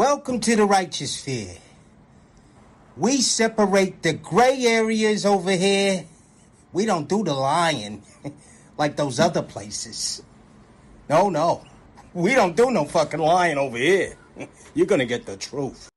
Welcome to the Righteous Sphere. We separate the gray areas over here. We don't do the lying like those other places. No. We don't do no fucking lying over here. You're gonna get the truth.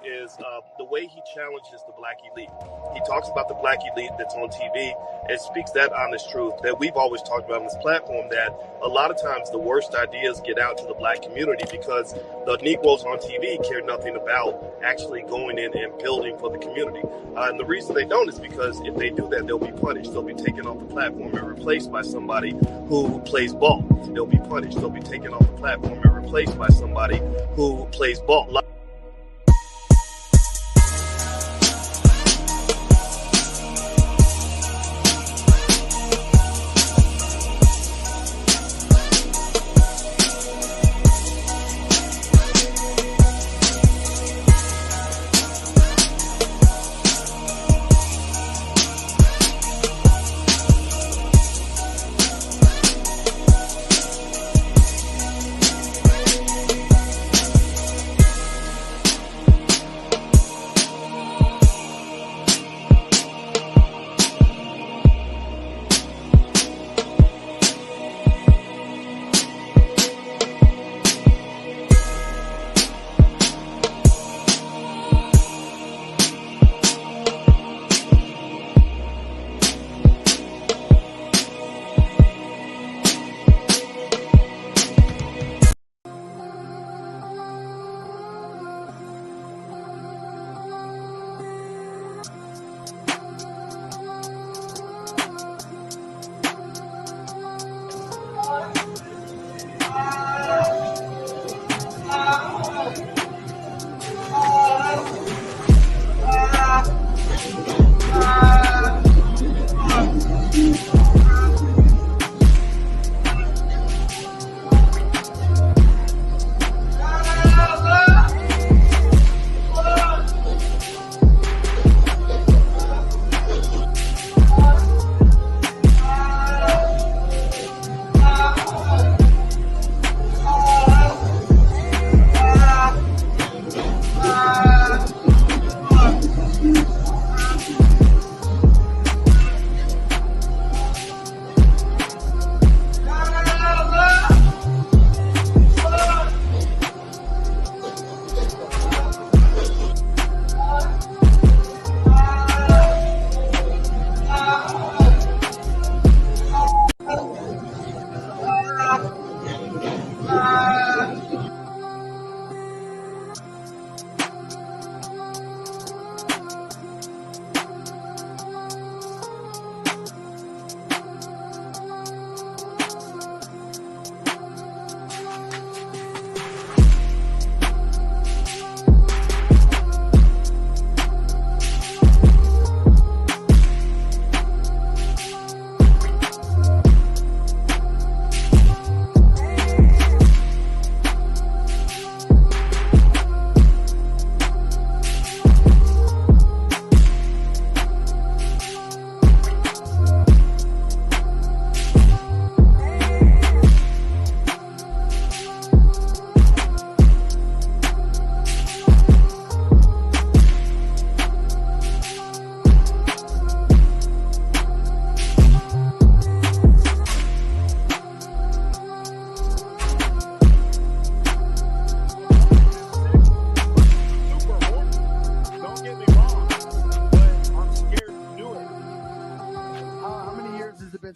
Is the way he challenges the black elite. He talks about the black elite that's on TV and speaks that honest truth that we've always talked about on this platform, that a lot of times the worst ideas get out to the black community because the Negroes on TV care nothing about actually going in and building for the community. And the reason they don't is because if they do that, they'll be punished. They'll be taken off the platform and replaced by somebody who plays ball. They'll be punished. They'll be taken off the platform and replaced by somebody who plays ball.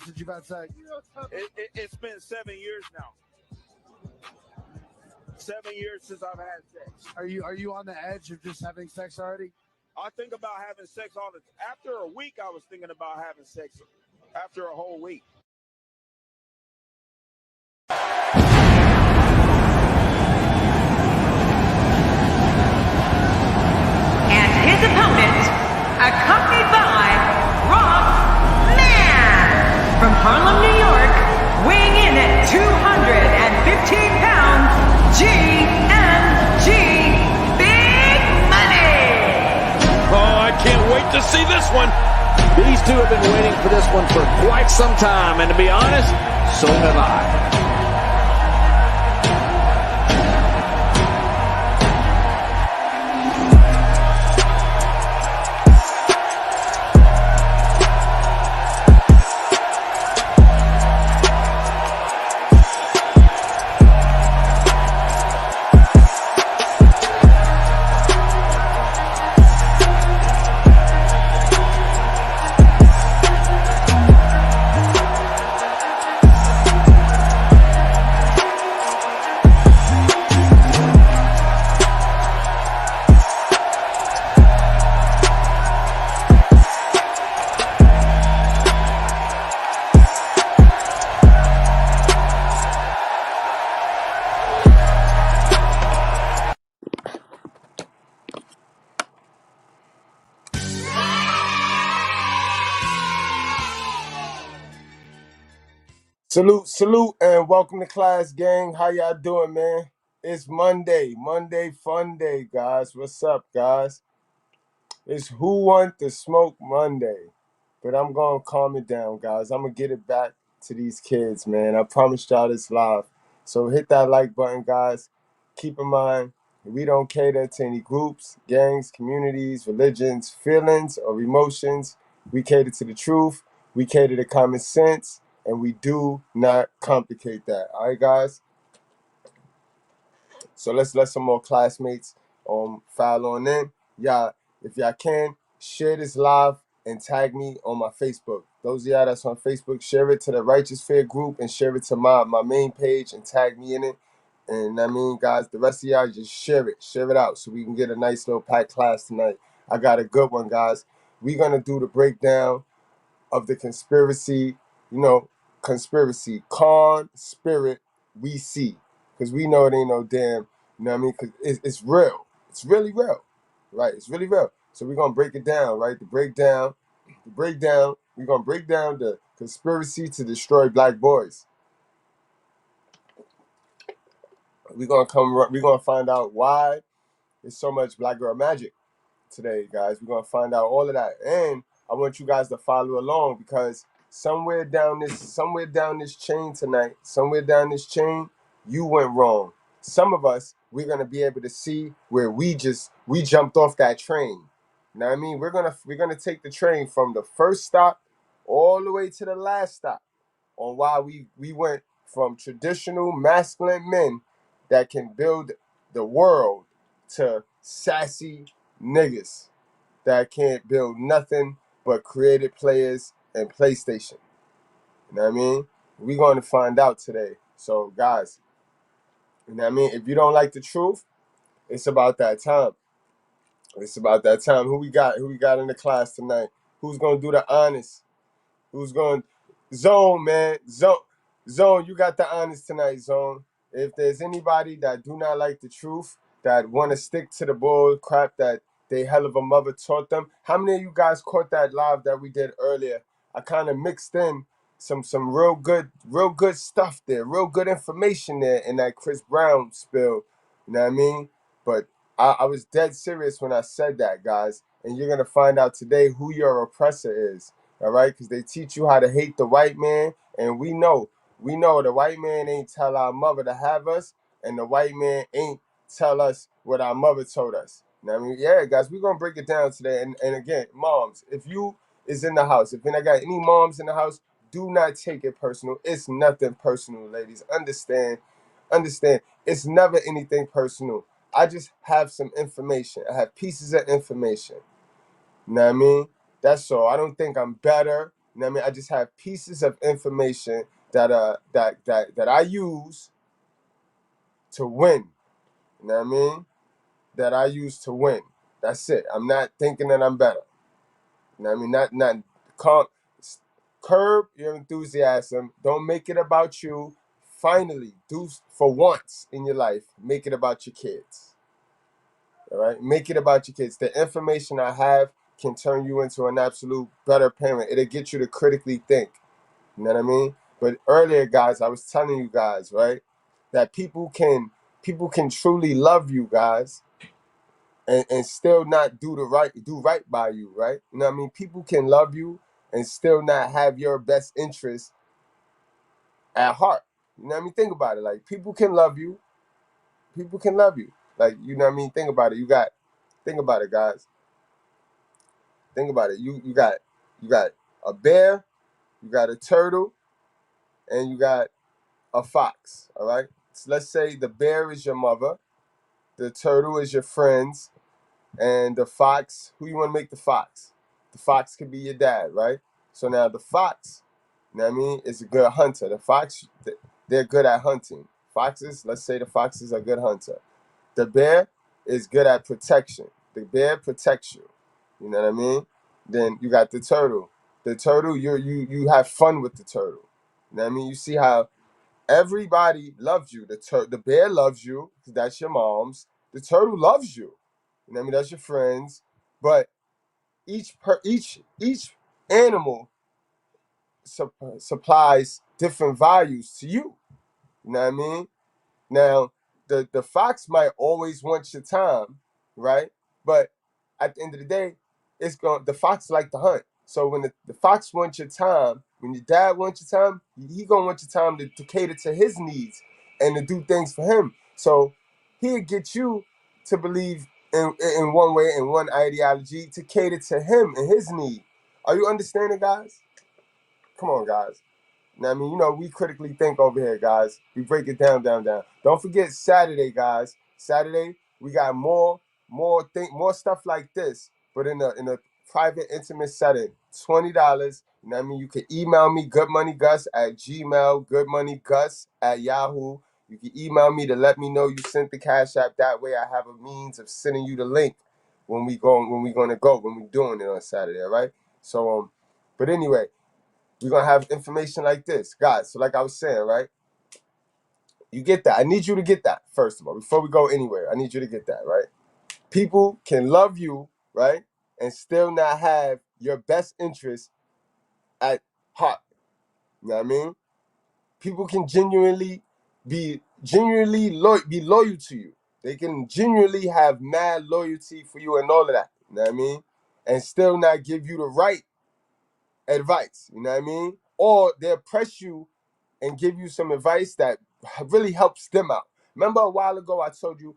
Since you've had sex? It's been 7 years now. 7 years since I've had sex. Are you on the edge of just having sex already? I think about having sex all the time. After a week, I was thinking about having sex. After a whole week. And his opponent, accompanied by Rob Mann from Harlem, New York, weighing in at 215 pounds, GMG Big Money. Oh, I can't wait to see this one. These two have been waiting for this one for quite some time, and to be honest, so have I. Salute, and welcome to class, gang. How y'all doing, man? It's Monday fun day, guys. What's up, guys? It's Who Want to Smoke Monday. But I'm going to calm it down, guys. I'm going to get it back to these kids, man. I promised y'all this live. So hit that like button, guys. Keep in mind, we don't cater to any groups, gangs, communities, religions, feelings, or emotions. We cater to the truth. We cater to common sense. And we do not complicate that. All right, guys? So let's let some more classmates file on in. Y'all, if y'all can, share this live and tag me on my Facebook. Those of y'all that's on Facebook, share it to the Righteous Fair group and share it to my main page and tag me in it. And I mean, guys, the rest of y'all just share it out so we can get a nice little packed class tonight. I got a good one, guys. We're gonna do the breakdown of the conspiracy, conspiracy, spirit we see. Because we know it ain't no damn, you know what I mean? Because it's real. It's really real, right? It's really real. So we're going to break it down, right? The breakdown, we're going to break down the conspiracy to destroy black boys. We're going to find out why there's so much black girl magic today, guys. We're gonna find out all of that, and I want you guys to follow along because somewhere down this chain tonight, you went wrong. Some of us, we're gonna be able to see where we jumped off that train. You know what I mean? We're gonna take the train from the first stop all the way to the last stop on why we went from traditional masculine men that can build the world to sassy niggas that can't build nothing but creative players and PlayStation. You know what I mean? We're going to find out today. So, guys, you know what I mean? If you don't like the truth, it's about that time. It's about that time. Who we got? Who we got in the class tonight? Who's going to do the honest? Who's going Zone, man? Zone, you got the honest tonight, Zone. If there's anybody that do not like the truth, that want to stick to the bull crap that they hell of a mother taught them, how many of you guys caught that live that we did earlier? I kind of mixed in some real good stuff there, real good information there in that Chris Brown spill. You know what I mean? But I was dead serious when I said that, guys. And you're gonna find out today who your oppressor is. All right, because they teach you how to hate the white man, and we know the white man ain't tell our mother to have us, and the white man ain't tell us what our mother told us. You know what I mean? Yeah, guys, we're gonna break it down today. And again, moms, if you is in the house, if I got any moms in the house, do not take it personal. It's nothing personal, ladies. Understand. It's never anything personal. I just have some information. I have pieces of information. You know what I mean? That's all. I don't think I'm better. You know what I mean? I just have pieces of information that I use to win. You know what I mean? That I use to win. That's it. I'm not thinking that I'm better. You know what I mean? Not curb your enthusiasm. Don't make it about you. Finally, do for once in your life, make it about your kids. All right? Make it about your kids. The information I have can turn you into an absolute better parent. It'll get you to critically think. You know what I mean? But earlier, guys, I was telling you guys, right, that people can truly love you guys and still not do right by you, right? You know what I mean? People can love you and still not have your best interest at heart. You know what I mean? Think about it. Like, people can love you. Like, you know what I mean? Think about it, guys. Think about it. You got a bear, you got a turtle, and you got a fox. All right. So let's say the bear is your mother, the turtle is your friends, and the fox. Who you want to make the fox? The fox could be your dad, right? So now the fox, you know what I mean, is a good hunter. The fox, they're good at hunting. Foxes, let's say the foxes are good hunter. The bear is good at protection. The bear protects you. You know what I mean? Then you got the turtle. The turtle, you have fun with the turtle. You know what I mean? You see how everybody loves you. The bear loves you, because that's your mom's. The turtle loves you. You know what I mean? That's your friends. But each animal supplies different values to you. You know what I mean? Now, the fox might always want your time, right? But at the end of the day, the fox like to hunt. So when the fox wants your time, when your dad wants your time, he gonna want your time to cater to his needs and to do things for him. So he'll get you to believe in one way, in one ideology, to cater to him and his need. Are you understanding, guys? Come on, guys. Now, I mean, we critically think over here, guys. We break it down. Don't forget Saturday, guys. Saturday, we got more stuff like this, but in a private, intimate setting. $20. You know what I mean? You can email me, goodmoneygus at Gmail, goodmoneygus at Yahoo. You can email me to let me know you sent the Cash App. That way I have a means of sending you the link when we're doing it on Saturday, all right? So, but anyway, we're going to have information like this. Guys, so like I was saying, right? You get that. I need you to get that, first of all. Before we go anywhere, I need you to get that, right? People can love you, right? And still not have your best interest at heart. You know what I mean? People can be loyal to you. They can genuinely have mad loyalty for you and all of that. You know what I mean? And still not give you the right advice. You know what I mean? Or they'll press you and give you some advice that really helps them out. Remember a while ago I told you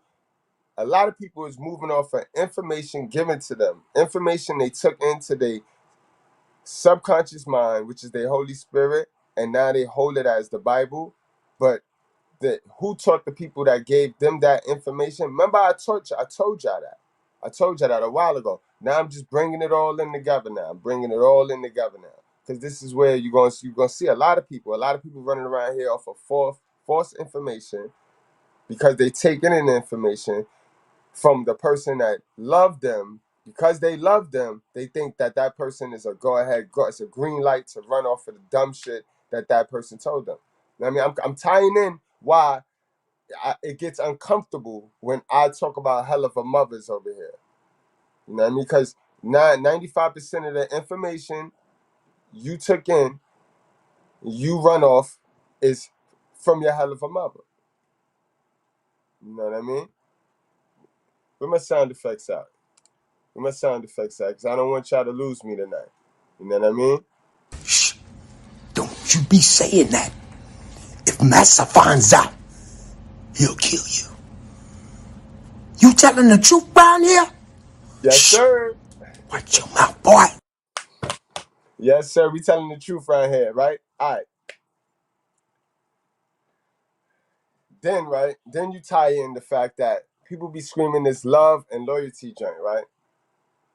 a lot of people is moving off of information given to them, information they took into their subconscious mind, which is their Holy Spirit, and now they hold it as the Bible. But who taught the people that gave them that information? Remember I told y'all that. I told y'all that a while ago. Now I'm just bringing it all in together now. Because this is where you're going to see a lot of people running around here off of false information, because they taking in the information from the person that loved them. Because they love them, they think that person is it's a green light to run off of the dumb shit that person told them. I mean, I'm tying in why it gets uncomfortable when I talk about hell of a mothers over here. You know what I mean? Because 95% of the information you took in, you run off, is from your hell of a mother. You know what I mean? Where my sound effects out? Because I don't want y'all to lose me tonight. You know what I mean? Shh. Don't you be saying that. If Massa finds out, he'll kill you. You telling the truth around here? Yes, sir. Watch your mouth, boy. Yes, sir. We telling the truth right here, right? All right. Then you tie in the fact that people be screaming this love and loyalty joint, right?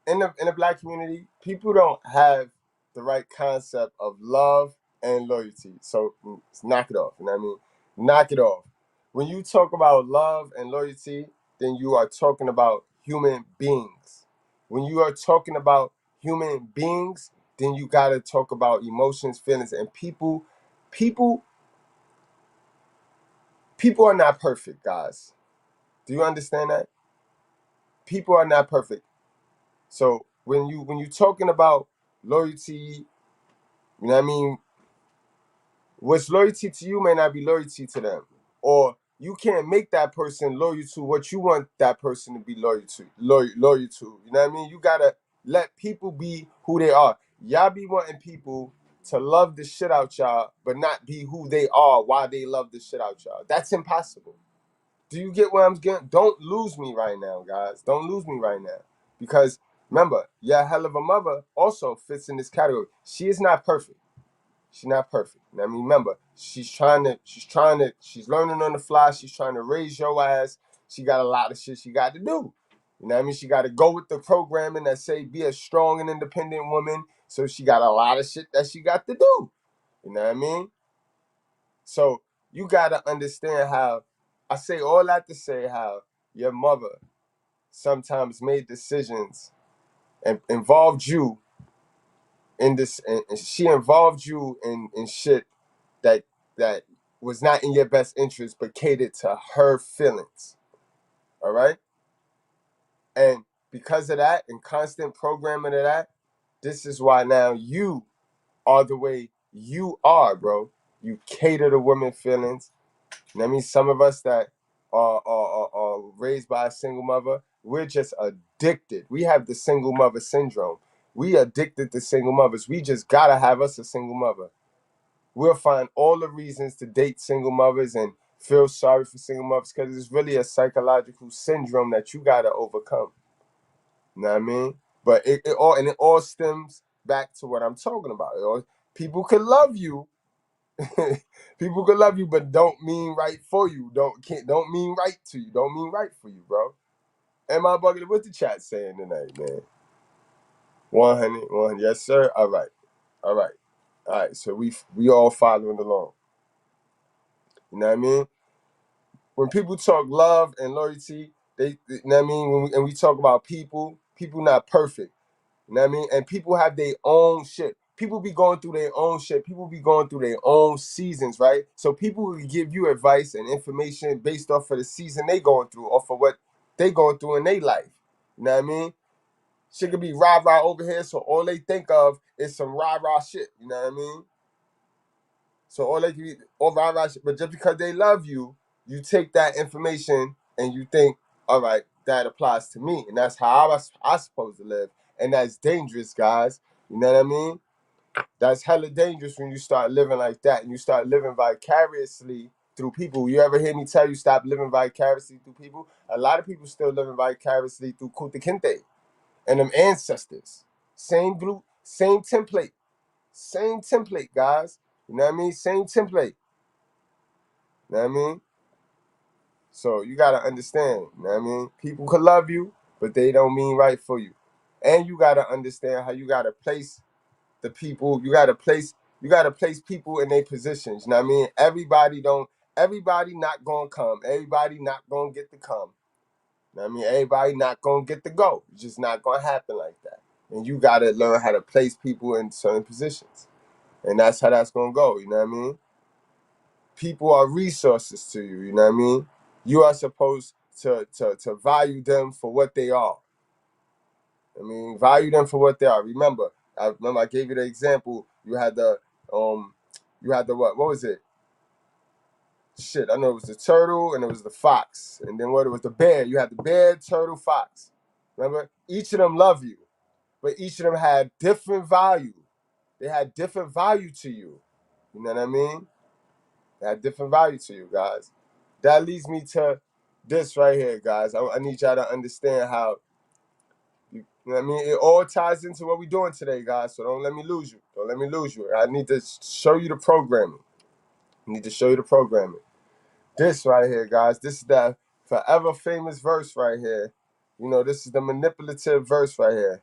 In the black community, people don't have the right concept of love and loyalty. So knock it off. You know what I mean? Knock it off. When you talk about love and loyalty, then you are talking about human beings. When you are talking about human beings, then you got to talk about emotions, feelings, and people are not perfect, guys. Do you understand that? People are not perfect. So when you're talking about loyalty, you know what I mean? What's loyalty to you may not be loyalty to them. Or you can't make that person loyal to what you want that person to be loyal to. You know what I mean? You gotta let people be who they are. Y'all be wanting people to love the shit out y'all, but not be who they are while they love the shit out y'all. That's impossible. Do you get where I'm getting? Don't lose me right now, guys. Don't lose me right now. Because remember, your hell of a mother also fits in this category. She is not perfect. She's not perfect. I mean, remember, she's learning on the fly. She's trying to raise your ass. She got a lot of shit she got to do. You know what I mean? She got to go with the programming that say be a strong and independent woman. So she got a lot of shit that she got to do. You know what I mean? So you got to understand how, I say all that to say how your mother sometimes made decisions and involved you in this, and she involved you in shit that was not in your best interest, but catered to her feelings. All right? And because of that and constant programming of that, this is why now you are the way you are, bro. You cater to women's feelings. You know what I mean? Some of us that are raised by a single mother, we're just addicted. We have the single mother syndrome. We addicted to single mothers. We just gotta have us a single mother. We'll find all the reasons to date single mothers and feel sorry for single mothers because it's really a psychological syndrome that you gotta overcome. You know what I mean? But it all stems back to what I'm talking about. People could love you. People could love you, but don't mean right for you. Don't mean right to you. Don't mean right for you, bro. Am I bugging? What's the chat saying tonight, man? 100. Yes, sir. All right. So we all following along. You know what I mean? When people talk love and loyalty, you know what I mean? When we talk about people not perfect. You know what I mean? And people have their own shit. People be going through their own shit. People be going through their own seasons, right? So people will give you advice and information based off of the season they going through, off of what they going through in their life. You know what I mean? Shit could be rah-rah over here, so all they think of is some rah-rah shit. You know what I mean? So all they can be, all rah-rah shit. But just because they love you, you take that information and you think, all right, that applies to me. And that's how I'm supposed to live. And that's dangerous, guys. You know what I mean? That's hella dangerous when you start living like that and you start living vicariously through people. You ever hear me tell you stop living vicariously through people? A lot of people still living vicariously through Kunta Kinte and them ancestors. Same group, same template. Same template, guys. You know what I mean? Same template. You know what I mean? So you gotta understand, you know what I mean? People could love you, but they don't mean right for you. And you gotta understand how you gotta place the people, you gotta place people in their positions. You know what I mean? Everybody not gonna come. Everybody not gonna get to come. You know what I mean? Everybody not gonna get to go. It's just not gonna happen like that. And you gotta learn how to place people in certain positions. And that's how that's gonna go, you know what I mean? People are resources to you, you know what I mean? You are supposed to value them for what they are. I mean, value them for what they are. Remember I gave you the example. You had the what was it? Shit, I know it was the turtle and it was the fox. And then what, it was the bear. You had the bear, turtle, fox. Remember? Each of them love you. But each of them had different value. They had different value to you. You know what I mean? They had different value to you, guys. That leads me to this right here, guys. I need y'all to understand how, you know what I mean? It all ties into what we're doing today, guys. So don't let me lose you. Don't let me lose you. I need to show you the programming. This right here, guys. This is the forever famous verse right here. You know, this is the manipulative verse right here.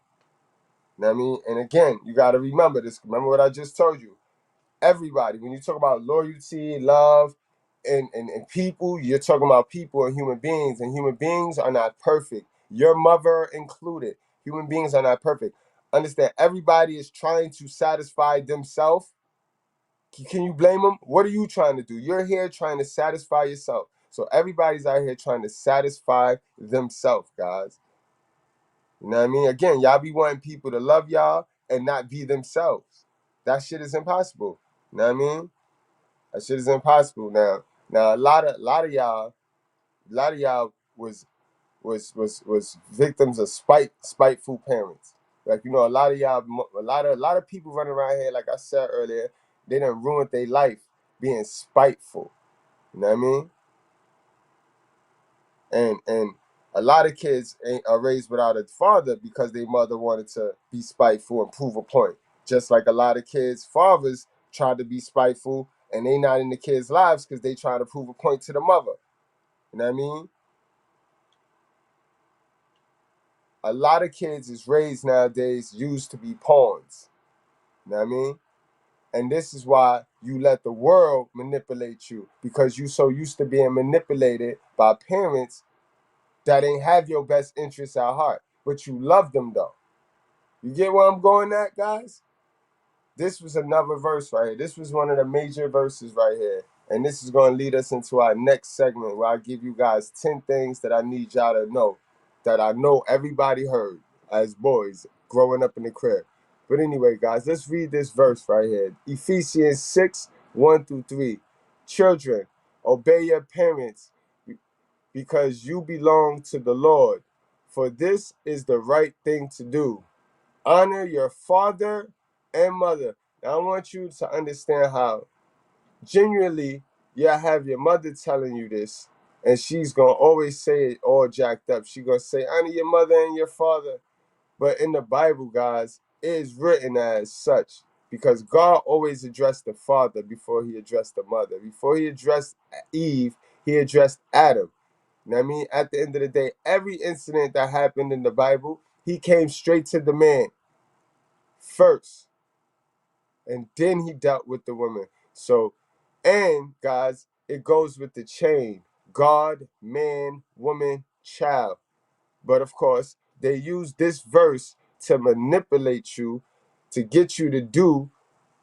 You know what I mean? And again, you got to remember this. Remember what I just told you. Everybody, when you talk about loyalty, love, and people, you're talking about people and human beings are not perfect. Your mother included. Human beings are not perfect. Understand, everybody is trying to satisfy themselves. Can you blame them? What are you trying to do? You're here trying to satisfy yourself. So everybody's out here trying to satisfy themselves, guys. You know what I mean? Again, y'all be wanting people to love y'all and not be themselves. That shit is impossible. You know what I mean? That shit is impossible. Now a lot of y'all was victims of spiteful parents. Like, you know, a lot of y'all, a lot of people running around here, like I said earlier, they done ruined their life being spiteful. You know what I mean? And a lot of kids are raised without a father because their mother wanted to be spiteful and prove a point. Just like a lot of kids' fathers tried to be spiteful and they not in the kids' lives because they trying to prove a point to the mother. You know what I mean? A lot of kids is raised nowadays used to be pawns. You know what I mean? And this is why you let the world manipulate you, because you so used to being manipulated by parents that ain't have your best interests at heart, but you love them though. You get where I'm going at, guys? This was another verse right here. This was one of the major verses right here. And this is going to lead us into our next segment where I give you guys 10 things that I need y'all to know, that I know everybody heard as boys growing up in the crib. But anyway, guys, let's read this verse right here. Ephesians 6, 1 through 3. Children, obey your parents because you belong to the Lord, for this is the right thing to do. Honor your father and mother. Now, I want you to understand how genuinely you have your mother telling you this, and she's going to always say it all jacked up. She's going to say, honor your mother and your father. But in the Bible, guys, it is written as such because God always addressed the father before he addressed the mother. Before he addressed Eve, he addressed Adam. You know what I mean? At the end of the day, every incident that happened in the Bible, he came straight to the man first, and then he dealt with the woman. So, and guys, it goes with the chain: God, man, woman, child. But of course, they use this verse to manipulate you, to get you to do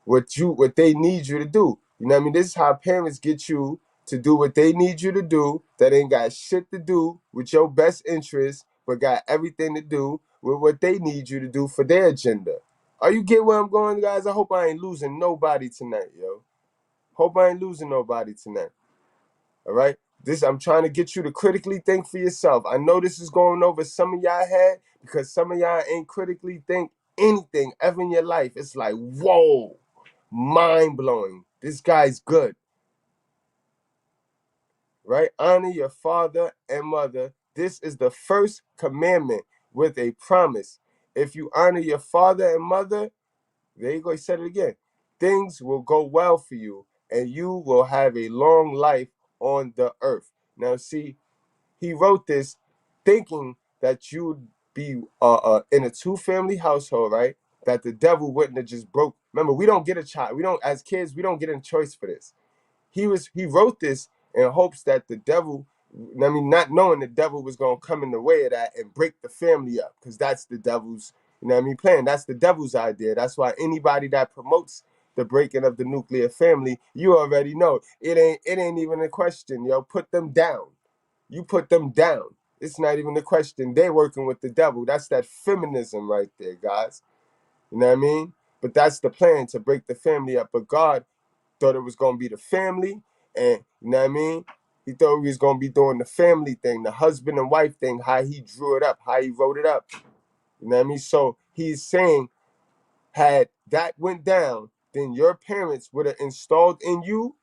what they need you to do. You know what I mean? This is how parents get you to do what they need you to do that ain't got shit to do with your best interest, but got everything to do with what they need you to do for their agenda. Are you get where I'm going, guys? I hope I ain't losing nobody tonight, yo. Hope I ain't losing nobody tonight. All right? I'm trying to get you to critically think for yourself. I know this is going over some of y'all head because some of y'all ain't critically think anything ever in your life. It's like, whoa, mind blowing. This guy's good. Right? Honor your father and mother. This is the first commandment with a promise. If you honor your father and mother, there you go, he said it again. Things will go well for you, and you will have a long life on the earth. Now, see, he wrote this thinking that you'd be in a two-family household, right? That the devil wouldn't have just broke. Remember, we don't get a child. We don't, as kids, we don't get a choice for this. He wrote this in hopes that the devil, I mean, not knowing the devil was gonna come in the way of that and break the family up, because that's the devil's, you know what I mean, plan. That's the devil's idea. That's why anybody that promotes the breaking of the nuclear family, you already know it ain't even a question, yo. Put them down. You put them down. It's not even a question. They're working with the devil. That's that feminism right there, guys. You know what I mean? But that's the plan, to break the family up. But God thought it was going to be the family, and you know what I mean? He thought he was going to be doing the family thing, the husband and wife thing, how he drew it up, how he wrote it up. You know what I mean? So he's saying, had that went down, then your parents would have installed in you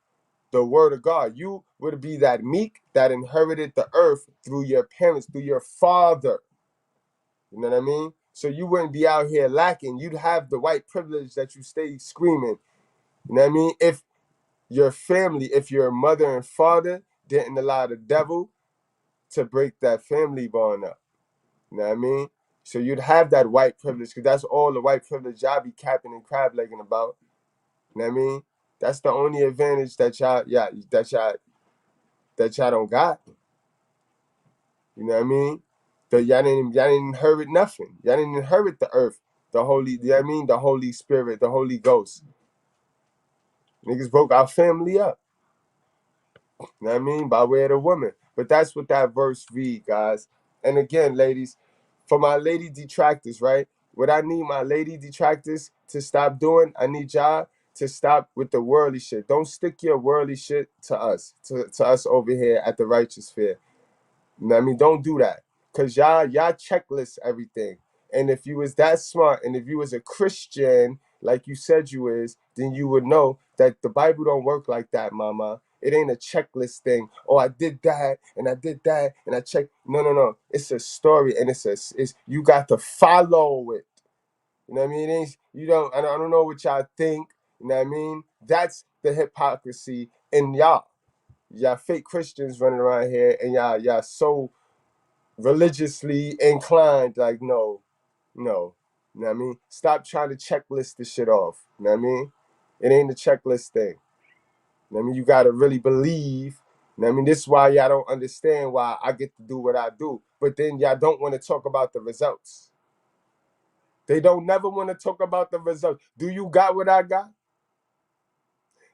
the word of God. You would be that meek that inherited the earth through your parents, through your father. You know what I mean? So you wouldn't be out here lacking. You'd have the white privilege that you stay screaming. You know what I mean? If your family, if your mother and father didn't allow the devil to break that family bond up. You know what I mean? So you'd have that white privilege, because that's all the white privilege y'all be capping and crab legging about. You know what I mean? That's the only advantage that y'all don't got. You know what I mean? Y'all didn't inherit nothing. Y'all didn't inherit the earth, the holy, you know what I mean? The Holy Spirit, the Holy Ghost. Niggas broke our family up. You know what I mean? By way of the woman. But that's what that verse read, guys. And again, ladies, for my lady detractors, right? What I need my lady detractors to stop doing, I need y'all to stop with the worldly shit. Don't stick your worldly shit to us, to us over here at the Righteous Fair. You know what I mean? Don't do that. Because y'all checklist everything. And if you was that smart, and if you was a Christian, like you said you is, then you would know that the Bible don't work like that, mama. It ain't a checklist thing. Oh, I did that, and I did that, and I checked. No. It's a story, and it's you got to follow it. You know what I mean? It ain't, I don't know what y'all think. You know what I mean? That's the hypocrisy in y'all. Y'all fake Christians running around here, and y'all so religiously inclined, like, no. You know what I mean? Stop trying to checklist this shit off. You know what I mean? It ain't a checklist thing. You know what I mean? You gotta really believe. You know what I mean? This is why y'all don't understand why I get to do what I do. But then y'all don't want to talk about the results. They don't never want to talk about the results. Do you got what I got?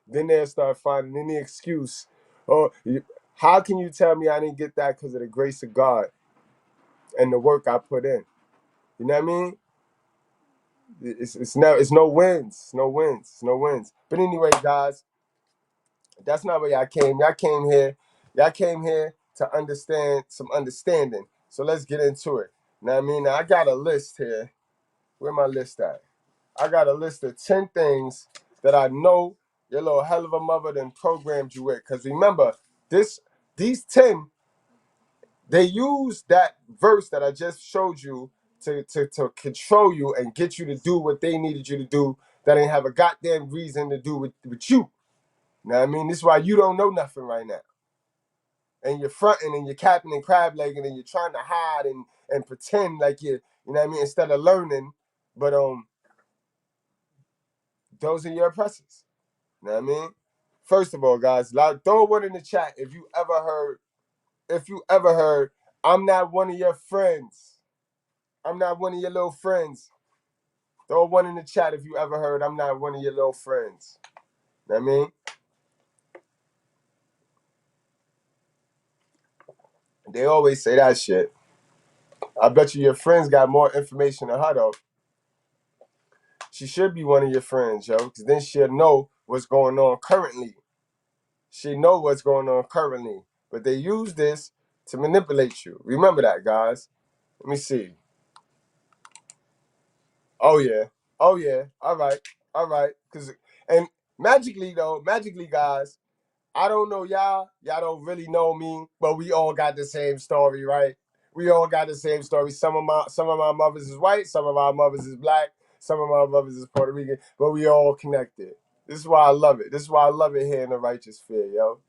Then they'll start finding any excuse. Or how can you tell me I didn't get that because of the grace of God and the work I put in? You know what I mean? It's no wins. It's no wins. It's no wins. But anyway, guys, That's not where y'all came. Y'all came here to understand some understanding. So let's get into it. Now I mean, now I got a list here. Where my list at? I got a list of 10 things that I know your little hell of a mother done programmed you with. Because remember, these 10, they use that verse that I just showed you to control you and get you to do what they needed you to do that ain't have a goddamn reason to do with you. Now I mean, this is why you don't know nothing right now. And you're fronting and you're capping and crab legging and you're trying to hide and pretend like you know what I mean, instead of learning. But those are your oppressors. You know what I mean? First of all, guys, throw one in the chat if you ever heard, I'm not one of your friends. I'm not one of your little friends. Throw one in the chat if you ever heard, I'm not one of your little friends. You know what I mean? They always say that shit. I bet you your friends got more information than her, though. She should be one of your friends, yo, because then she'll know what's going on currently. She know what's going on currently. But they use this to manipulate you. Remember that, guys. Let me see. Oh, yeah. Oh, yeah. All right. And magically, guys, I don't know y'all. Y'all don't really know me, but we all got the same story, right? We all got the same story. Some of my mothers is white, some of our mothers is black, some of my mothers is Puerto Rican, but we all connected. This is why I love it. This is why I love it here in the Righteous Fear, yo.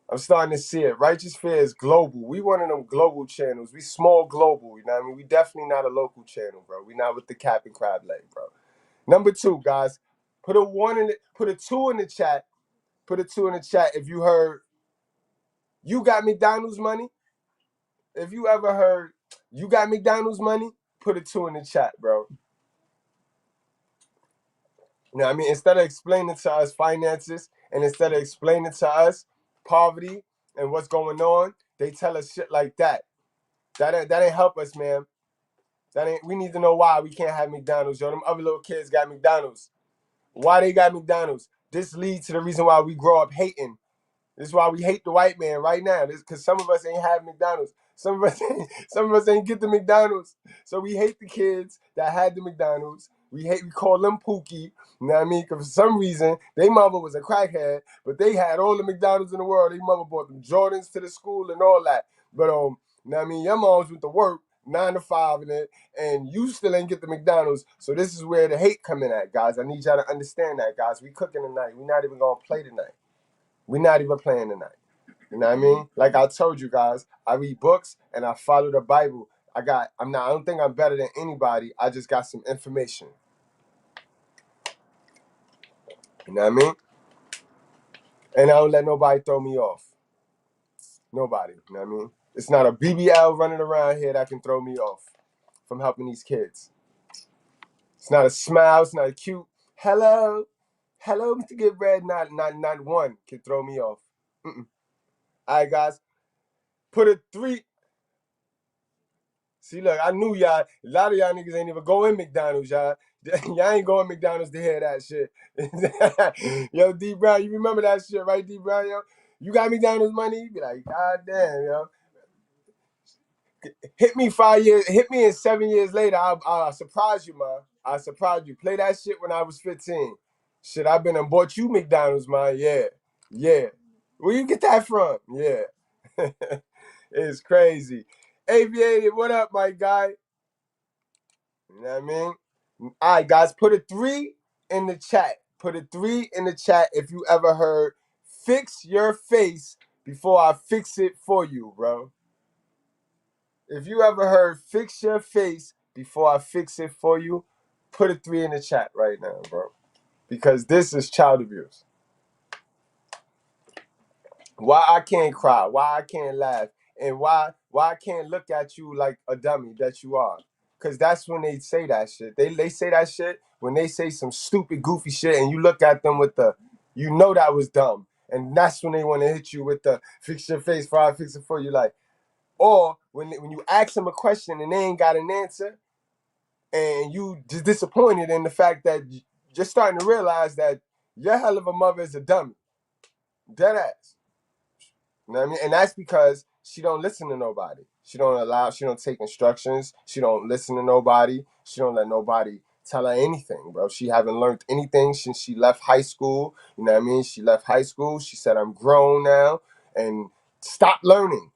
I'm starting to see it. Righteous Fear is global. We one of them global channels. We small global, you know what I mean? We definitely not a local channel, bro. We not with the cap and crab leg, bro. Number 2, guys, put a 2 in the chat. Put a 2 in the chat if you heard, you got McDonald's money. If you ever heard, you got McDonald's money, put a 2 in the chat, bro. You know what I mean? Instead of explaining to us finances and instead of explaining to us poverty and what's going on, they tell us shit like that. That ain't help us, man. We need to know why we can't have McDonald's, yo. Them other little kids got McDonald's. Why they got McDonald's? This leads to the reason why we grow up hating. This is why we hate the white man right now. This because some of us ain't have McDonald's. Some of us ain't get the McDonald's. So we hate the kids that had the McDonald's. We call them Pookie. You know what I mean? Because for some reason, their mother was a crackhead, but they had all the McDonald's in the world. Their mother bought them Jordans to the school and all that. But you know what I mean? Your moms went to work 9 to 5 in it, and you still ain't get the McDonald's. So this is where the hate coming at, guys. I need y'all to understand that, guys. We cooking tonight. We're not even gonna play tonight. We're not even playing tonight. You know what I mean? Like I told you guys, I read books and I follow the Bible. I don't think I'm better than anybody. I just got some information. You know what I mean? And I don't let nobody throw me off. Nobody. You know what I mean? It's not a BBL running around here that can throw me off from helping these kids. It's not a smile. It's not a cute hello, Mr. Get Bread. Not one can throw me off. All right, guys. Put a 3. See, look, I knew y'all. A lot of y'all niggas ain't even go in McDonald's, y'all. Y'all ain't going McDonald's to hear that shit. Yo, D Brown, you remember that shit, right, D Brown, yo? You got McDonald's money? You be like, God damn, yo. Hit me 5 years, hit me in 7 years later, I'll surprise you, man. I'll surprise you. Play that shit when I was 15. Shit, I've been and bought you McDonald's, man. Yeah. Where you get that from? Yeah. It's crazy. Aviated, what up, my guy? You know what I mean? All right, guys, put a 3 in the chat. Put a 3 in the chat if you ever heard, fix your face before I fix it for you, bro. If you ever heard, fix your face before I fix it for you, put a 3 in the chat right now, bro. Because this is child abuse. Why I can't cry, why I can't laugh, and why I can't look at you like a dummy that you are. Because that's when they say that shit. They say that shit when they say some stupid, goofy shit, and you look at them with the, you know that was dumb. And that's when they want to hit you with the, fix your face before I fix it for you. Like, or when you ask them a question and they ain't got an answer, and you just disappointed in the fact that you're starting to realize that your hell of a mother is a dummy. Dead ass. You know what I mean? And that's because she don't listen to nobody. She don't take instructions. She don't listen to nobody. She don't let nobody tell her anything, bro. She haven't learned anything since she left high school. You know what I mean? She left high school. She said, I'm grown now and stop learning.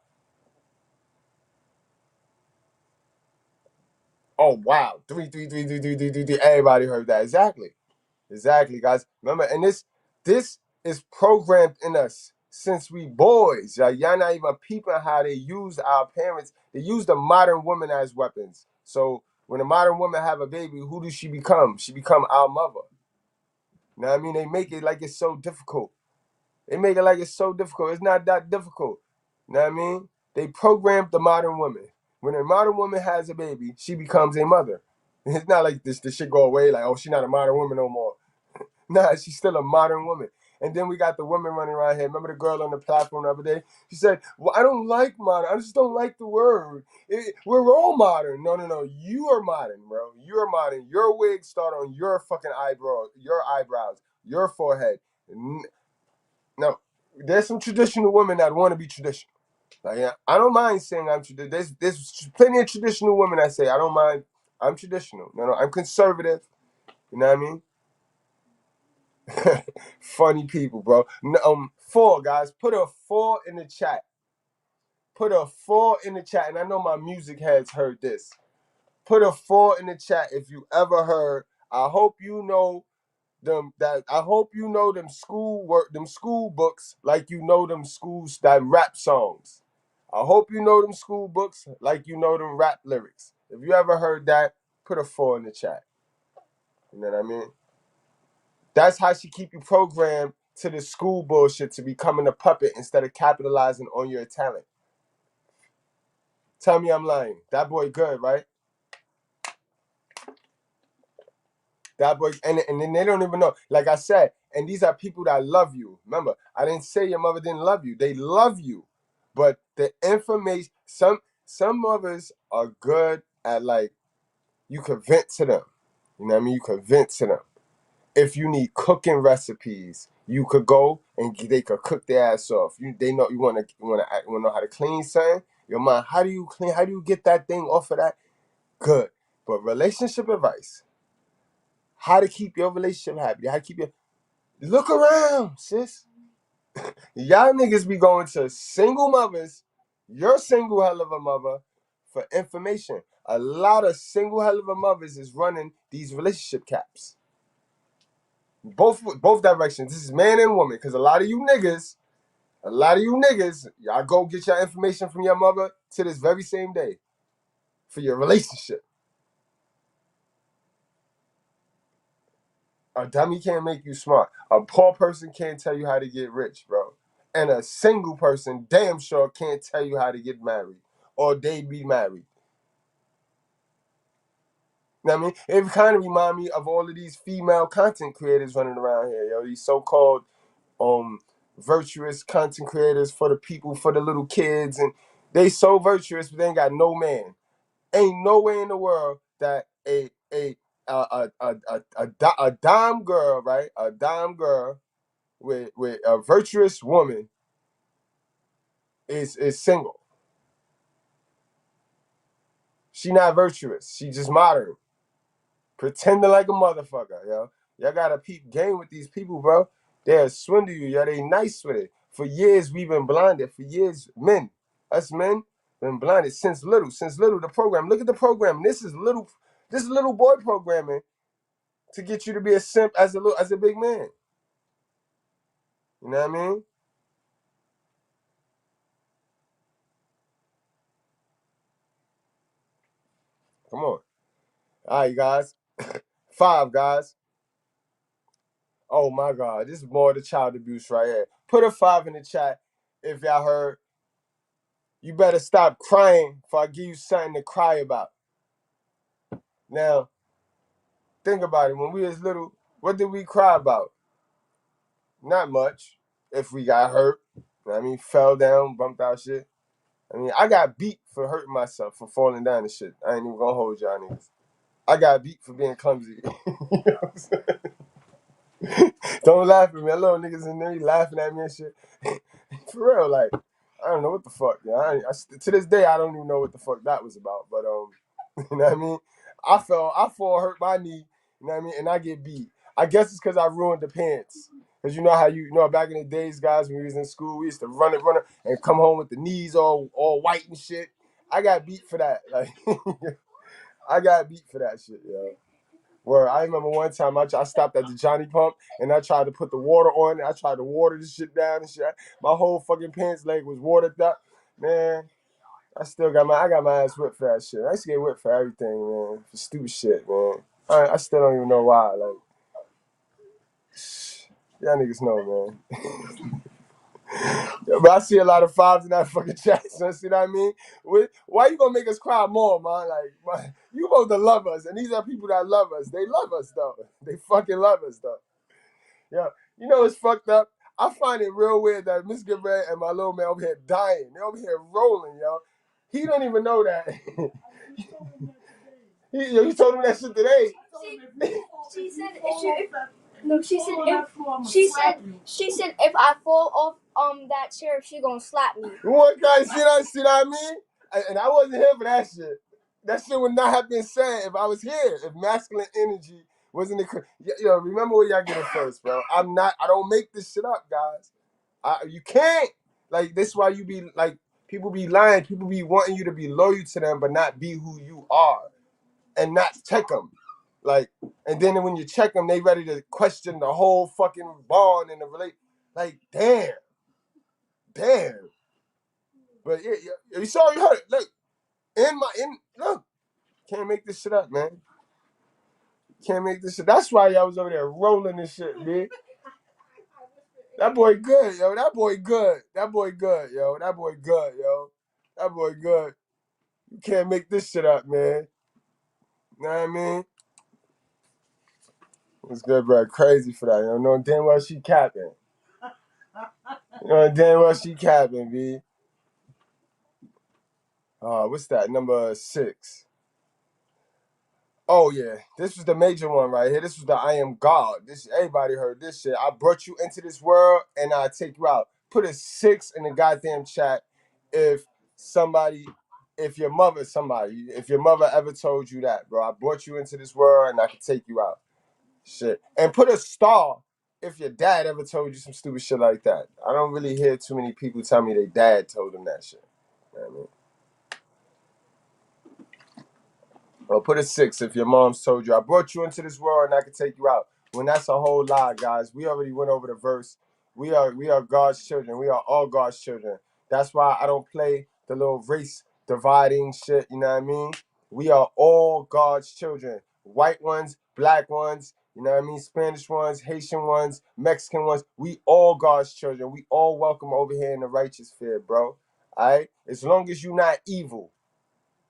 Oh, wow. 3333333. Everybody heard that. Exactly, guys. Remember, and this is programmed in us since we boys. Y'all not even peeping how they use our parents. They use the modern woman as weapons. So when a modern woman have a baby, who does she become? She become our mother. You know what I mean? They make it like it's so difficult. They make it like it's so difficult. It's not that difficult. You know what I mean? They programmed the modern woman. When a modern woman has a baby, she becomes a mother. It's not like this shit go away, like, oh, she's not a modern woman no more. Nah, she's still a modern woman. And then we got the women running around here. Remember the girl on the platform the other day? She said, well, I don't like modern. I just don't like the word. We're all modern. No. You are modern, bro. You're modern. Your wigs start on your fucking eyebrows, your forehead. No, there's some traditional women that want to be traditional. Like, yeah, I don't mind saying I'm traditional. There's plenty of traditional women that say I don't mind. I'm traditional. No, I'm conservative. You know what I mean? Funny people, bro. 4 guys. Put a 4 in the chat. Put a 4 in the chat, and I know my music heads heard this. Put a 4 in the chat if you ever heard. I hope you know them. I hope you know them school books like you know them schools that rap songs. I hope you know them school books like you know them rap lyrics. If you ever heard that, put a 4 in the chat. You know what I mean? That's how she keep you programmed to the school bullshit, to becoming a puppet instead of capitalizing on your talent. Tell me I'm lying. That boy good, right? That boy, and then they don't even know. Like I said, and these are people that love you. Remember, I didn't say your mother didn't love you. They love you. But the information, some mothers are good at, like, you could vent to them. You know what I mean? You could vent to them. If you need cooking recipes, you could go and they could cook their ass off. They know you want to know how to clean something. Your mom, how do you clean? How do you get that thing off of that? Good. But relationship advice, how to keep your relationship happy, how to keep your look around, sis. Y'all niggas be going to single mothers. You're single hell of a mother for information. A lot of single hell of a mothers is running these relationship caps. Both directions. This is man and woman, because a lot of you niggas, y'all go get your information from your mother to this very same day for your relationship. A dummy can't make you smart. A poor person can't tell you how to get rich, bro. And a single person damn sure can't tell you how to get married or they be married. You know what I mean? It kind of remind me of all of these female content creators running around here, yo. These so-called virtuous content creators for the people, for the little kids, and they so virtuous, but they ain't got no man. Ain't no way in the world that a dime girl, right? A dime girl with a virtuous woman is single. She not virtuous. She just modern. Pretending like a motherfucker, yo. Y'all gotta peep game with these people, bro. They'll swindle you, yo. They nice with it. For years, we've been blinded. For years, us men, been blinded since little. The program. Look at the program. This is little boy programming to get you to be a simp as a big man. You know what I mean? Come on. All right, guys. 5, guys. Oh my God, this is more of the child abuse right here. Put a 5 in the chat if y'all heard. You better stop crying before I give you something to cry about. Now, think about it. When we was little, what did we cry about? Not much. If we got hurt, you know what I mean, fell down, bumped out shit. I mean, I got beat for hurting myself, for falling down and shit. I ain't even gonna hold y'all niggas. I got beat for being clumsy. You know what I'm saying? Don't laugh at me. That little niggas in there laughing at me and shit. For real, like, I don't know what the fuck. Yeah, to this day, I don't even know what the fuck that was about. But you know what I mean? I fall, hurt my knee. You know what I mean? And I get beat. I guess it's because I ruined the pants. Cause you know how back in the days, guys, when we was in school, we used to run it, and come home with the knees all white and shit. I got beat for that. Like, I got beat for that shit, yo. Where I remember one time I stopped at the Johnny Pump and I tried to put the water on it. I tried to water this shit down and shit. My whole fucking pants leg was watered up. Man, I got my ass whipped for that shit. I used to get whipped for everything, man. For stupid shit, man. I still don't even know why. Like, y'all niggas know, man. But I see a lot of fives in that fucking chat, so see what I mean? Why you gonna make us cry more, man? Like, you supposed to love us, and these are people that love us. They love us, though. They fucking love us, though. Yeah, you know it's fucked up? I find it real weird that Miss Gilbert and my little man over here dying. They over here rolling, yo. He don't even know that. You told him that shit today. She said if I fall off that chair, she gonna slap me. One guy, see what I mean? And I wasn't here for that shit. That shit would not have been said if I was here. If masculine energy wasn't yo, remember where y'all get it first, bro. I don't make this shit up, guys. You can't. Like, this is why you be like, people be lying. People be wanting you to be loyal to them, but not be who you are. And not check them. Like, and then when you check them, they ready to question the whole fucking bond and the relate. Like, damn. But yeah, you saw, you heard it. Look, look, can't make this shit up, man. Can't make this shit. That's why y'all was over there rolling this shit, man. That boy good, yo. That boy good, yo. That boy good. You can't make this shit up, man. You know what I mean? It's good, bro. Crazy for that. You know damn well she capping. You know damn well she capping, B. What's that? Number 6. Oh yeah, this was the major one right here. This was the I am God. This, everybody heard this shit. I brought you into this world and I take you out. Put a 6 in the goddamn chat if your mother ever told you that, bro. I brought you into this world and I could take you out. Shit. And put a star if your dad ever told you some stupid shit like that. I don't really hear too many people tell me their dad told them that shit. You know what I mean? Well, put a 6 if your mom's told you, I brought you into this world and I could take you out. When that's a whole lie, guys. We already went over the verse. We are God's children. We are all God's children. That's why I don't play the little race dividing shit, you know what I mean? We are all God's children. White ones, black ones, you know what I mean? Spanish ones, Haitian ones, Mexican ones. We all God's children. We all welcome over here in the righteous fear, bro. All right? As long as you're not evil.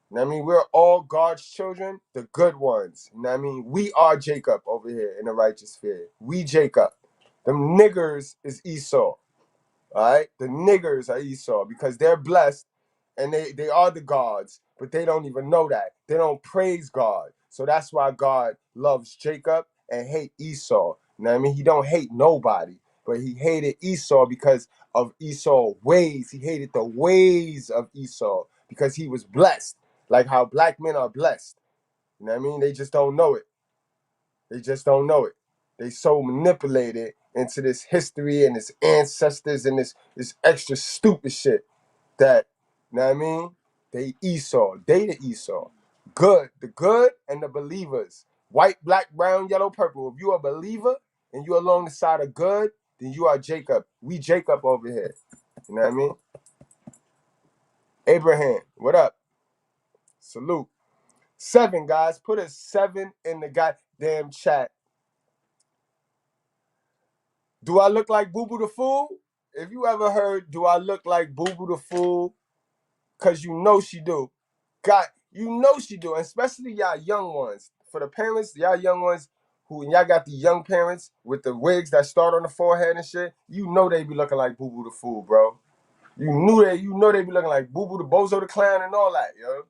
You know what I mean? We're all God's children, the good ones. You know what I mean? We are Jacob over here in the righteous fear. We Jacob. Them niggers is Esau. All right? The niggers are Esau because they're blessed and they are the gods, but they don't even know that. They don't praise God. So that's why God loves Jacob and hate Esau. You know what I mean? He don't hate nobody, but he hated Esau because of Esau's ways. He hated the ways of Esau because he was blessed. Like how black men are blessed. You know what I mean? They just don't know it. They so manipulated into this history and this ancestors and this extra stupid shit that, you know what I mean? They the Esau. Good, the good and the believers. White, black, brown, yellow, purple. If you are a believer and you along the side of good, then you are Jacob. We Jacob over here. You know what I mean? Abraham, what up? Salute. 7, guys. Put a 7 in the goddamn chat. Do I look like Boo Boo the Fool? If you ever heard, do I look like Boo Boo the Fool? Because you know she do. God, you know she do. And especially y'all young ones. For the parents, y'all young ones, y'all got the young parents with the wigs that start on the forehead and shit, you know they be looking like Boo Boo the Fool, bro. You know they be looking like Boo Boo the Bozo the Clown and all that, yo.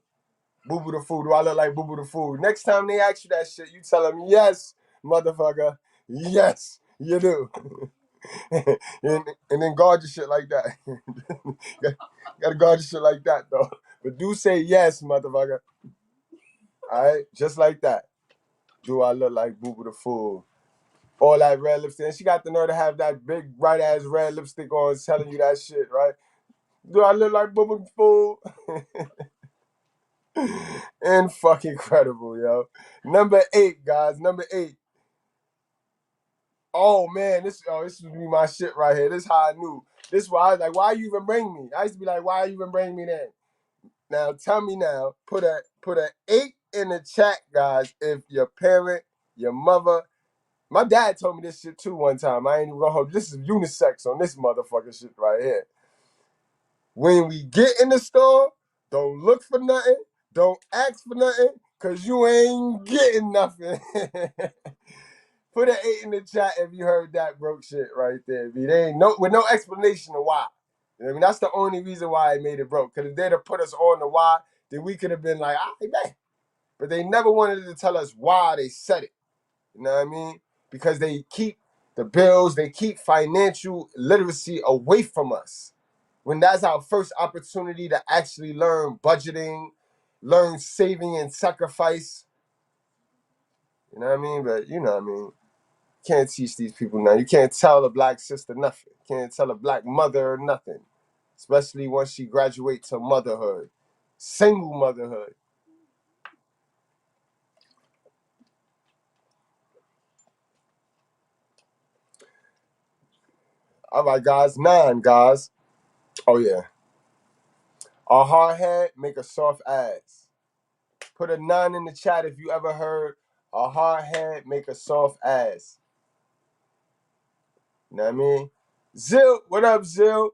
Boo Boo the Fool, do I look like Boo Boo the Fool? Next time they ask you that shit, you tell them, yes, motherfucker. Yes, You do. and then guard your shit like that. Gotta guard your shit like that, though. But do say yes, motherfucker. All right? Just like that. Do I look like Boo Boo the Fool? All that red lipstick. And she got the nerve to have that big, bright-ass red lipstick on telling you that shit, right? Do I look like Boo Boo the Fool? And fucking incredible, yo. Number 8, guys. Number 8. Oh man, this would be my shit right here. This is how I knew. This is why I was like, why you even bring me? I used to be like, why you even bring me then? Now tell me now, put a 8 in the chat, guys, if your parent, your mother. My dad told me this shit too one time. I ain't even gonna hold. This is unisex on this motherfucking shit right here. When we get in the store, don't look for nothing, don't ask for nothing, cause you ain't getting nothing. Put an 8 in the chat if you heard that broke shit right there. They ain't with no explanation of why. You know what I mean? That's the only reason why I made it broke. Because if they'd have put us on the why, then we could have been like, all right, man. But they never wanted to tell us why they said it. You know what I mean? Because they keep the bills, they keep financial literacy away from us. When that's our first opportunity to actually learn budgeting, learn saving and sacrifice. You know what I mean? But you know what I mean? Can't teach these people now. You can't tell a black sister nothing. Can't tell a black mother nothing. Especially once she graduates to motherhood. Single motherhood. All right, guys. 9, guys. Oh, yeah. A hard head make a soft ass. Put a 9 in the chat if you ever heard a hard head make a soft ass. You know what I mean? Zil, what up, Zil?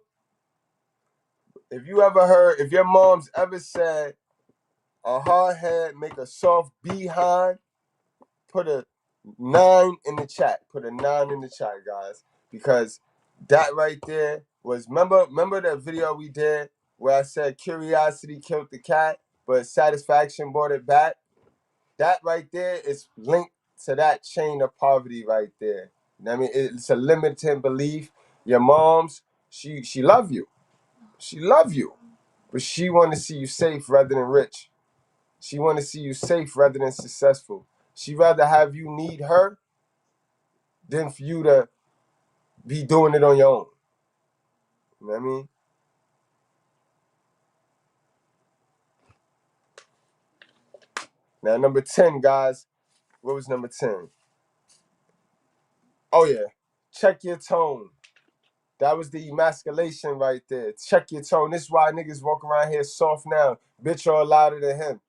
If you ever heard, if your mom's ever said a hard head make a soft behind, put a 9 in the chat. Put a 9 in the chat, guys. Because that right there was, remember that video we did where I said curiosity killed the cat, but satisfaction brought it back? That right there is linked to that chain of poverty right there. You know what I mean? It's a limiting belief. Your mom's, she love you. She love you. But she want to see you safe rather than rich. She want to see you safe rather than successful. She rather have you need her than for you to be doing it on your own. You know what I mean? Now, number 10, guys. What was number 10? Oh, yeah. Check your tone. That was the emasculation right there. Check your tone. This is why niggas walk around here soft now. Bitch all louder than him.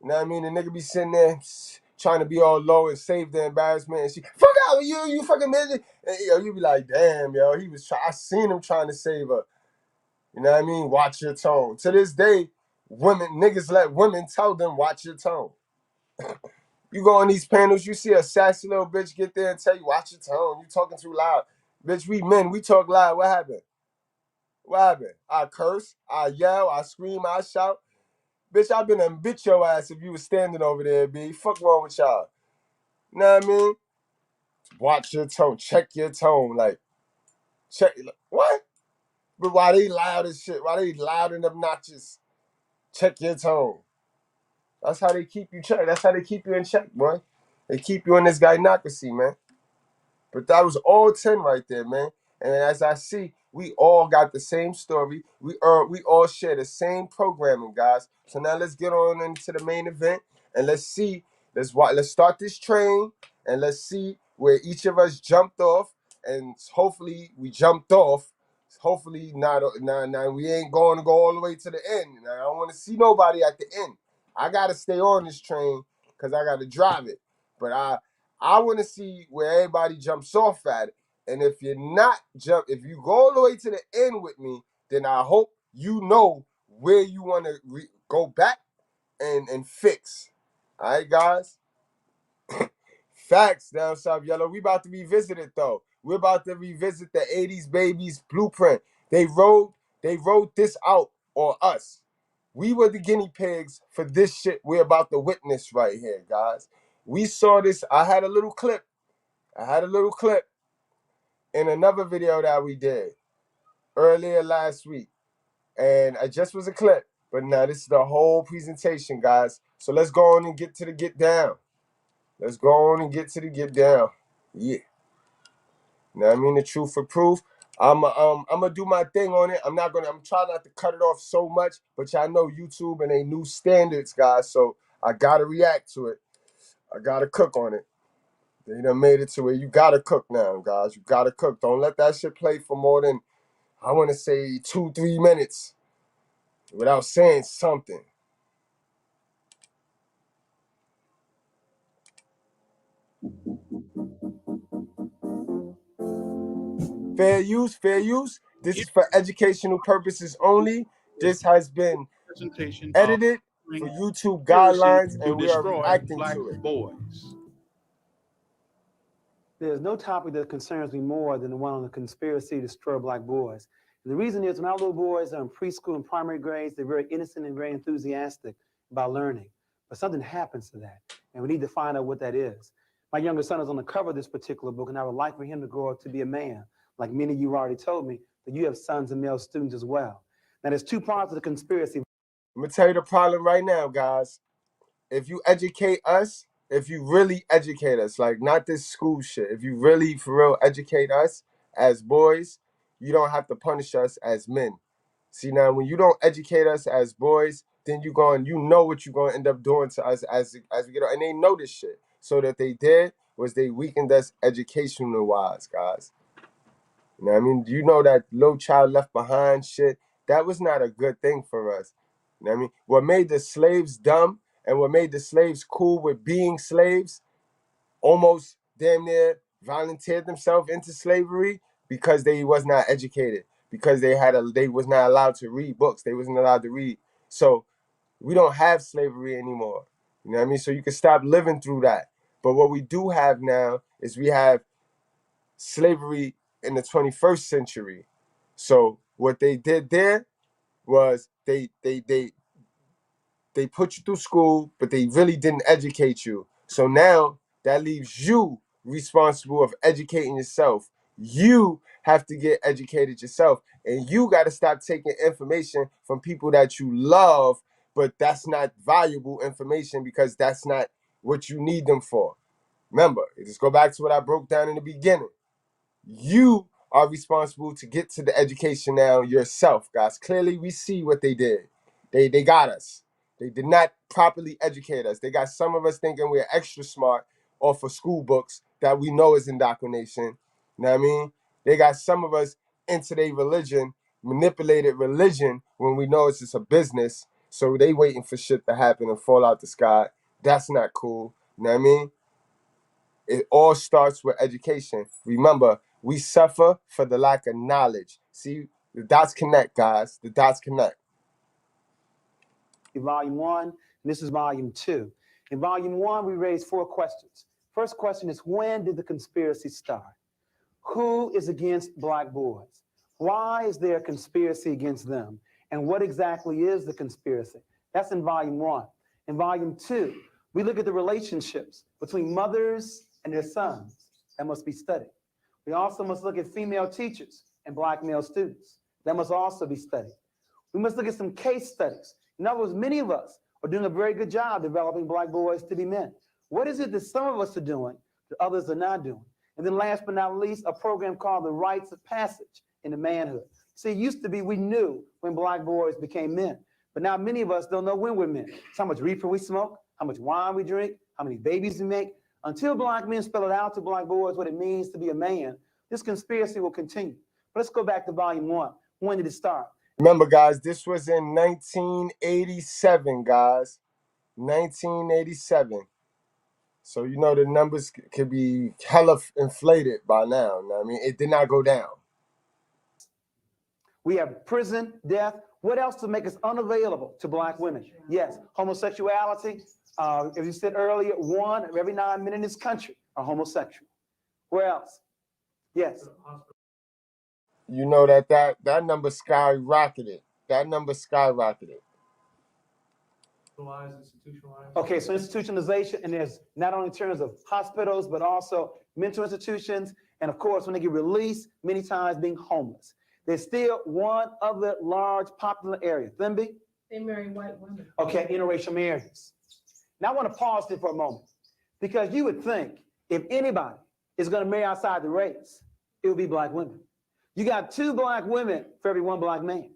You know what I mean? The nigga be sitting there trying to be all low and save the embarrassment. And she, fuck out with you fucking midget. And you be like, damn, yo, I seen him trying to save her. You know what I mean? Watch your tone. To this day, niggas let women tell them, watch your tone. You go on these panels, you see a sassy little bitch get there and tell you, watch your tone. You talking too loud. Bitch, we men, we talk loud. What happened? What happened? I curse, I yell, I scream, I shout. Bitch, I been and bitch your ass if you was standing over there, B. Fuck wrong with y'all. You know what I mean? Watch your tone. Check your tone. Like, check. What? But why they loud as shit? Why they loud and obnoxious? Check your tone. That's how they keep you checked. That's how they keep you in check, boy. They keep you in this gynocracy, man. But that was all 10 right there, man. And as I see, we all got the same story. We all share the same programming, guys. So now let's get on into the main event and let's see. Let's start this train and let's see where each of us jumped off. And hopefully we jumped off. Hopefully now we ain't going to go all the way to the end. Now, I don't want to see nobody at the end. I gotta stay on this train because I gotta drive it. But I want to see where everybody jumps off at it. And if you're not if you go all the way to the end with me, then I hope you know where you want to go back and fix. All right, guys? Facts down South Yellow. We about to revisit it, though. We're about to revisit the 80s babies blueprint. They wrote this out on us. We were the guinea pigs for this shit we're about to witness right here, guys. We saw this. I had a little clip I had a little clip in another video that we did earlier last week. And it just was a clip. But now this is the whole presentation, guys. So let's go on and get to the get down. Let's go on and get to the get down. Yeah. You know what I mean? The truth for proof. I'm gonna do my thing on it. I'm trying not to cut it off so much, but y'all know YouTube and they new standards, guys. So I gotta react to it. I gotta cook on it. They done made it to where you gotta cook now, guys. You gotta cook. Don't let that shit play for more than, I wanna say, 2-3 minutes without saying something. Fair use, fair use. This is for educational purposes only. This has been edited for YouTube guidelines, and we are reacting to it. There's no topic that concerns me more than the one on the conspiracy to destroy black boys. And the reason is when our little boys are in preschool and primary grades, they're very innocent and very enthusiastic about learning. But something happens to that, and we need to find out what that is. My younger son is on the cover of this particular book, and I would like for him to grow up to be a man. Like many of you already told me, that you have sons and male students as well. Now, there's two parts of the conspiracy. I'm going to tell you the problem right now, guys. If you educate us, if you really educate us, like not this school shit, if you really for real educate us as boys, you don't have to punish us as men. See, now when you don't educate us as boys, then you know what you're going to end up doing to us as we get on. And they know this shit. So that they did was they weakened us educational wise, guys. You know what I mean? You know that low child left behind shit, that was not a good thing for us. You know what I mean? What made the slaves dumb and what made the slaves cool with being slaves, almost damn near volunteered themselves into slavery because they was not educated, because they was not allowed to read books. They wasn't allowed to read. So we don't have slavery anymore. You know what I mean? So you can stop living through that. But what we do have now is we have slavery in the 21st century. So what they did there was they put you through school, but they really didn't educate you. So now that leaves you responsible of educating yourself. You have to get educated yourself, and you got to stop taking information from people that you love, but that's not valuable information because that's not what you need them for. Remember, just go back to what I broke down in the beginning. You are responsible to get to the education now yourself, guys. Clearly, we see what they did. They got us. They did not properly educate us. They got some of us thinking we're extra smart off of school books that we know is indoctrination. You know what I mean? They got some of us into their religion, manipulated religion, when we know it's just a business. So they waiting for shit to happen and fall out the sky. That's not cool. You know what I mean? It all starts with education. Remember, we suffer for the lack of knowledge. See, the dots connect, guys. The dots connect. Volume 1, and this is Volume 2. In Volume 1, we raised 4 questions. First question is, when did the conspiracy start? Who is against black boys? Why is there a conspiracy against them? And what exactly is the conspiracy? That's in Volume 1. In Volume 2, we look at the relationships between mothers and their sons. That must be studied. We also must look at female teachers and black male students. That must also be studied. We must look at some case studies. In other words, many of us are doing a very good job developing black boys to be men. What is it that some of us are doing that others are not doing? And then last but not least, a program called the Rites of Passage into Manhood. See, it used to be we knew when black boys became men, but now many of us don't know when we're men. It's how much reefer we smoke, how much wine we drink, how many babies we make. Until black men spell it out to black boys what it means to be a man, this conspiracy will continue. But let's go back to Volume 1. When did it start? Remember, guys, this was in 1987, guys. 1987. So, you know, the numbers could be hella inflated by now. You know what I mean? It did not go down. We have prison, death. What else to make us unavailable to black women? Yes, homosexuality. As you said earlier, 1 of every 9 men in this country are homosexual. Where else? Yes. You know that number skyrocketed. That number skyrocketed. institutionalized. Okay, so institutionalization, and there's not only in terms of hospitals, but also mental institutions, and of course, when they get released, many times being homeless. There's still one other large popular area. Thimby? They marry white women. Okay, interracial marriages. Now I want to pause there for a moment, because you would think if anybody is going to marry outside the race, it would be black women. You got 2 black women for every 1 black man.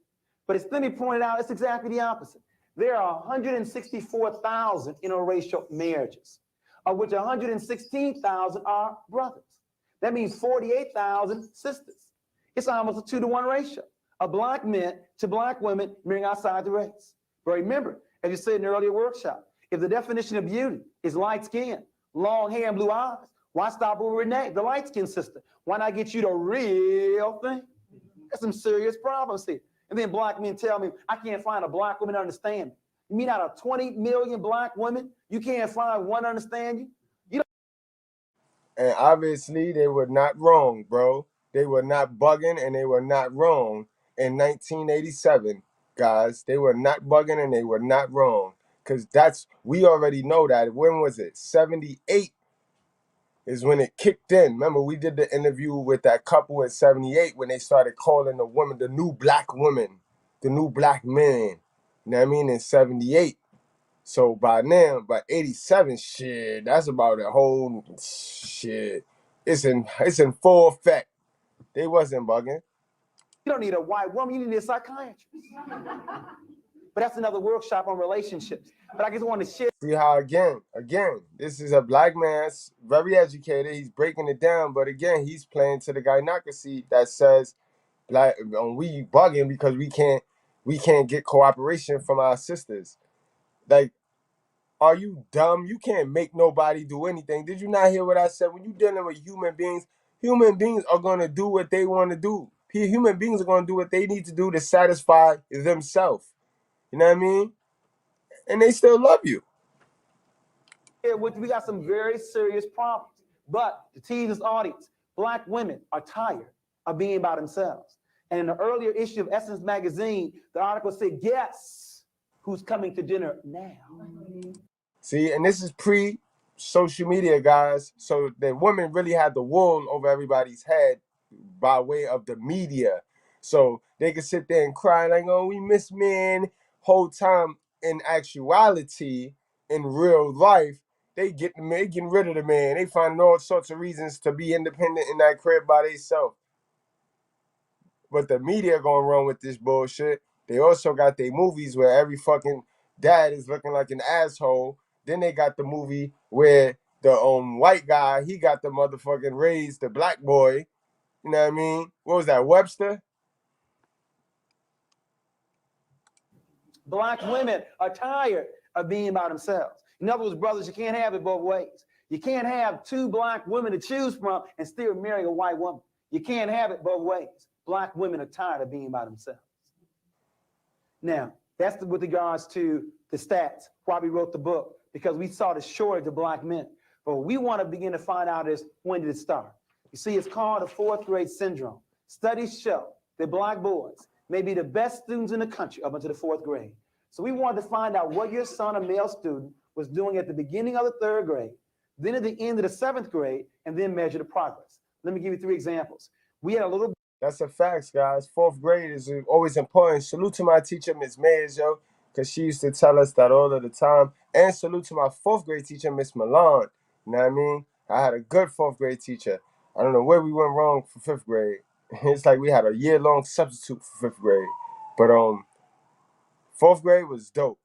But as Thimby pointed out, it's exactly the opposite. There are 164,000 interracial marriages, of which 116,000 are brothers. That means 48,000 sisters. It's almost a 2-to-1 ratio of black men to black women marrying outside the race. But remember, as you said in the earlier workshop, if the definition of beauty is light skin, long hair, and blue eyes, why stop with Renee, the light-skinned sister? Why not get you the real thing? There's some serious problems here. And then black men tell me, I can't find a black woman to understand me. You mean out of 20 million black women, you can't find one to understand you? And obviously, they were not wrong, bro. They were not bugging, and they were not wrong in 1987, guys. They were not bugging, and they were not wrong. Because we already know that. When was it? 78 is when it kicked in. Remember, we did the interview with that couple in 78 when they started calling the woman the new black woman, the new black man. You know what I mean? In 78. So by now, by 87, shit, that's about a whole shit. It's in full effect. They wasn't bugging. You don't need a white woman, you need a psychiatrist. But that's another workshop on relationships. But I just want to share. See how again, this is a black man, very educated. He's breaking it down, but again, he's playing to the gynocracy that says, like, we bugging because we can't get cooperation from our sisters. Like, are you dumb? You can't make nobody do anything. Did you not hear what I said? When you're dealing with human beings are going to do what they want to do. Human beings are going to do what they need to do to satisfy themselves. You know what I mean? And they still love you. We got some very serious problems. But to tease this audience, black women are tired of being by themselves. And in the earlier issue of Essence magazine, the article said, guess who's coming to dinner now? See, and this is pre-social media, guys. So the women really had the wool over everybody's head by way of the media. So they could sit there and cry like, oh, we miss men. Whole time, in actuality, in real life, they getting rid of the man. They finding all sorts of reasons to be independent in that crib by themselves. But the media gonna run with this bullshit. They also got their movies where every fucking dad is looking like an asshole. Then they got the movie where the white guy, he got the motherfucking raised the black boy. You know what I mean? What was that, Webster? Black women are tired of being by themselves. In other words, brothers, you can't have it both ways. You can't have 2 black women to choose from and still marry a white woman. You can't have it both ways. Black women are tired of being by themselves. Now, that's with regards to the stats, why we wrote the book, because we saw the shortage of black men. But what we want to begin to find out is, when did it start? You see, it's called the 4th grade syndrome. Studies show that black boys may be the best students in the country up until the 4th grade. So we wanted to find out what your son, a male student, was doing at the beginning of the 3rd grade, then at the end of the 7th grade, and then measure the progress. Let me give you 3 examples. We had a little... That's a fact, guys. 4th grade is always important. Salute to my teacher, Miss Mayers, yo, because she used to tell us that all of the time. And salute to my 4th grade teacher, Miss Milan. You know what I mean? I had a good 4th grade teacher. I don't know where we went wrong for 5th grade. It's like we had a year-long substitute for 5th grade. But 4th grade was dope.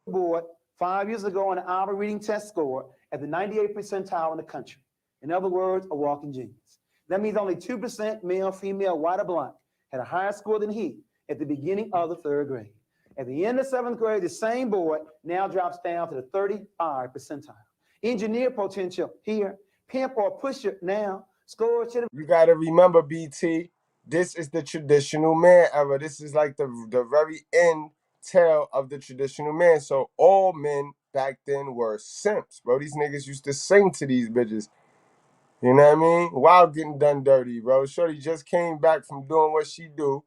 Board 5 years ago on the Alva reading test score at the 98th percentile in the country. In other words, a walking genius. That means only 2% male, female, white, or black had a higher score than he at the beginning of the 3rd grade. At the end of 7th grade, the same board now drops down to the 35th percentile. Engineer potential here, pimp or pusher now, score to the... You got to remember, BT, this is the traditional man era. This is like the very end tail of the traditional man. So all men back then were simps, bro. These niggas used to sing to these bitches. You know what I mean? While getting done dirty, bro. Shorty just came back from doing what she do.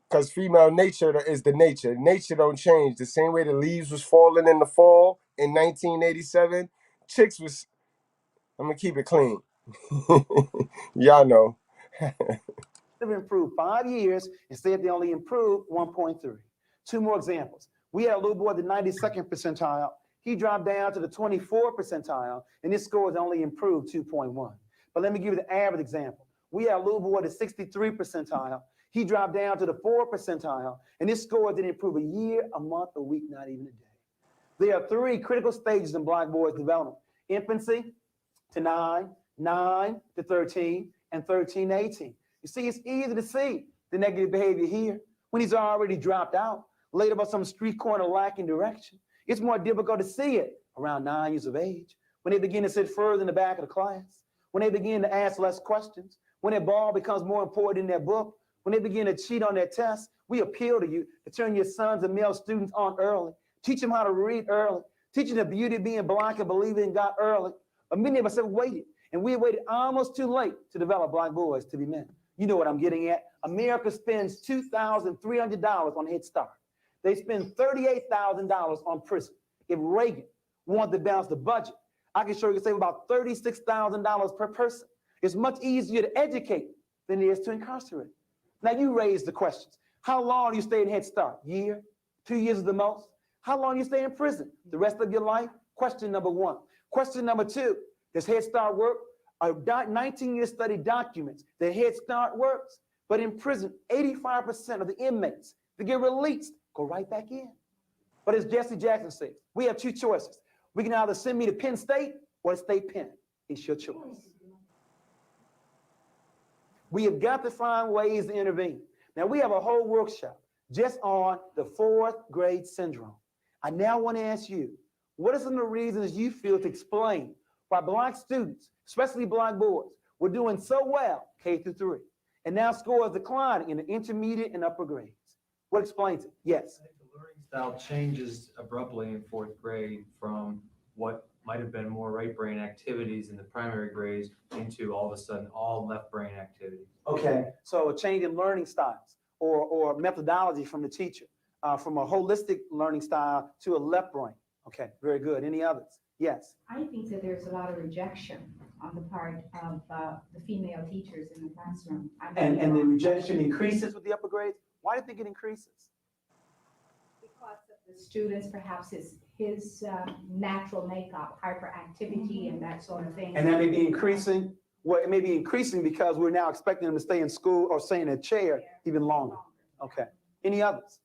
Because female nature is the nature. Nature don't change. The same way the leaves was falling in the fall in 1987, chicks was, I'm going to keep it clean. Y'all know. They've improved 5 years, instead they only improved 1.3. Two more examples. We had a little boy at the 92nd percentile. He dropped down to the 24th percentile, and his scores only improved 2.1. But let me give you the average example. We had a little boy at the 63rd percentile. He dropped down to the 4th percentile, and his score didn't improve a year, a month, a week, not even a day. There are 3 critical stages in black boys' development: infancy to 9, 9 to 13, and 13 to 18. You see, it's easy to see the negative behavior here when he's already dropped out, laid up on some street corner lacking direction. It's more difficult to see it around 9 years of age, when they begin to sit further in the back of the class, when they begin to ask less questions, when their ball becomes more important in their book, when they begin to cheat on their tests. We appeal to you to turn your sons and male students on early. Teach them how to read early. Teach them the beauty of being black and believing in God early. But many of us have waited, and we waited almost too late to develop black boys to be men. You know what I'm getting at. America spends $2,300 on Head Start. They spend $38,000 on prison. If Reagan wanted to balance the budget, I can show you save about $36,000 per person. It's much easier to educate than it is to incarcerate. Now you raise the questions. How long do you stay in Head Start? Year? 2 years is the most? How long do you stay in prison? The rest of your life? Question number 1. Question number 2, does Head Start work? A 19-year study documents that Head Start works, but in prison, 85% of the inmates that get released go right back in. But as Jesse Jackson says, we have 2 choices. We can either send me to Penn State or to State Penn. It's your choice. We have got to find ways to intervene. Now, we have a whole workshop just on the 4th grade syndrome. I now want to ask you, what are some of the reasons you feel to explain why black students, especially black boys, were doing so well K through 3, and now scores declining in the intermediate and upper grades? What explains it? Yes. The learning style changes abruptly in 4th grade from what might have been more right brain activities in the primary grades into all of a sudden all left brain activities. Okay, so a change in learning styles or methodology from the teacher, from a holistic learning style to a left brain. Okay, very good. Any others? Yes. I think that there's a lot of rejection on the part of the female teachers in the classroom. And the rejection increases with the upper grades? Why do you think it increases? Because of the students, perhaps his natural makeup, hyperactivity and that sort of thing. And that may be increasing. Well, it may be increasing because we're now expecting them to stay in school or stay in a chair even longer. Okay. Any others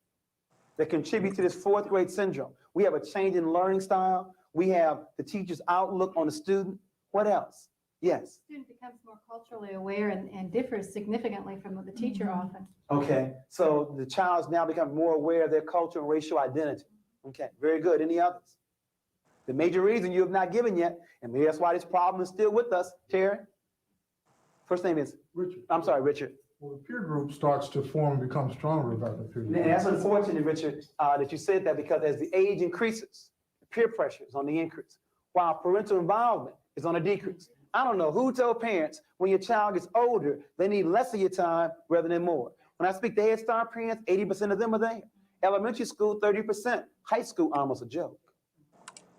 that contribute to this 4th grade syndrome? We have a change in learning style. We have the teacher's outlook on the student. What else? Yes. The student becomes more culturally aware and differs significantly from the teacher often. Okay, so the child's now become more aware of their culture and racial identity. Okay, very good. Any others? The major reason you have not given yet, and maybe that's why this problem is still with us, Terry. First name is Richard. I'm sorry, Richard. Well, the peer group starts to form and become stronger about the peer group. And that's unfortunate, Richard, that you said that, because as the age increases, peer pressure is on the increase, while parental involvement is on a decrease. I don't know who told parents when your child gets older, they need less of your time rather than more. When I speak to Head Start parents, 80% of them are there. Elementary school, 30%. High school, almost a joke.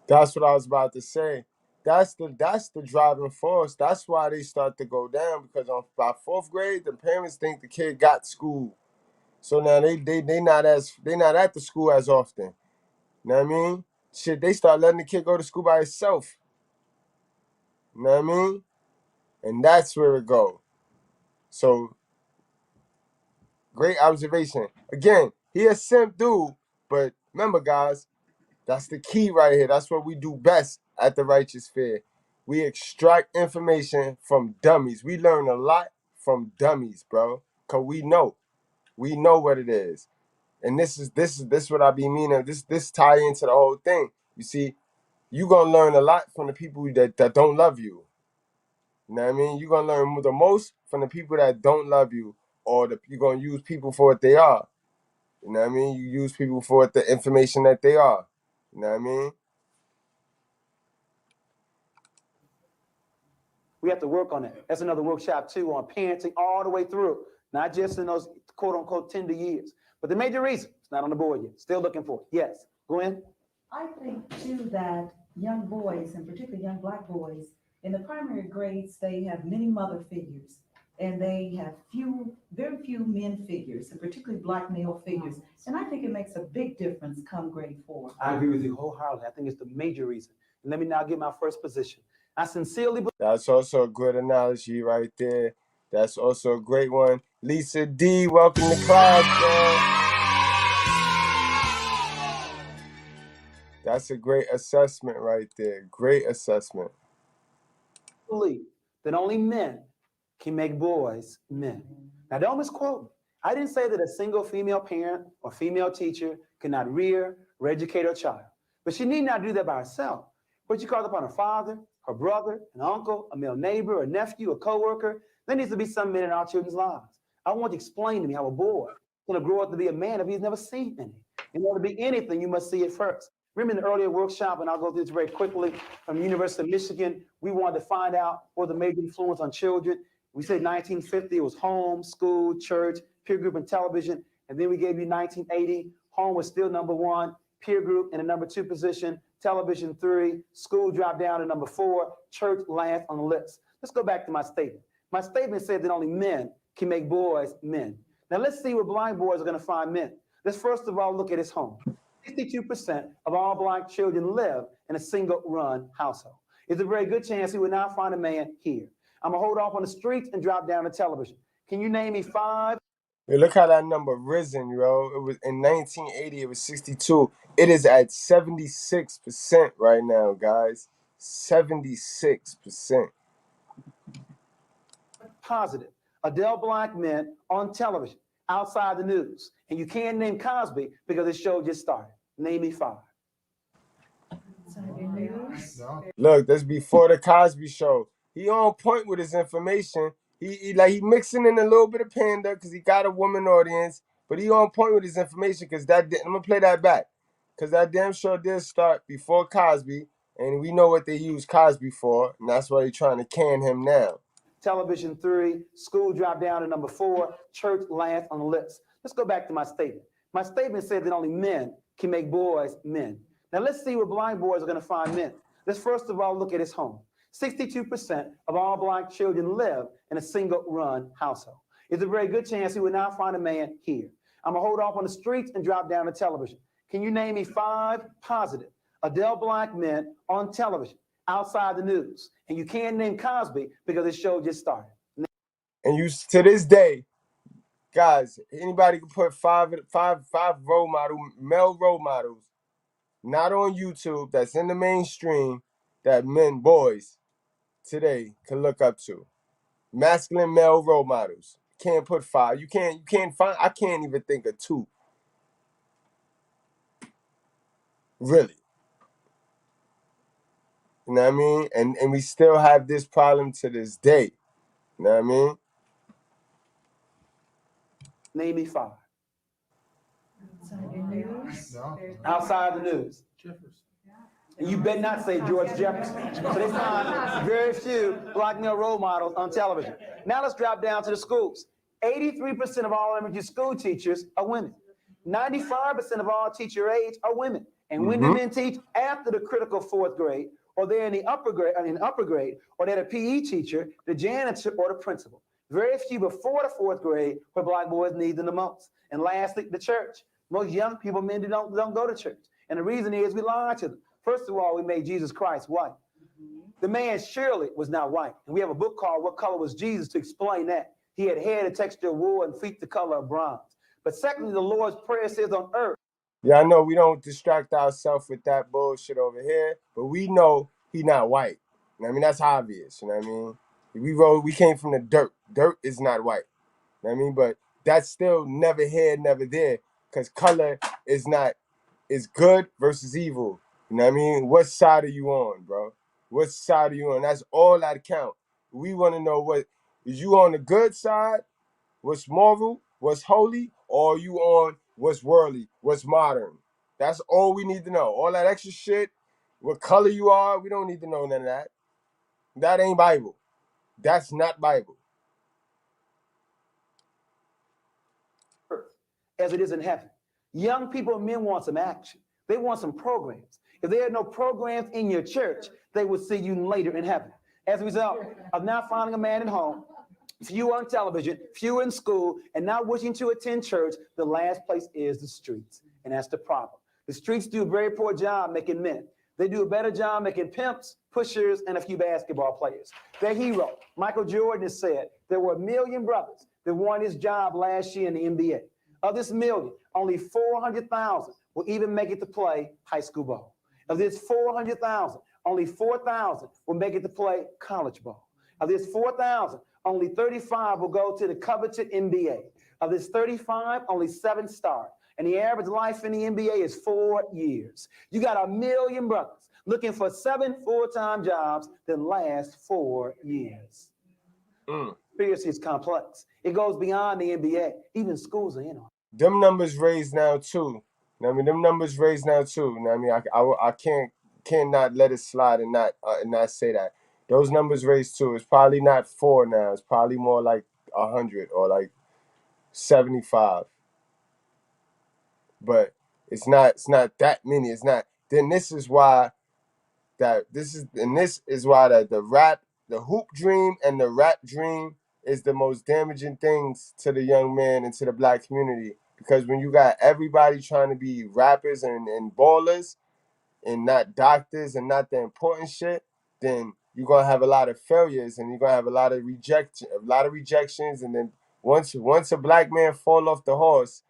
That's what I was about to say. That's the driving force. That's why they start to go down, because by 4th grade, the parents think the kid got school. So now they not at the school as often. You know what I mean? Shit, they start letting the kid go to school by himself. You know what I mean? And that's where it go. So, great observation. Again, he a simp dude, but remember, guys, that's the key right here. That's what we do best at the Righteous Fair. We extract information from dummies. We learn a lot from dummies, bro. Cause we know what it is. And this is what I be meaning. This tie into the whole thing. You see, you gonna learn a lot from the people that don't love you. You know what I mean? You're gonna learn the most from the people that don't love you, or you're gonna use people for what they are. You know what I mean? You use people for the information that they are. You know what I mean? We have to work on that. That's another workshop too, on parenting all the way through, not just in those quote unquote tender years. But the major reason, it's not on the board yet. Still looking for it. Yes, Gwen? I think too that young boys, and particularly young black boys, in the primary grades, they have many mother figures, and they have very few men figures, and particularly black male figures. And I think it makes a big difference come grade 4. I agree with you wholeheartedly. I think it's the major reason. And let me now get my first position. I sincerely believe. That's also a good analogy right there. That's also a great one. Lisa D, welcome to class, girl. That's a great assessment right there. Great assessment. Believe that only men can make boys men. Now, don't misquote me. I didn't say that a single female parent or female teacher cannot rear or educate her child, but she need not do that by herself. But she calls upon her father, her brother, an uncle, a male neighbor, a nephew, a coworker. There needs to be some men in our children's lives. I want you to explain to me how a boy is going to grow up to be a man if he's never seen any. In order to be anything, you must see it first. Remember in the earlier workshop, and I'll go through this very quickly, from the University of Michigan, we wanted to find out what the major influence on children. We said 1950, it was home, school, church, peer group, and television. And then we gave you 1980, home was still number 1, peer group in the number 2 position, television 3, school dropped down to number 4, church last on the list. Let's go back to my statement. My statement said that only men can make boys men. Now let's see where blind boys are going to find men. Let's first of all look at his home. 62% of all black children live in a single-run household. It's a very good chance he would not find a man here. I'm going to hold off on the streets and drop down to television. Can you name me 5? Hey, look how that number risen, yo. It was in 1980, it was 62. It is at 76% right now, guys. 76%. Positive adult black men on television outside the news. And you can't name Cosby because the show just started. Name me 5. Look, that's before the Cosby Show. He on point with his information. He mixing in a little bit of panda because he got a woman audience, but he on point with his information because I'm gonna play that back because that damn show did start before Cosby, and we know what they use Cosby for, and that's why they're trying to can him now. Television 3, school dropped down to number 4, church last on the list. Let's go back to my statement. My statement said that only men can make boys men. Now let's see where blind boys are going to find men. Let's first of all look at his home. 62% of all black children live in a single-run household. It's a very good chance he would not find a man here. I'm going to hold off on the streets and drop down to television. Can you name me 5 positive adult black men on television outside the news? And you can't name Cosby because the show just started. And you, to this day, guys, anybody can put five male role models, not on YouTube, that's in the mainstream, that boys today can look up to. Masculine male role models. Can't put 5. You can't find, I can't even think of 2. Really. You know what I mean? And we still have this problem to this day. You know what I mean? Name me 5. Outside the news. And you better not say George Jefferson. So they find very few black male role models on television. Now let's drop down to the schools. 83% of all elementary school teachers are women. 95% of all teacher aides are women. And when do men teach? After the critical 4th grade, or they're in the upper grade, or they're a PE teacher, the janitor, or the principal. Very few before the 4th grade where black boys need them the most. And lastly, the church. Most young people, men, don't go to church. And the reason is we lie to them. First of all, we made Jesus Christ white. The man surely was not white. And we have a book called What Color Was Jesus to explain that. He had hair the texture of wool and feet the color of bronze. But secondly, the Lord's Prayer says on earth. Yeah, I know we don't distract ourselves with that bullshit over here, but we know he not white. You know what I mean? That's obvious. You know what I mean? We came from the dirt. Dirt is not white. You know what I mean? But that's still never here, never there, because color is good versus evil. You know what I mean? What side are you on, bro? What side are you on? That's all that count. We want to know is you on the good side, what's moral, what's holy, or are you on what's worldly, what's modern? That's all we need to know. All that extra shit, what color you are, we don't need to know none of that. That ain't Bible. That's not Bible. as it is in heaven. Young people and men want some action. They want some programs. If there are no programs in your church, they will see you later in heaven. As a result of not finding a man at home, few on television, few in school, and not wishing to attend church, the last place is the streets. And that's the problem. The streets do a very poor job making men. They do a better job making pimps, pushers, and a few basketball players. Their hero, Michael Jordan, has said there were 1 million brothers that won his job last year in the NBA. Of this million, only 400,000 will even make it to play high school ball. Of this 400,000, only 4,000 will make it to play college ball. Of this 4,000, only 35 will go to the coveted NBA. Of this 35, only 7 start. And the average life in the NBA is 4 years. You got 1 million brothers looking for 7 full-time jobs that last 4 years. Conspiracy is complex. It goes beyond the NBA. Even schools are in on it. Them numbers raised now too. I mean, them numbers raised now too. I mean, I cannot let it slide and not say that. Those numbers raised too. It's probably not 4 now. It's probably more like 100 or like 75. But it's not that many. It's not. Then this is why the hoop dream and the rap dream is the most damaging things to the young man and to the black community. Because when you got everybody trying to be rappers and ballers and not doctors and not the important shit, then you're gonna have a lot of failures and you're gonna have a lot of rejections. And then once a black man fall off the horse,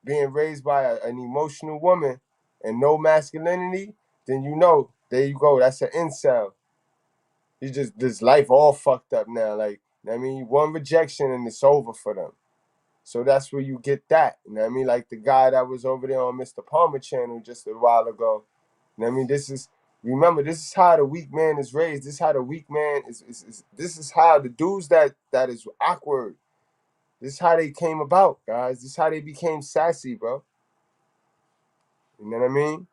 being raised by an emotional woman and no masculinity, then there you go. That's an incel. You just this life all fucked up now. Like, I mean, one rejection and it's over for them. So that's where you get that. You know what I mean? Like the guy that was over there on Mr. Palmer channel just a while ago. You know what I mean? This is how the weak man is raised. This is how the weak man this is how the dudes that is awkward. This is how they came about, guys. This is how they became sassy, bro. You know what I mean?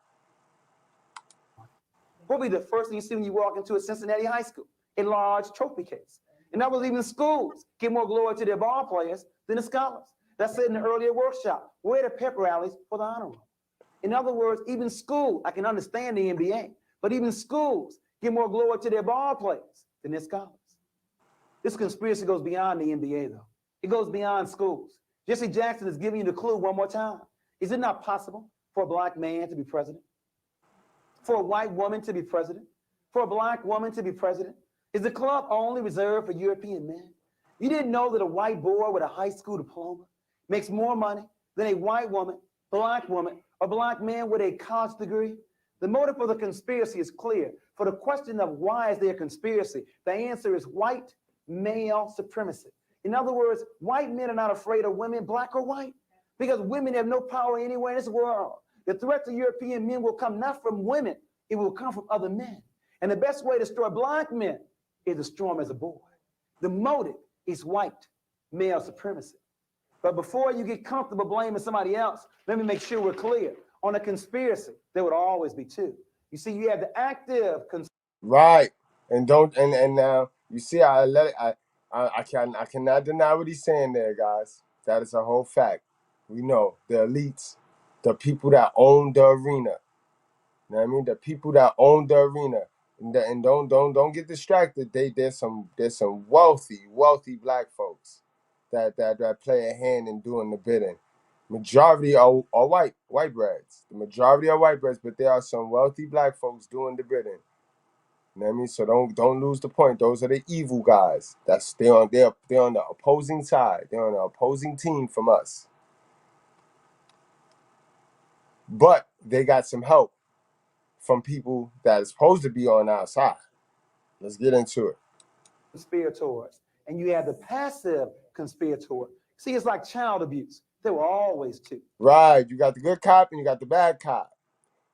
What will be the first thing you see when you walk into a Cincinnati high school? A large trophy case. And I believe even schools give more glory to their ball players than the scholars. That's said in the earlier workshop. Where are the pep rallies for the honor roll? In other words, even school, I can understand the NBA, but even schools give more glory to their ball players than their scholars. This conspiracy goes beyond the NBA, though. It goes beyond schools. Jesse Jackson is giving you the clue one more time. Is it not possible for a black man to be president? For a white woman to be president? For a black woman to be president? Is the club only reserved for European men? You didn't know that a white boy with a high school diploma makes more money than a white woman, black woman, or black man with a college degree? The motive for the conspiracy is clear. For the question of why is there a conspiracy, the answer is white male supremacy. In other words, white men are not afraid of women, black or white, because women have no power anywhere in this world. The threat to European men will come not from women, it will come from other men. And the best way to destroy black men is to destroy them as a boy. The motive is white male supremacy. But before you get comfortable blaming somebody else, let me make sure we're clear. On a conspiracy, there would always be two. You see, you have the active right, and now you see, I cannot deny what he's saying there, guys. That is a whole fact. We know the elites, the people that own the arena. You know what I mean? The people that own the arena. And don't get distracted. There's some wealthy black folks that play a hand in doing the bidding. Majority are white breads. The majority are white breads, but there are some wealthy black folks doing the bidding. You know what I mean? So don't lose the point. Those are the evil guys. They're on the opposing side. They're on the opposing team from us. But they got some help from people that is supposed to be on our side. Let's get into it. Conspirators, and you have the passive conspirator. See, it's like child abuse. There were always two. Right. You got the good cop and you got the bad cop.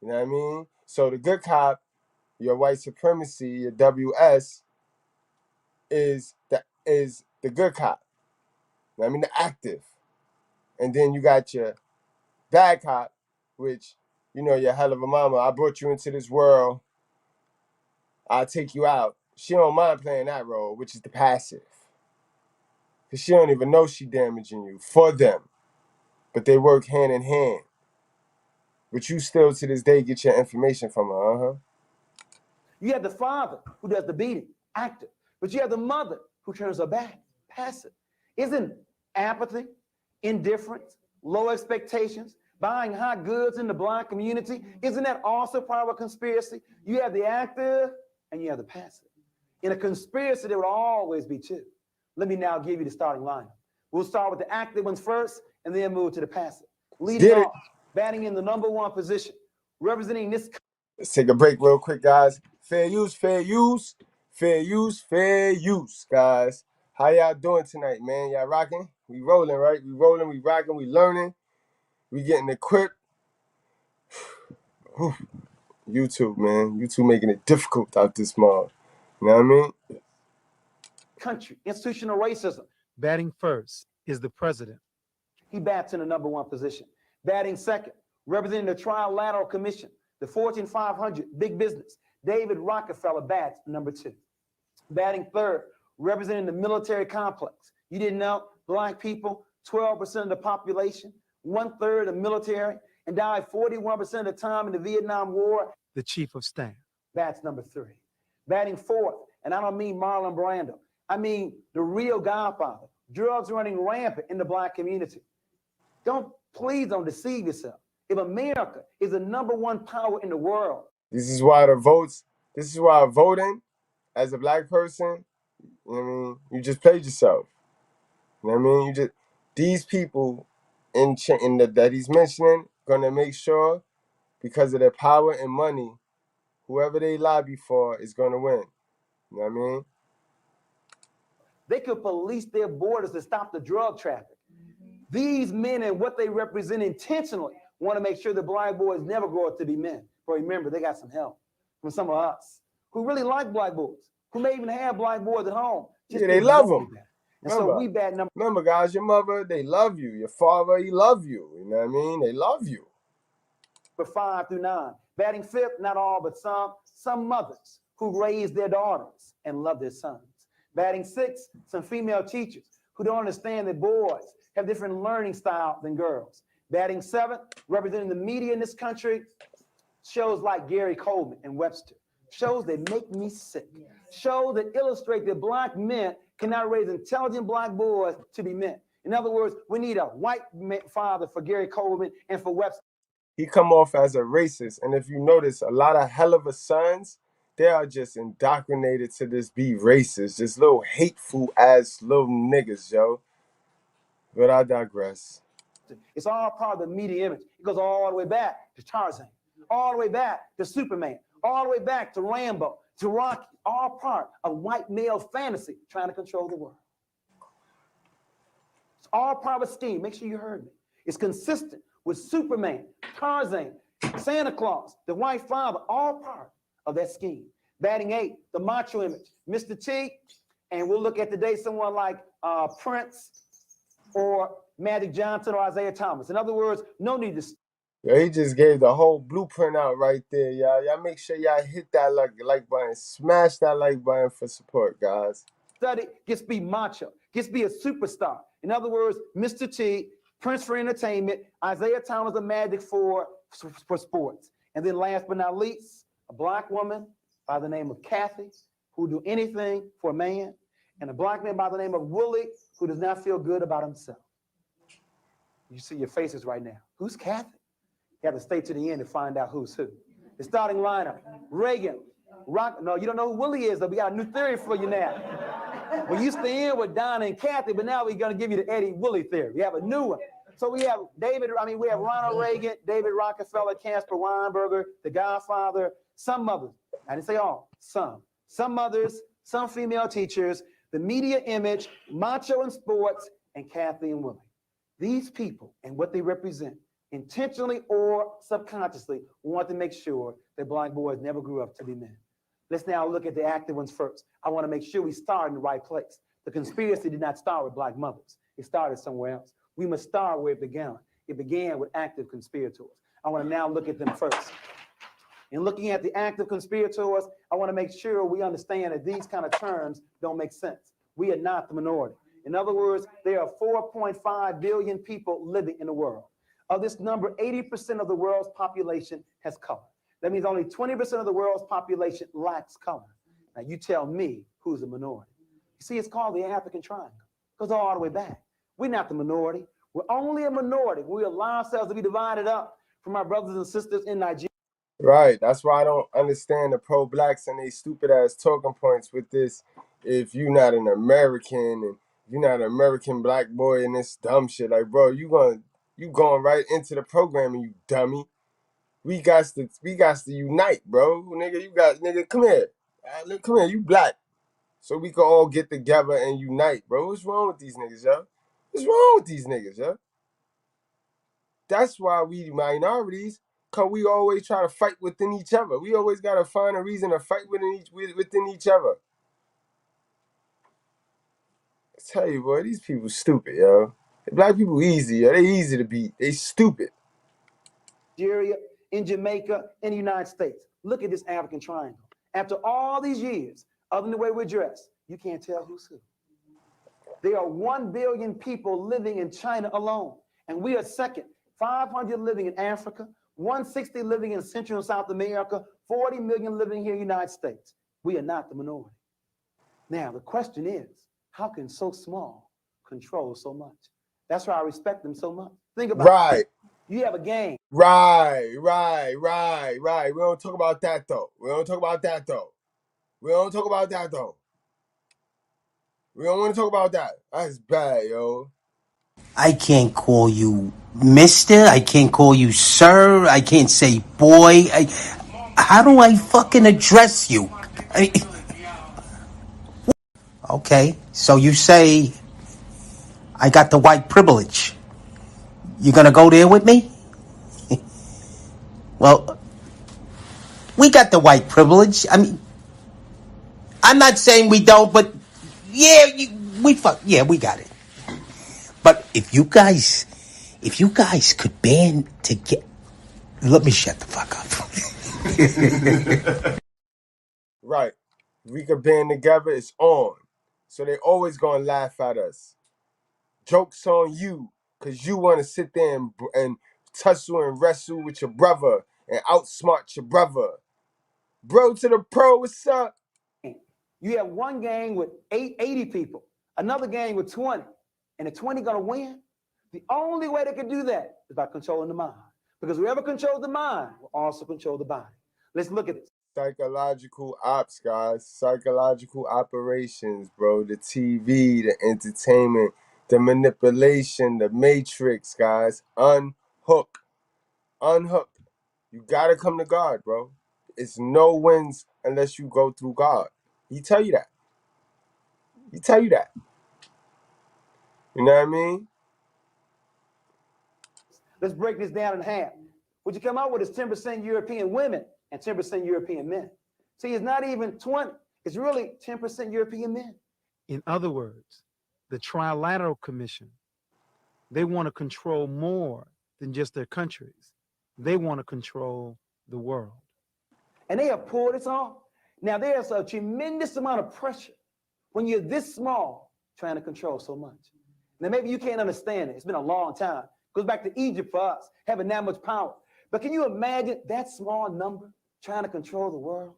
You know what I mean? So the good cop, your white supremacy, your WS, is the good cop. You know what I mean? The active. And then you got your bad cop, which, you know, your hell of a mama. I brought you into this world. I'll take you out. She don't mind playing that role, which is the passive. Because she don't even know she damaging you for them. but they work hand in hand. But you still to this day get your information from her, You have the father who does the beating, active, but you have the mother who turns her back, passive. Isn't apathy, indifference, low expectations, buying hot goods in the Black community, isn't that also part of a conspiracy? You have the active and you have the passive. In a conspiracy, there will always be two. Let me now give you the starting lineup. We'll start with the active ones first and then move to the passive. Leading off, batting in the number 1 position, representing this. Let's take a break real quick, guys. Fair use, fair use, fair use, fair use, guys. How y'all doing tonight, man? Y'all rocking? We rolling, right? We rolling, we rocking, we learning. We getting equipped. YouTube, man. YouTube making it difficult out this mall. You know what I mean? Country, institutional racism. Batting first is the president. He bats in the number 1 position. Batting second, representing the Trilateral Commission, the Fortune 500, big business, David Rockefeller bats number 2. Batting third, representing the military complex. You didn't know, Black people, 12% of the population, 1/3 of the military, and died 41% of the time in the Vietnam War. The chief of staff. Bats number 3. Batting fourth, and I don't mean Marlon Brando. I mean the real Godfather. Drugs running rampant in the Black community. Please don't deceive yourself. If America is the number 1 power in the world. This is why voting as a Black person, you know what I mean? You just played yourself. You know what I mean? These people that he's mentioning, gonna make sure because of their power and money, whoever they lobby for is gonna win. You know what I mean? They could police their borders to stop the drug traffic. These men and what they represent intentionally want to make sure the Black boys never grow up to be men. But remember, they got some help from some of us who really like Black boys, who may even have Black boys at home. Yeah, they love them. And so we bat number. Remember, guys, your mother, they love you. Your father, he love you. You know what I mean? They love you. 5 through 9. Batting fifth, not all, but some mothers who raise their daughters and love their sons. Batting sixth, some female teachers who don't understand that boys have different learning style than girls. Batting seventh, representing the media in this country, shows like Gary Coleman and Webster. Shows that make me sick. Shows that illustrate that Black men cannot raise intelligent Black boys to be men. In other words, we need a white father for Gary Coleman and for Webster. He come off as a racist, and if you notice, a lot of hell of a sons, they are just indoctrinated to this be racist, just little hateful ass little niggas, yo. But I digress. It's all part of the media image. It goes all the way back to Tarzan, all the way back to Superman, all the way back to Rambo, to Rocky, all part of white male fantasy trying to control the world. It's all part of a scheme. Make sure you heard me. It's consistent with Superman, Tarzan, Santa Claus, the white father, all part of that scheme. Batting eight, the macho image, Mr. T, and we'll look at today someone like Prince or Magic Johnson or Isaiah Thomas. In other words, no need to. Yeah, he just gave the whole blueprint out right there, y'all. Y'all make sure y'all hit that like button, smash that like button for support, guys. Study, gets to be macho, gets to be a superstar. In other words, Mr. T, Prince for entertainment, Isaiah Thomas of Magic for sports. And then last but not least, a Black woman by the name of Kathy, who will do anything for a man, and a Black man by the name of Willie, who does not feel good about himself. You see your faces right now. Who's Kathy? You have to stay to the end to find out who's who. The starting lineup, Reagan, Rock. No, you don't know who Willie is, though. We got a new theory for you now. We used to end with Donna and Kathy, but now we're going to give you the Eddie Willie theory. We have a new one. So we have we have Ronald Reagan, David Rockefeller, Caspar Weinberger, the Godfather, some mothers. I didn't say all, some. Some mothers, some female teachers, the media image, macho in sports, and Kathy and Willie. These people and what they represent, intentionally or subconsciously, want to make sure that Black boys never grew up to be men. Let's now look at the active ones first. I want to make sure we start in the right place. The conspiracy did not start with Black mothers. It started somewhere else. We must start where it began. It began with active conspirators. I want to now look at them first. In looking at the active conspirators, I want to make sure we understand that these kind of terms don't make sense. We are not the minority. In other words, there are 4.5 billion people living in the world. Of this number, 80% of the world's population has color. That means only 20% of the world's population lacks color. Now you tell me who's a minority. You see, it's called the African Triangle. It goes all the way back. We're not the minority. We're only a minority. We allow ourselves to be divided up from our brothers and sisters in Nigeria. Right. That's why I don't understand the pro-blacks and they stupid ass talking points with this. If you're not an American and you're not an American black boy and this dumb shit, like, bro, you going right into the programming, you dummy. We got to unite, bro. Nigga, come here. Come here, you black. So we can all get together and unite, bro. What's wrong with these niggas, yo? What's wrong with these niggas, yo? That's why we minorities, cause we always try to fight within each other. We always gotta find a reason to fight within each other. I tell you, boy, these people stupid, yo. Black people easy, yo. They easy to beat. They stupid. Nigeria, in Jamaica, in the United States. Look at this African Triangle. After all these years, other than the way we're dressed, you can't tell who's who. There are 1 billion people living in China alone, and we are second. 500 living in Africa, 160 living in Central and South America, 40 million living here in the United States. We are not the minority. Now, the question is, how can so small control so much? That's why I respect them so much. Think about it. You have a game. Right. We don't talk about that, though. We don't want to talk about that. That's bad, yo. I can't call you mister. I can't call you sir. I can't say boy. How do I fucking address you? Okay, so you say I got the white privilege. You gonna go there with me? Well, we got the white privilege. I mean, I'm not saying we don't, but yeah, we got it. But if you guys could band together, let me shut the fuck up. Right. We could band together, it's on. So they always gonna laugh at us. Joke's on you, cause you wanna sit there and tussle and wrestle with your brother and outsmart your brother. Bro to the pro, what's up? You have one gang with 80 people, another gang with 20, and the 20 gonna win? The only way they can do that is by controlling the mind. Because whoever controls the mind will also control the body. Let's look at this. Psychological ops, guys. Psychological operations, bro. The TV, the entertainment, the manipulation, the matrix, guys. Unhook. You gotta come to God, bro. It's no wins unless you go through God. He tell you that. You know what I mean? Let's break this down in half. What you come out with is 10% European women and 10% European men. See, it's not even 20. It's really 10% European men. In other words, the Trilateral Commission, they want to control more than just their countries. They want to control the world. And they have pulled this off. Now, there's a tremendous amount of pressure when you're this small trying to control so much. Now, maybe you can't understand it. It's been a long time. It goes back to Egypt for us, having that much power. But can you imagine that small number trying to control the world?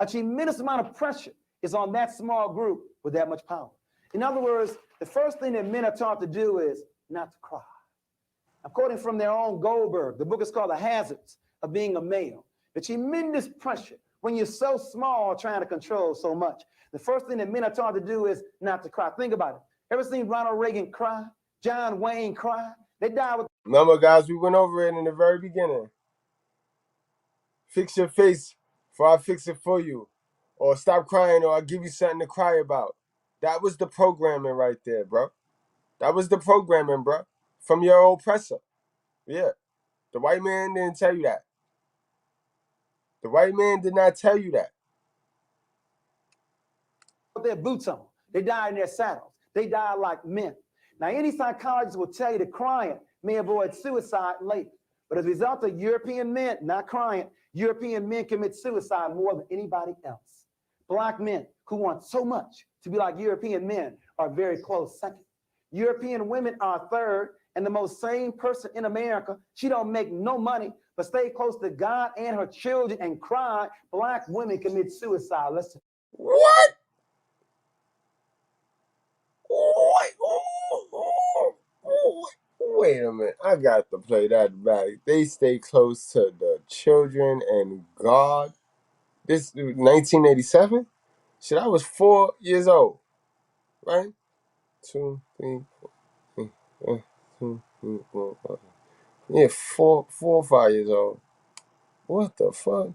A tremendous amount of pressure is on that small group with that much power. In other words, the first thing that men are taught to do is not to cry. I'm quoting from their own Goldberg. The book is called The Hazards of Being a Male. The tremendous pressure when you're so small trying to control so much. The first thing that men are taught to do is not to cry. Think about it. Ever seen Ronald Reagan cry? John Wayne cry? They died with... Remember, guys, we went over it in the very beginning. Fix your face before I fix it for you. Or stop crying or I'll give you something to cry about. That was the programming right there, bro. That was the programming, bro. From your oppressor. Yeah. The white man didn't tell you that. The white man did not tell you that. With their boots on. They died in their saddles. They died like men. Now, any psychologist will tell you that crying may avoid suicide later. But as a result of European men not crying, European men commit suicide more than anybody else. Black men who want so much to be like European men are very close second. European women are third, and the most sane person in America, she don't make no money, but stay close to God and her children and cry. Black women commit suicide. Listen. What? Wait a minute. I got to play that back. They stay close to the children and God. This 1987? Shit, I was 4 years old. Right? 2, 3, 4. 2, 3, 4, 5. Yeah, 4 or 5 years old. What the fuck?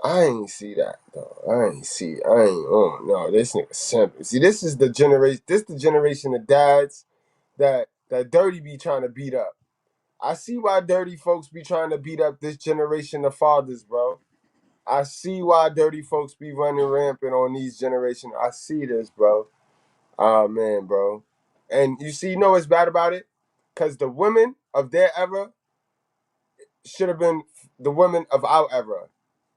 I ain't see that though. Oh no, this nigga simple. See, this is the generation. This the generation of dads that Dirty be trying to beat up. I see why Dirty folks be trying to beat up this generation of fathers, bro. I see why Dirty folks be running rampant on these generation. I see this, bro. Oh man, bro. And you know what's bad about it? Cause the women of their era should have been the women of our era.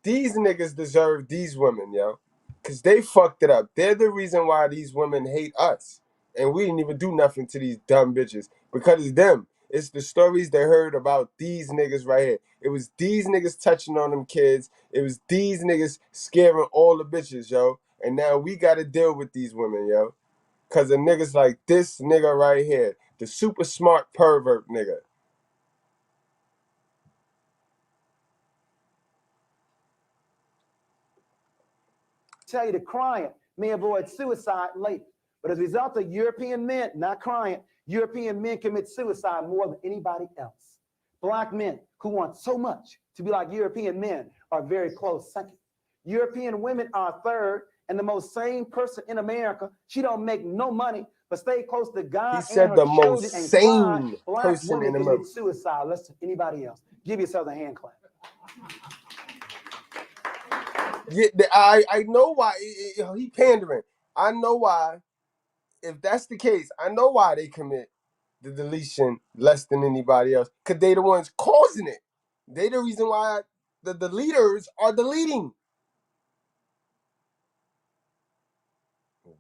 These niggas deserve these women, yo. Because they fucked it up. They're the reason why these women hate us. And we didn't even do nothing to these dumb bitches. Because it's them. It's the stories they heard about these niggas right here. It was these niggas touching on them kids. It was these niggas scaring all the bitches, yo. And now we got to deal with these women, yo. Because of niggas like this nigga right here. The super smart pervert nigga. Tell you the crying may avoid suicide later. But as a result of European men not crying, European men commit suicide more than anybody else. Black men who want so much to be like European men are very close second. European women are third, and the most sane person in America, she don't make no money, but stay close to God. He said and the her most children and sane Black person women in commit America. suicide less than anybody else. Give yourself a hand clap. Yeah, I know why he pandering. I know why. If that's the case, I know why they commit the deletion less than anybody else. Because they the ones causing it. They the reason why the leaders are deleting.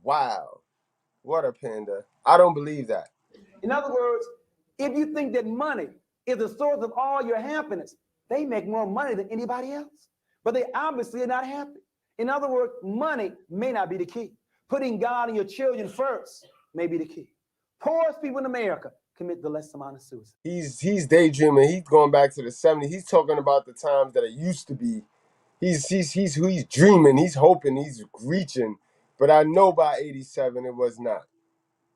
Wow. What a panda. I don't believe that. In other words, if you think that money is the source of all your happiness, they make more money than anybody else. But they obviously are not happy. In other words, money may not be the key. Putting God and your children first may be the key. Poorest people in America commit the less amount of suicide. He's daydreaming. He's going back to the 70s. He's talking about the times that it used to be. He's dreaming. He's hoping. He's reaching. But I know by 87 it was not.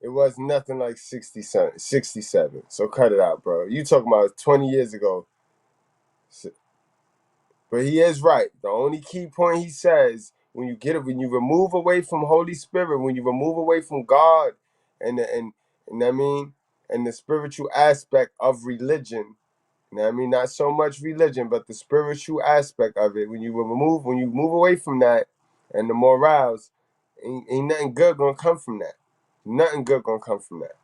It was nothing like 67. So cut it out, bro. You talking about 20 years ago. But he is right. The only key point he says, when you remove away from Holy Spirit, when you remove away from God and I mean, and the spiritual aspect of religion, you know what I mean? Not so much religion, but the spiritual aspect of it. When you move away from that and the morals, ain't nothing good gonna come from that. Nothing good gonna come from that.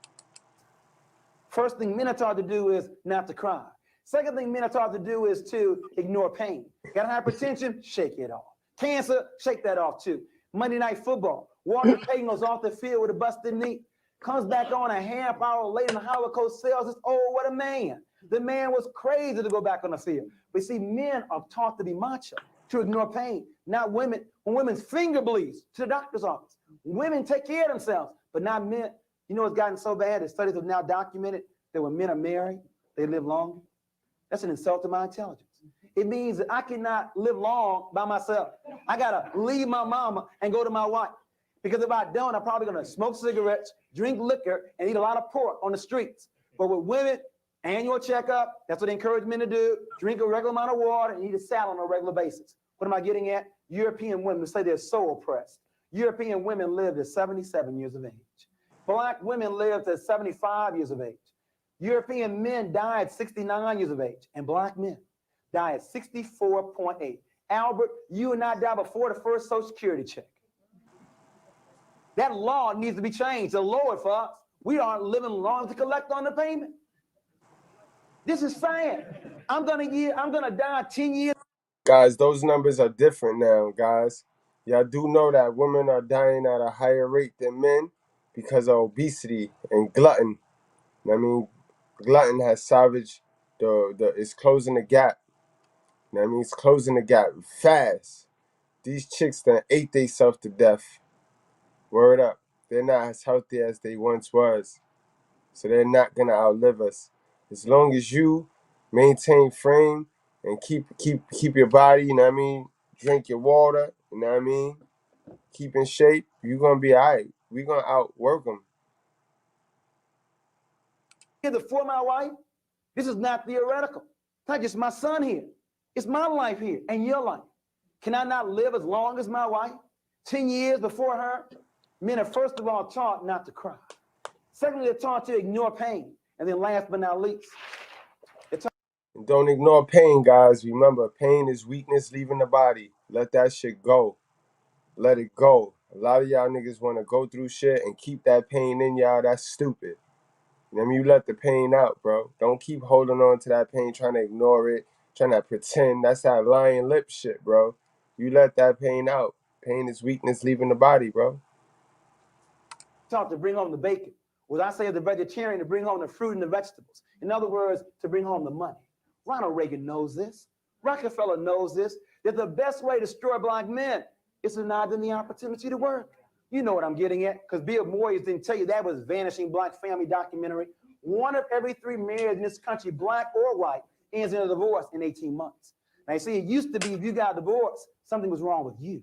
First thing men are taught to do is not to cry. Second thing men are taught to do is to ignore pain. Got hypertension? Shake it off. Cancer? Shake that off too. Monday Night Football. Walter Payton goes off the field with a busted knee. Comes back on a half hour later and the Holocaust sells us. Oh, what a man. The man was crazy to go back on the field. But see, men are taught to be macho, to ignore pain. Not women. When women's finger bleeds, to the doctor's office. Women take care of themselves, but not men. You know, it's gotten so bad that studies have now documented that when men are married, they live longer. That's an insult to my intelligence. It means that I cannot live long by myself. I gotta leave my mama and go to my wife. Because if I don't, I'm probably gonna smoke cigarettes, drink liquor, and eat a lot of pork on the streets. But with women, annual checkup, that's what they encourage men to do. Drink a regular amount of water and eat a salad on a regular basis. What am I getting at? European women say they're so oppressed. European women live to 77 years of age. Black women live to 75 years of age. European men die at 69 years of age, and black men die at 64.8. Albert, you and I die before the first Social Security check. That law needs to be changed to lower it for us. We aren't living long to collect on the payment. This is sad. I'm gonna die 10 years. Guys, those numbers are different now, guys. Y'all do know that women are dying at a higher rate than men. because of obesity and glutton. I mean, glutton has savaged it's closing the gap. I mean, it's closing the gap fast. These chicks done ate themselves to death. Word up. They're not as healthy as they once was. So they're not gonna outlive us. As long as you maintain frame and keep your body, you know what I mean? Drink your water, you know what I mean? Keep in shape, you're gonna be all right. We're gonna outwork them. Here, for my wife, this is not theoretical. It's not just my son here. It's my life here and your life. Can I not live as long as my wife? 10 years before her? Men are first of all taught not to cry. Secondly, they're taught to ignore pain. And then last but not least, and don't ignore pain, guys. Remember, pain is weakness leaving the body. Let that shit go. Let it go. A lot of y'all niggas want to go through shit and keep that pain in y'all. That's stupid. You know what I mean? You let the pain out, bro. Don't keep holding on to that pain, trying to ignore it, trying to pretend. That's that lying lip shit, bro. You let that pain out. Pain is weakness leaving the body, bro. taught to bring home the bacon. Was I say as a vegetarian to bring home the fruit and the vegetables? In other words, to bring home the money. Ronald Reagan knows this. Rockefeller knows this. That the best way to destroy black men is to deny them the opportunity to work. You know what I'm getting at, because Bill Moyers didn't tell you that was Vanishing Black Family documentary. 1 of every 3 marriages in this country, black or white, ends in a divorce in 18 months. Now, you see, it used to be if you got divorced, something was wrong with you.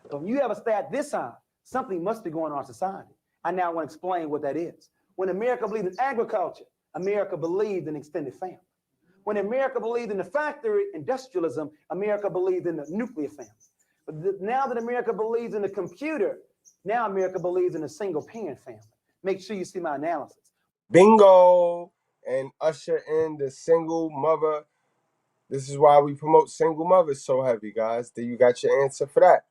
But when you have a stat this high, something must be going on in society. I now want to explain what that is. When America believed in agriculture, America believed in extended family. When America believed in the factory, industrialism, America believed in the nuclear family. But now that America believes in the computer, now America believes in a single parent family. Make sure you see my analysis. Bingo! And usher in the single mother. This is why we promote single mothers so heavy, guys. Then you got your answer for that.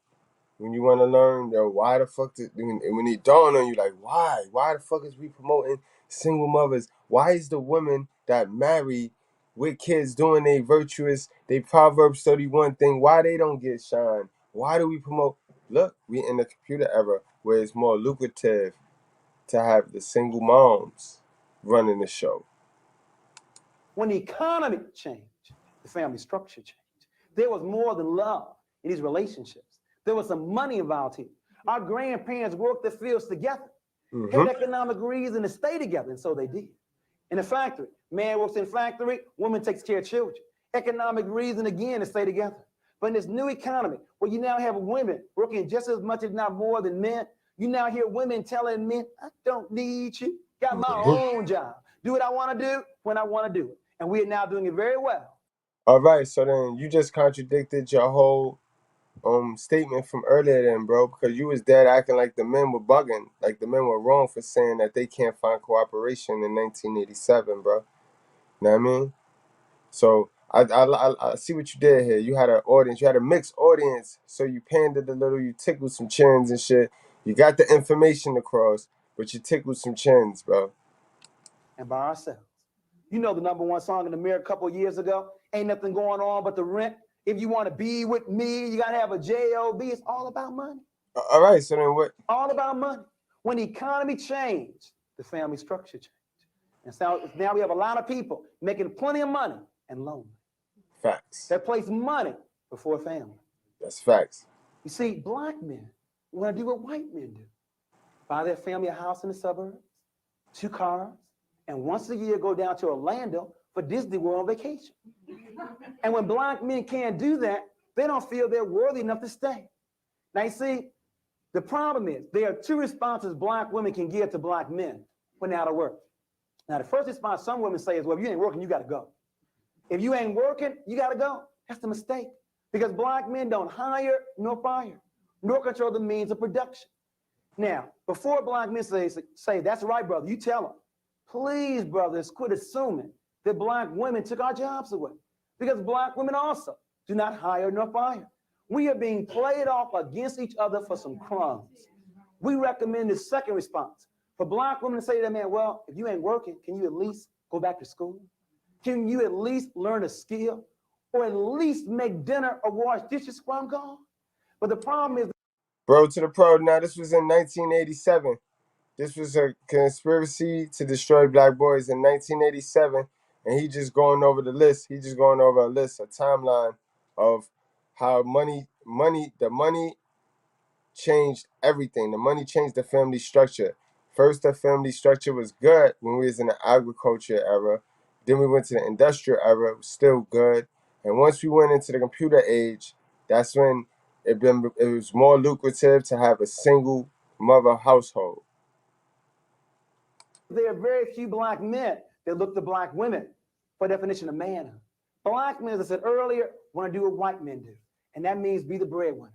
When you want to learn, why the fuck when it dawn on you, like, why? Why the fuck is we promoting single mothers? Why is the women that marry with kids doing they virtuous, they Proverbs 31 thing, why they don't get shine? Why do we promote? Look, we in the computer era where it's more lucrative to have the single moms running the show. When the economy changed, the family structure changed. There was more than love in these relationships. There was some money involved here. Our grandparents worked the fields together, had economic reason to stay together, and so they did. In the factory, man works in factory, woman takes care of children. Economic reason again to stay together. But in this new economy, where you now have women working just as much, if not more, than men, you now hear women telling men, I don't need you. Got my own job. Do what I want to do when I want to do it. And we are now doing it very well. All right, so then you just contradicted your whole statement from earlier then, bro, because you was dead acting like the men were bugging, like the men were wrong for saying that they can't find cooperation in 1987, bro. You know what I mean? So I see what you did here. You had an audience, you had a mixed audience, so you pandered a little, you tickled some chins and shit. You got the information across, but you tickled some chins, bro. And by ourselves. You know the #1 song in America a couple of years ago, Ain't Nothing Going On But the Rent. If you want to be with me, you got to have a job. It's all about money. All right, so then what? All about money. When the economy changed, the family structure changed. And so now we have a lot of people making plenty of money and lonely. Facts. That place money before family. That's facts. You see, black men want to do what white men do. Buy their family a house in the suburbs, 2 cars, and once a year go down to Orlando for Disney World vacation. And when black men can't do that, they don't feel they're worthy enough to stay. Now you see, the problem is there are 2 responses black women can give to black men when they're out of work. Now the first response some women say is, well, if you ain't working, you got to go. If you ain't working, you got to go. That's the mistake. Because black men don't hire nor fire, nor control the means of production. Now, before black men say that's right, brother, you tell them, please, brothers, quit assuming that black women took our jobs away. Because black women also do not hire nor fire. We are being played off against each other for some crumbs. We recommend the second response. For black women to say to that man, well, if you ain't working, can you at least go back to school? Can you at least learn a skill? Or at least make dinner or wash dishes while I'm gone? But the problem is... Bro to the pro. Now, this was in 1987. This was a conspiracy to destroy black boys in 1987, and he just going over the list. He just going over a list, a timeline of how the money changed everything. The money changed the family structure. First, the family structure was good when we was in the agriculture era. Then we went to the industrial era, it was still good. And once we went into the computer age, that's when it was more lucrative to have a single mother household. There are very few black men that look to black women for definition of manhood. Black men, as I said earlier, want to do what white men do, and that means be the breadwinner.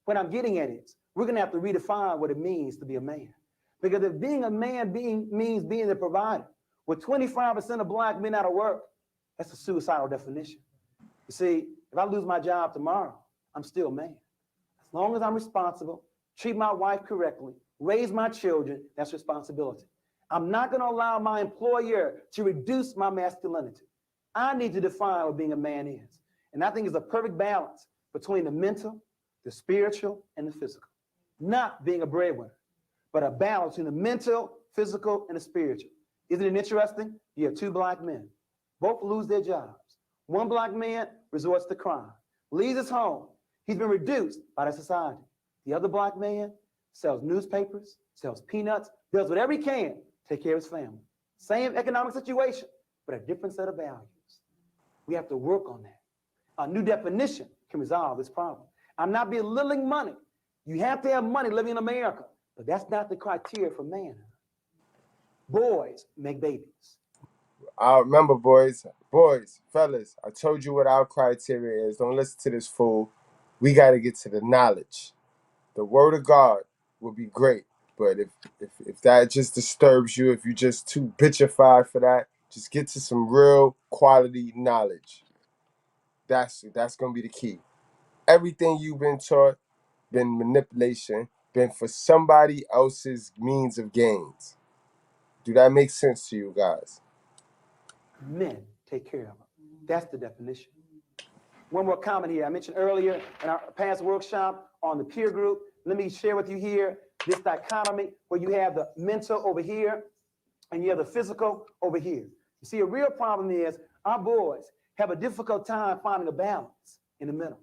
What I'm getting at is we're going to have to redefine what it means to be a man. Because if being a man means being the provider, with 25% of black men out of work, that's a suicidal definition. You see, if I lose my job tomorrow, I'm still a man. As long as I'm responsible, treat my wife correctly, raise my children, that's responsibility. I'm not going to allow my employer to reduce my masculinity. I need to define what being a man is. And I think it's a perfect balance between the mental, the spiritual, and the physical. Not being a breadwinner, but a balance between the mental, physical, and the spiritual. Isn't it interesting? You have two black men. Both lose their jobs. One black man resorts to crime, leaves his home. He's been reduced by the society. The other black man sells newspapers, sells peanuts, does whatever he can to take care of his family. Same economic situation, but a different set of values. We have to work on that. A new definition can resolve this problem. I'm not belittling money. You have to have money living in America, but that's not the criteria for manhood. Boys make babies. I remember, boys, fellas, I told you what our criteria is. Don't listen to this fool. We got to get to the knowledge. The word of God will be great, but if that just disturbs you, if you're just too bitchified for that, just get to some real quality knowledge. That's going to be the key. Everything you've been taught, been manipulation, been for somebody else's means of gains. Do that make sense to you guys? Men take care of them. That's the definition. One more comment here. I mentioned earlier in our past workshop on the peer group. Let me share with you here this dichotomy where you have the mental over here and you have the physical over here. You see, a real problem is our boys have a difficult time finding a balance in the middle.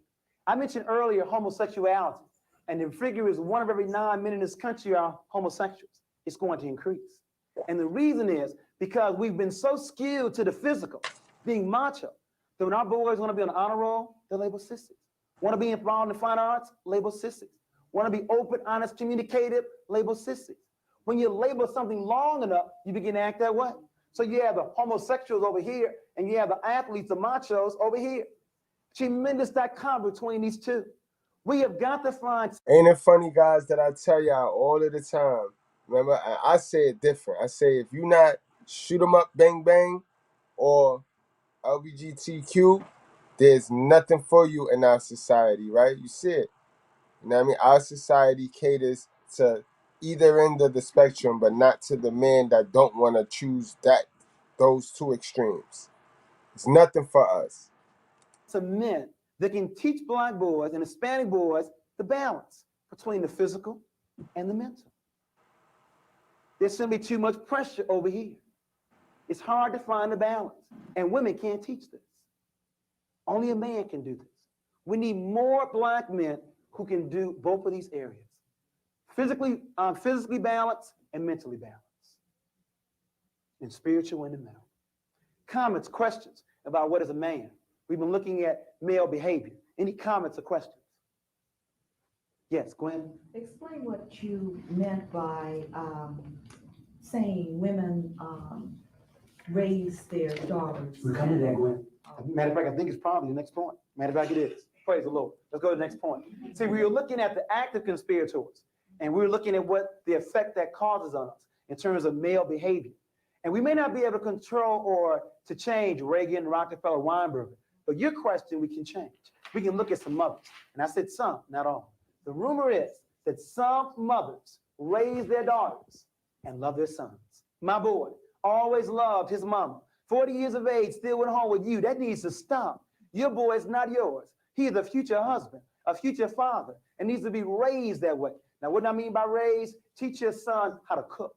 I mentioned earlier homosexuality, and the figure is 1 of every 9 men in this country are homosexuals. It's going to increase. And the reason is because we've been so skewed to the physical, being macho, that when our boys want to be on the honor roll, they're labeled sissies. Want to be involved in the fine arts, labeled sissies. Want to be open, honest, communicative, labeled sissies. When you label something long enough, you begin to act that way. So you have the homosexuals over here, and you have the athletes, the machos over here. Tremendous dichotomy between these two. We have got to find. Ain't it funny, guys, that I tell y'all all of the time? Remember, I say it different. I say if you not shoot 'em up, bang, bang, or LGBTQ, there's nothing for you in our society, right? You see it. You know what I mean? Our society caters to either end of the spectrum, but not to the men that don't want to choose those two extremes. It's nothing for us. Some men that can teach black boys and Hispanic boys the balance between the physical and the mental. There's simply too much pressure over here. It's hard to find the balance, and women can't teach this. Only a man can do this. We need more black men who can do both of these areas. Physically balanced and mentally balanced. And spiritual in the middle. Comments, questions about what is a man? We've been looking at male behavior. Any comments or questions? Yes, Gwen? Explain what you meant by saying women raise their daughters. We're coming to that, Gwen. Matter of fact, I think it's probably the next point. Matter of fact, it is. Praise the Lord. Let's go to the next point. See, we were looking at the active conspirators, and we were looking at what the effect that causes on us in terms of male behavior. And we may not be able to control or to change Reagan, Rockefeller, Weinberger, but your question we can change. We can look at some mothers. And I said some, not all. The rumor is that some mothers raise their daughters and love their sons. My boy always loved his mama. 40 years of age, still went home with you. That needs to stop. Your boy is not yours. He is a future husband, a future father, and needs to be raised that way. Now, what do I mean by raised? Teach your son how to cook.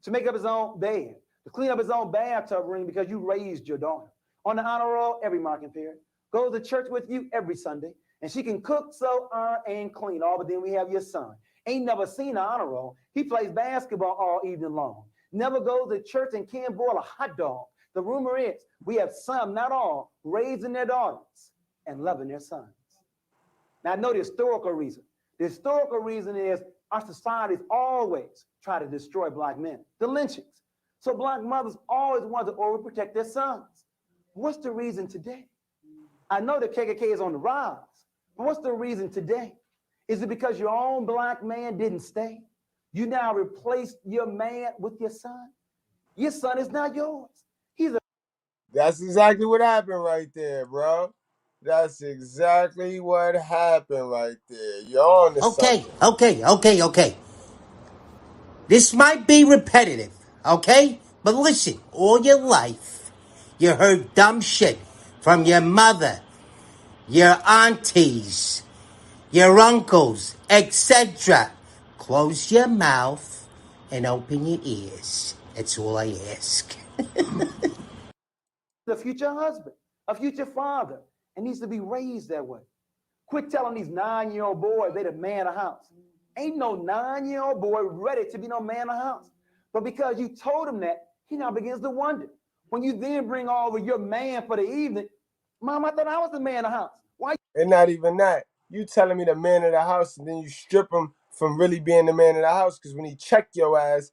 to make up his own bed, to clean up his own bathtub ring because you raised your daughter. On the honor roll every marking period. Goes to church with you every Sunday. And she can cook, sew, iron, and clean all, but then we have your son. Ain't never seen an honor roll. He plays basketball all evening long. Never goes to church and can't boil a hot dog. The rumor is we have some, not all, raising their daughters and loving their sons. Now, I know the historical reason. The historical reason is our societies always try to destroy black men, the lynchings. So black mothers always want to overprotect their sons. What's the reason today? I know the KKK is on the rise, but what's the reason today? Is it because your own black man didn't stay? You now replaced your man with your son? Your son is not yours. He's a... That's exactly what happened right there, bro. That's exactly what happened right there. You're on the Okay. This might be repetitive, okay? But listen, all your life, you heard dumb shit from your mother, your aunties, your uncles, etc. Close your mouth and open your ears. That's all I ask. The future husband, a future father, and needs to be raised that way. Quit telling these 9-year-old boys they the man of the house. Ain't no 9-year-old boy ready to be no man of the house. But because you told him that, he now begins to wonder. When you then bring over your man for the evening, Mom, I thought I was the man of the house. Why? And not even that. You telling me the man of the house, and then you strip him from really being the man of the house, because when he check your ass,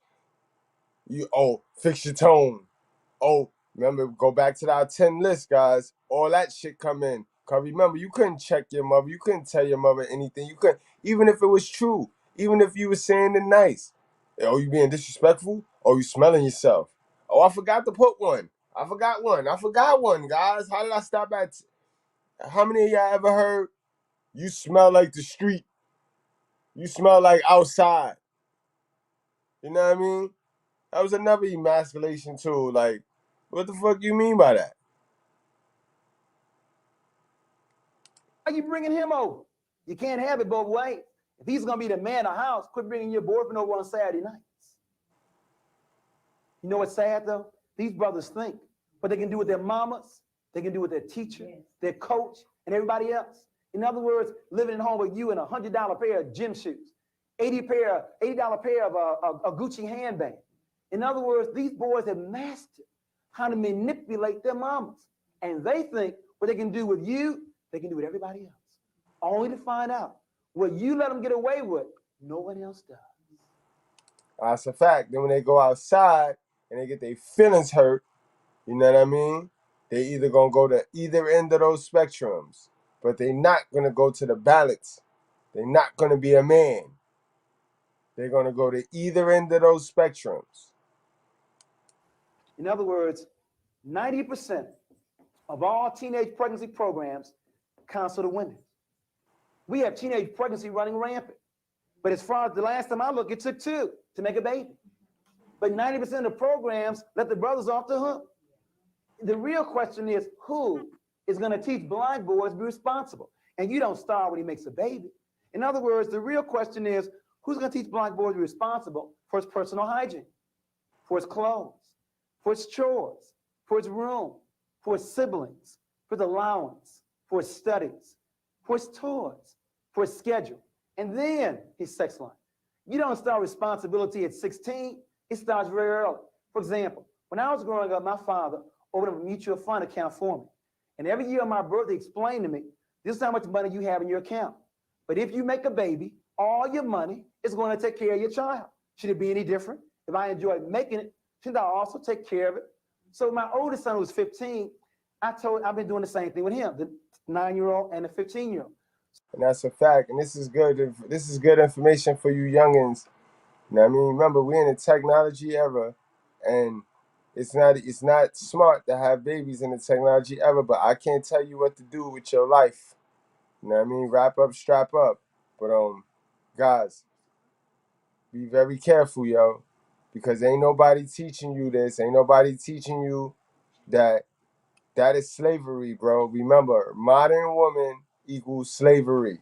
you, fix your tone. Remember, go back to our 10 list, guys. All that shit come in. Because remember, you couldn't check your mother. You couldn't tell your mother anything. You couldn't, even if it was true. Even if you were saying it nice. Oh, you being disrespectful? Oh, you smelling yourself. Oh, I forgot to put one. I forgot one, guys. How did I stop at... How many of y'all ever heard, you smell like the street? You smell like outside. You know what I mean? That was another emasculation tool. Like, what the fuck you mean by that? Why are you bringing him over? You can't have it both ways. If he's going to be the man of the house, quit bringing your boyfriend over on Saturday nights. You know what's sad, though? These brothers think what they can do with their mamas, they can do with their teacher, their coach, and everybody else. In other words, living at home with you in $100 pair of gym shoes, $80 pair of a Gucci handbag. In other words, these boys have mastered how to manipulate their mamas. And they think what they can do with you, they can do with everybody else. Only to find out what you let them get away with, no one else does. That's a fact. Then when they go outside and they get their feelings hurt, you know what I mean? They either gonna go to either end of those spectrums, but they're not gonna go to the balance. They're not gonna be a man. They're gonna go to either end of those spectrums. In other words, 90% of all teenage pregnancy programs counsel the women. We have teenage pregnancy running rampant. But as far as the last time I looked, it took 2 to make a baby. But 90% of the programs let the brothers off the hook. The real question is, who is going to teach black boys to be responsible? And you don't start when he makes a baby. In other words, the real question is, who's going to teach black boys to be responsible for his personal hygiene, for his clothes, for his chores, for his room, for his siblings, for his allowance, for his studies, for his toys, for his schedule, and then his sex life. You don't start responsibility at 16. It starts very early. For example, when I was growing up, my father opened a mutual fund account for me. And every year on my birthday, explained to me, this is how much money you have in your account. But if you make a baby, all your money is going to take care of your child. Should it be any different? If I enjoy making it, shouldn't I also take care of it? So my oldest son, who was 15, I've been doing the same thing with him, the 9-year-old and the 15-year-old. And that's a fact. And this is good. This is good information for you youngins. You know what I mean? Remember, we're in a technology era, and it's not smart to have babies in the technology era, but I can't tell you what to do with your life. You know what I mean? Wrap up, strap up. But guys, be very careful, yo. Because ain't nobody teaching you this. Ain't nobody teaching you that is slavery, bro. Remember, modern woman equals slavery.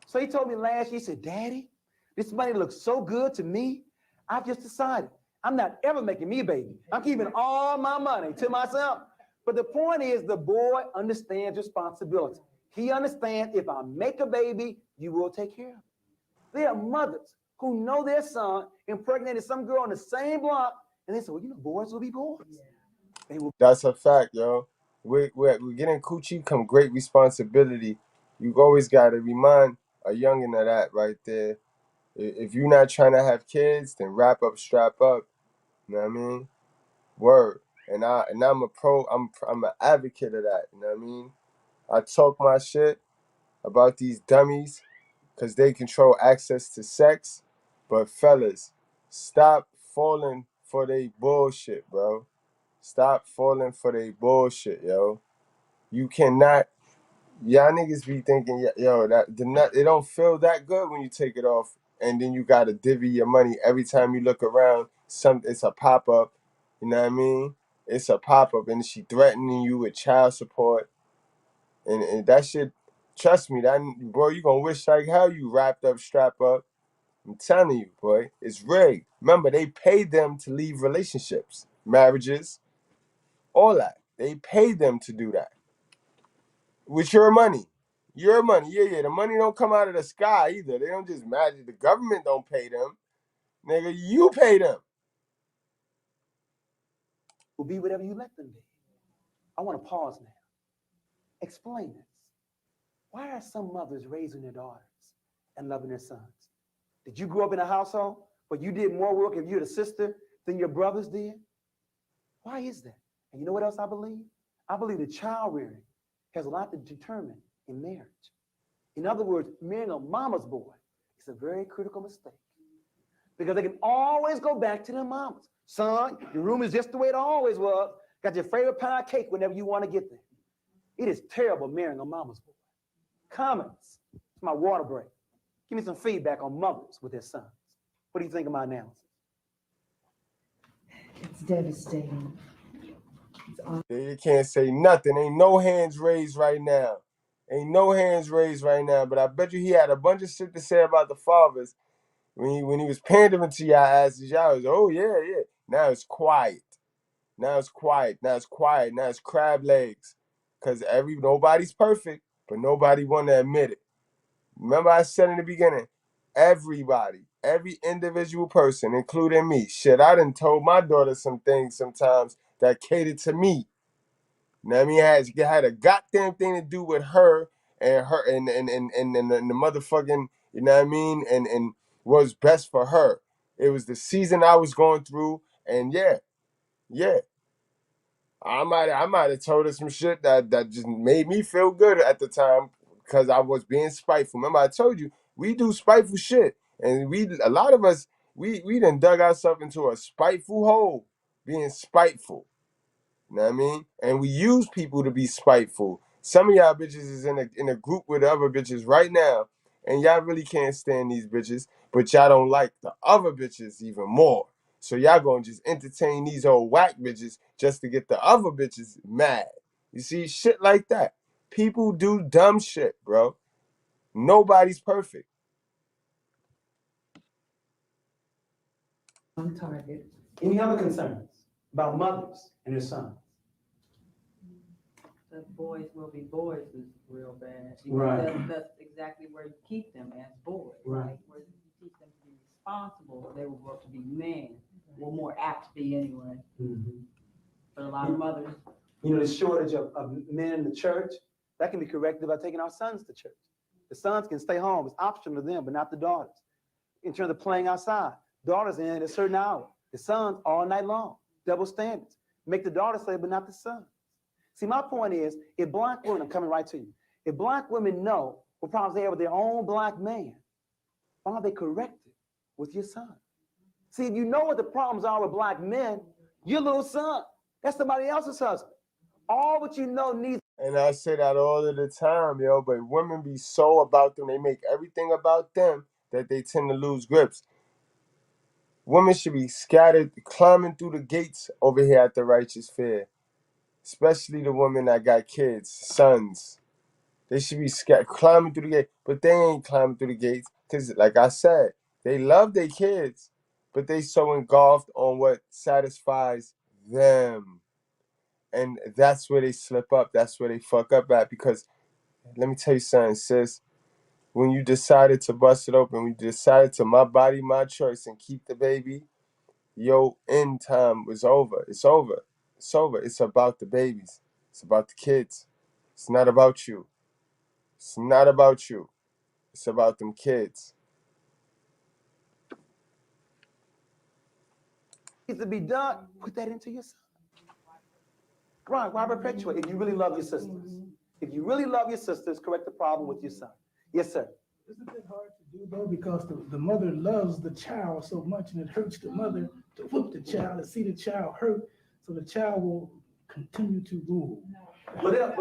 So he told me last year, he said, Daddy, this money looks so good to me. I've just decided I'm not ever making me a baby. I'm keeping all my money to myself. But the point is, the boy understands responsibility. He understands if I make a baby, you will take care of it. There are mothers who know their son impregnated some girl on the same block, and they say, well, you know, boys will be boys. They will. That's a fact, yo. We're getting coochie come great responsibility. You always got to remind a youngin of that right there. If you're not trying to have kids, then wrap up, strap up. You know what I mean? Word. And I'm I'm an advocate of that. You know what I mean? I talk my shit about these dummies because they control access to sex. But fellas, stop falling for they bullshit, bro. Stop falling for they bullshit, yo. You cannot. Y'all niggas be thinking, yo, that the nut, it don't feel that good when you take it off, and then you gotta divvy your money every time you look around. It's a pop up, you know what I mean? It's a pop up, and she threatening you with child support, and that shit. Trust me, that bro, you gonna wish like hell you wrapped up, strap up. I'm telling you, boy, it's rigged. Remember, they paid them to leave relationships, marriages, all that. They paid them to do that. With your money. Your money. Yeah. The money don't come out of the sky either. They don't just magic. The government don't pay them. Nigga, you pay them. Will be whatever you let them be. I want to pause now. Explain this. Why are some mothers raising their daughters and loving their sons? Did you grow up in a household where you did more work if you're the sister than your brothers did? Why is that? And you know what else I believe? I believe that child rearing has a lot to determine in marriage. In other words, marrying a mama's boy is a very critical mistake because they can always go back to their mamas. Son, your room is just the way it always was. Got your favorite pie cake whenever you want to get there. It is terrible marrying a mama's boy. Comments. It's my water break. Give me some feedback on mothers with their sons. What do you think of my analysis? It's devastating. You can't say nothing. Ain't no hands raised right now. Ain't no hands raised right now. But I bet you he had a bunch of shit to say about the fathers when he was pandering to y'all asses. Y'all was, oh yeah. Now it's quiet. Now it's quiet. Now it's crab legs. Cause nobody's perfect, but nobody want to admit it. Remember I said in the beginning, everybody, every individual person, including me, shit, I done told my daughter some things sometimes that catered to me. You know what I mean? It had a goddamn thing to do with her and the motherfucking, you know what I mean? And was best for her. It was the season I was going through, and yeah. I might have told her some shit that just made me feel good at the time because I was being spiteful. Remember, I told you we do spiteful shit, and a lot of us we done dug ourselves into a spiteful hole, being spiteful. You know what I mean? And we use people to be spiteful. Some of y'all bitches is in a group with other bitches right now, and y'all really can't stand these bitches, but y'all don't like the other bitches even more. So y'all gonna just entertain these old whack bitches just to get the other bitches mad. You see, shit like that. People do dumb shit, bro. Nobody's perfect. On target. Any other concerns about mothers and their sons? The boys will be boys is real bad. Right. That's exactly where you keep them as boys. Right. Where you teach them to be responsible, they will grow up to be men. Well, more apt to be anyway. Mm-hmm. But a lot of mothers. You know, the shortage of men in the church, that can be corrected by taking our sons to church. The sons can stay home. It's optional to them, but not the daughters. In terms of playing outside, daughters in at a certain hour. The sons all night long. Double standards. Make the daughters play, but not the sons. See, my point is, if black women, I'm coming right to you, if black women know what problems they have with their own black man, why don't they correct it with your son? See, if you know what the problems are with black men, your little son, that's somebody else's husband. All what you know needs. And I say that all of the time, yo, but women be so about them, they make everything about them that they tend to lose grips. Women should be scattered, climbing through the gates over here at the Righteous Fair. Especially the women that got kids, sons. They should be climbing through the gate, but they ain't climbing through the gates because, like I said, they love their kids, but they so engulfed on what satisfies them. And that's where they slip up. That's where they fuck up at. Because let me tell you something, sis. When you decided to bust it open, when you decided to my body, my choice and keep the baby, your end time was over. It's over. It's over. It's about the babies. It's about the kids. It's not about you. It's not about you. It's about them kids. Needs to be done, put that into your son. Right, why perpetuate? If you really love your sisters. If you really love your sisters, correct the problem with your son. Yes, sir. It's a bit hard to do though, because the mother loves the child so much, and it hurts the mother to whoop the child and see the child hurt, so the child will continue to rule. Yeah,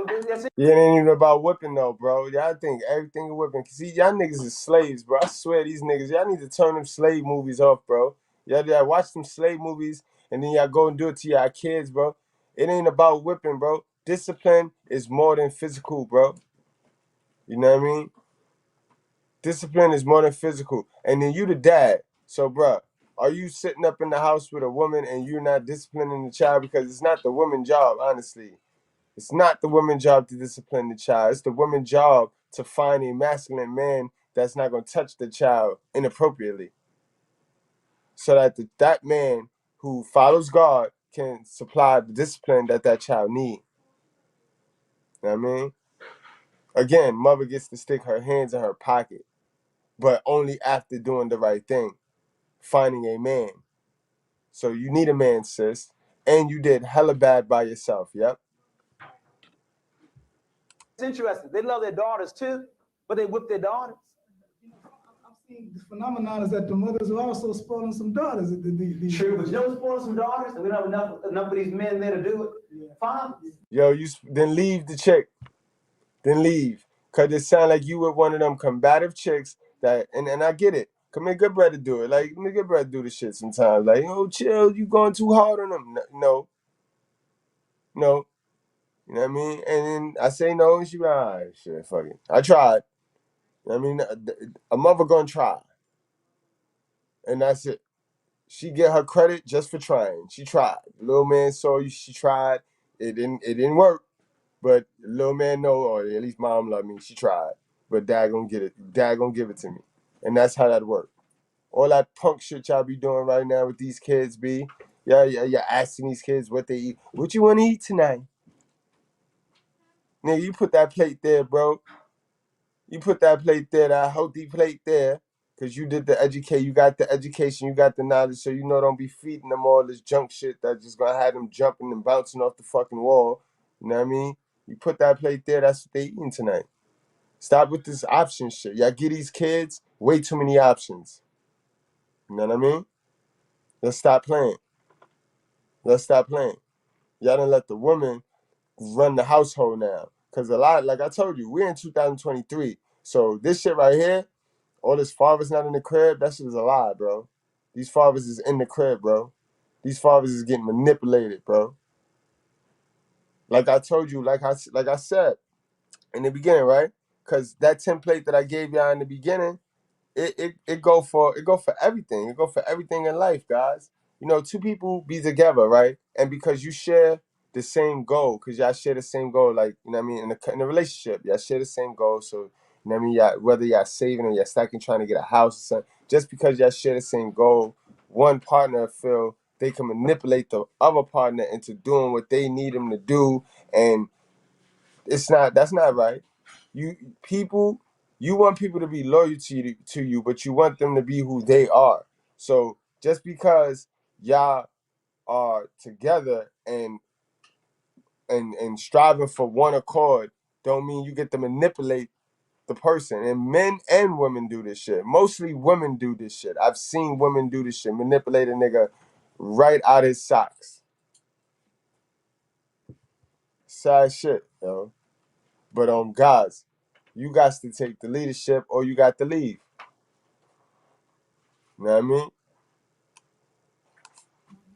it ain't even about whipping though, bro. Y'all think everything is whipping. See, y'all niggas is slaves, bro. I swear these niggas, y'all need to turn them slave movies off, bro. Y'all watch them slave movies and then y'all go and do it to y'all kids, bro. It ain't about whipping, bro. Discipline is more than physical, bro. You know what I mean? Discipline is more than physical. And then you the dad. So, bro, are you sitting up in the house with a woman and you're not disciplining the child? Because it's not the woman's job, honestly. It's not the woman's job to discipline the child. It's the woman's job to find a masculine man that's not going to touch the child inappropriately. So that that man who follows God can supply the discipline that that child needs. You know what I mean? Again, mother gets to stick her hands in her pocket, but only after doing the right thing, finding a man. So you need a man, sis. And you did hella bad by yourself, yep. It's interesting. They love their daughters too, but they whip their daughters. I'm seeing this phenomenon is that the mothers are also spoiling some daughters. True, but you don't spoil some daughters, and we don't have enough of these men there to do it. Yeah. Fine. Yo, then leave the chick. Then leave. Because it sound like you were one of them combative chicks that, and I get it. Come here, good brother do it. Like, me good brother do the shit sometimes. Like, oh, chill, you going too hard on them. No. You know what I mean? And then I say no, and she be like, all right, shit, fuck it. I tried. You know what I mean? A mother gonna try. And that's it. She get her credit just for trying. She tried. The little man saw you, she tried. It didn't work. But the little man know, or at least mom love me. She tried. But dad gonna get it. Dad gonna give it to me. And that's how that works. All that punk shit y'all be doing right now with these kids be. You're asking these kids what they eat. What you want to eat tonight? Nigga, you put that plate there, bro. You put that plate there, that healthy plate there, because you did the educate. You got the education. You got the knowledge. So you know don't be feeding them all this junk shit that's just going to have them jumping and bouncing off the fucking wall. You know what I mean? You put that plate there, that's what they eating tonight. Stop with this option shit. Y'all give these kids way too many options. You know what I mean? Let's stop playing. Let's stop playing. Y'all done let the woman run the household now. Because a lot, like I told you, we're in 2023. So this shit right here, all this fathers not in the crib, that shit is a lie, bro. These fathers is in the crib, bro. These fathers is getting manipulated, bro. Like I told you, like I said in the beginning, right? Because that template that I gave y'all in the beginning, it go for everything. It go for everything in life, guys. You know, two people be together, right? And because you share the same goal, because y'all share the same goal, like, you know what I mean, in a relationship, y'all share the same goal. So, you know what I mean, y'all, whether y'all saving or y'all stacking trying to get a house or something, just because y'all share the same goal, one partner feel they can manipulate the other partner into doing what they need them to do, and that's not right. You want people to be loyal to you, but you want them to be who they are. So just because y'all are together and striving for one accord, don't mean you get to manipulate the person. And men and women do this shit. Mostly women do this shit. I've seen women do this shit, manipulate a nigga right out his socks. Sad shit, yo. But guys, you got to take the leadership or you got to leave. You know what I mean?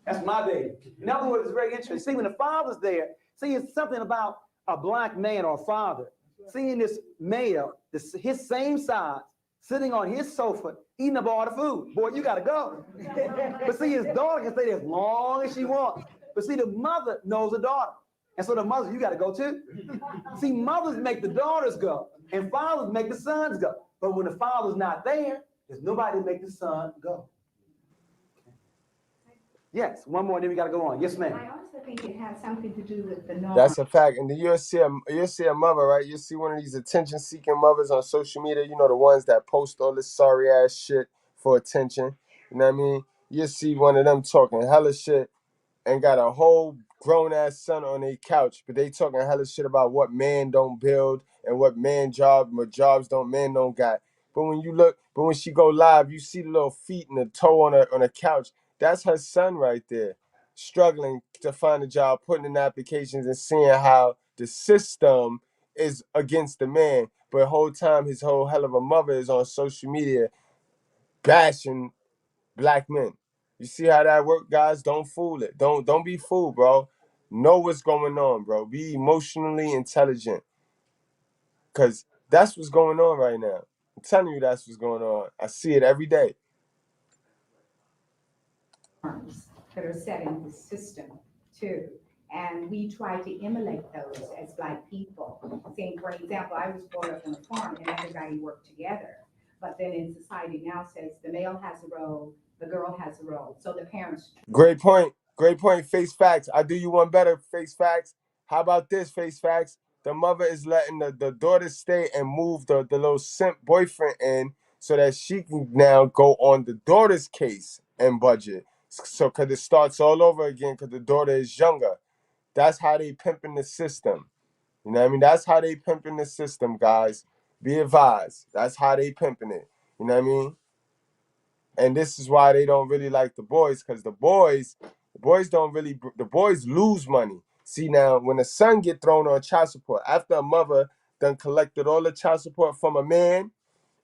That's my baby. In other words, it's very interesting. See, when the father's there, see, it's something about a black man or father, seeing this male, his same size, sitting on his sofa, eating up all the food. Boy, you gotta go. But see, his daughter can stay there as long as she wants. But see, the mother knows the daughter. And so the mother, you gotta go too. See, mothers make the daughters go, and fathers make the sons go. But when the father's not there, there's nobody to make the son go. Yes, one more, then we gotta go on. Yes, ma'am. I also think it has something to do with the norm. That's a fact. And then you'll see a mother, right? You'll see one of these attention-seeking mothers on social media. You know, the ones that post all this sorry-ass shit for attention. You know what I mean? You'll see one of them talking hella shit and got a whole grown-ass son on their couch, but they talking hella shit about what man don't build and what jobs men don't got. But when she go live, you see the little feet and the toe on a couch. That's her son right there, struggling to find a job, putting in applications and seeing how the system is against the man. But the whole time, his whole hell of a mother is on social media bashing black men. You see how that work, guys? Don't fool it. Don't be fooled, bro. Know what's going on, bro. Be emotionally intelligent. Because that's what's going on right now. I'm telling you that's what's going on. I see it every day. That are set in the system too. And we try to emulate those as Black people. Saying, for example, I was brought up on a farm and everybody worked together. But then in society now says the male has a role, the girl has a role. So the parents. Great point. Great point. Face facts. I do you one better. Face facts. How about this? Face facts. The mother is letting the daughter stay and move the little simp boyfriend in so that she can now go on the daughter's case and budget. So, because it starts all over again because the daughter is younger. That's how they pimping the system. You know what I mean? That's how they pimping the system, guys. Be advised. That's how they pimping it. You know what I mean? And this is why they don't really like the boys, because the boys lose money. See, now, when a son get thrown on child support, after a mother done collected all the child support from a man,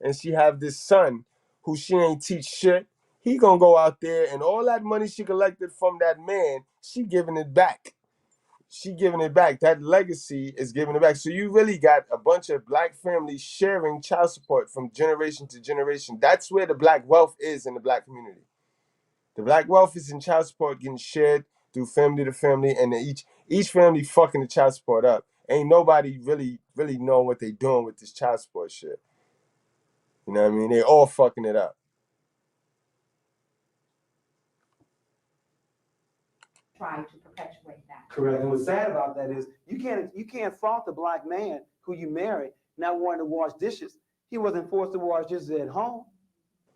and she have this son who she ain't teach shit, he gonna go out there and all that money she collected from that man, she giving it back. She giving it back. That legacy is giving it back. So you really got a bunch of Black families sharing child support from generation to generation. That's where the Black wealth is in the Black community. The Black wealth is in child support getting shared through family to family, and each family fucking the child support up. Ain't nobody really knowing what they doing with this child support shit. You know what I mean? They all fucking it up. Try to perpetuate that. Correct. And what's sad about that is you can't fault the Black man who you married not wanting to wash dishes. He wasn't forced to wash dishes at home.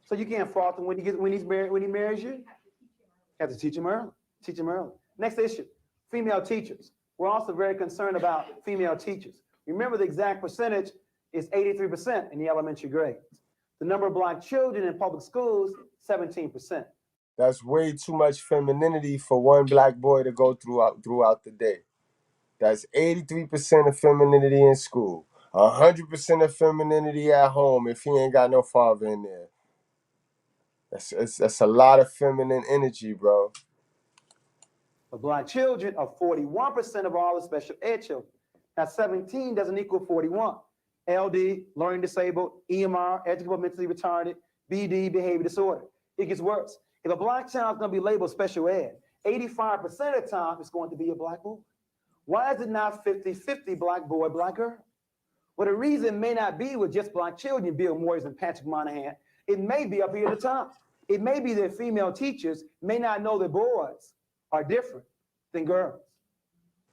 So you can't fault him when he marries you. You have to teach him early. Teach him early. Next issue, female teachers. We're also very concerned about female teachers. Remember, the exact percentage is 83% in the elementary grades. The number of Black children in public schools, 17%. That's way too much femininity for one Black boy to go throughout the day. That's 83% of femininity in school. 100% of femininity at home if he ain't got no father in there. That's a lot of feminine energy, bro. The Black children are 41% of all the special ed children. Now, 17 doesn't equal 41. LD, learning disabled, EMR, educable mentally retarded, BD, behavior disorder. It gets worse. If a Black child is going to be labeled special ed, 85% of the time it's going to be a Black boy. Why is it not 50-50 Black boy, Black girl? Well, the reason may not be with just Black children, Bill Moyers and Patrick Monahan. It may be up here at the top. It may be that female teachers may not know that boys are different than girls.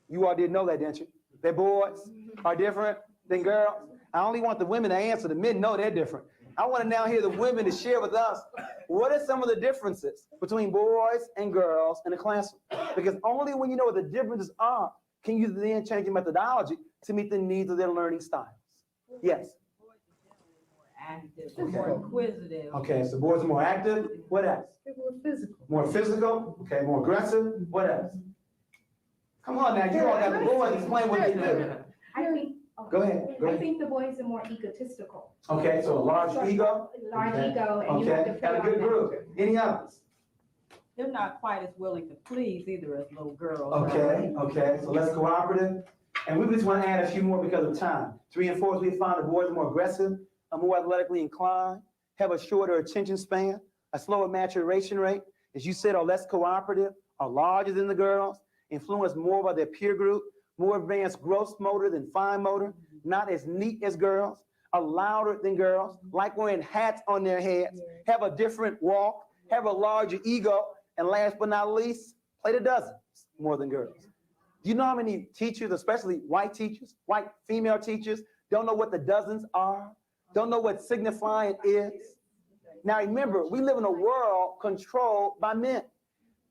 You all didn't know that, didn't you? That boys are different than girls. I only want the women to answer. The men know they're different. I want to now hear the women to share with us what are some of the differences between boys and girls in the classroom. Because only when you know what the differences are can you then change your methodology to meet the needs of their learning styles. Yes. Active, more inquisitive. Okay, so boys are more active. What else? They're more physical. More physical. Okay, more aggressive. What else? Come on now, you all got the boys. Explain what they do. I think. Go ahead. I think the boys are more egotistical. Okay, so a large ego. Large okay. ego, and you have to got a good group. Any others? They're not quite as willing to please either as little girls. Okay, so less cooperative. And we just want to add a few more because of time. To reinforce, we found the boys are more aggressive, are more athletically inclined, have a shorter attention span, a slower maturation rate, as you said, are less cooperative, are larger than the girls, influenced more by their peer group, more advanced gross motor than fine motor, not as neat as girls, are louder than girls, like wearing hats on their heads, have a different walk, have a larger ego, and last but not least, play the dozens more than girls. Do you know how many teachers, especially white teachers, white female teachers, don't know what the dozens are, don't know what signifying is? Now remember, we live in a world controlled by men.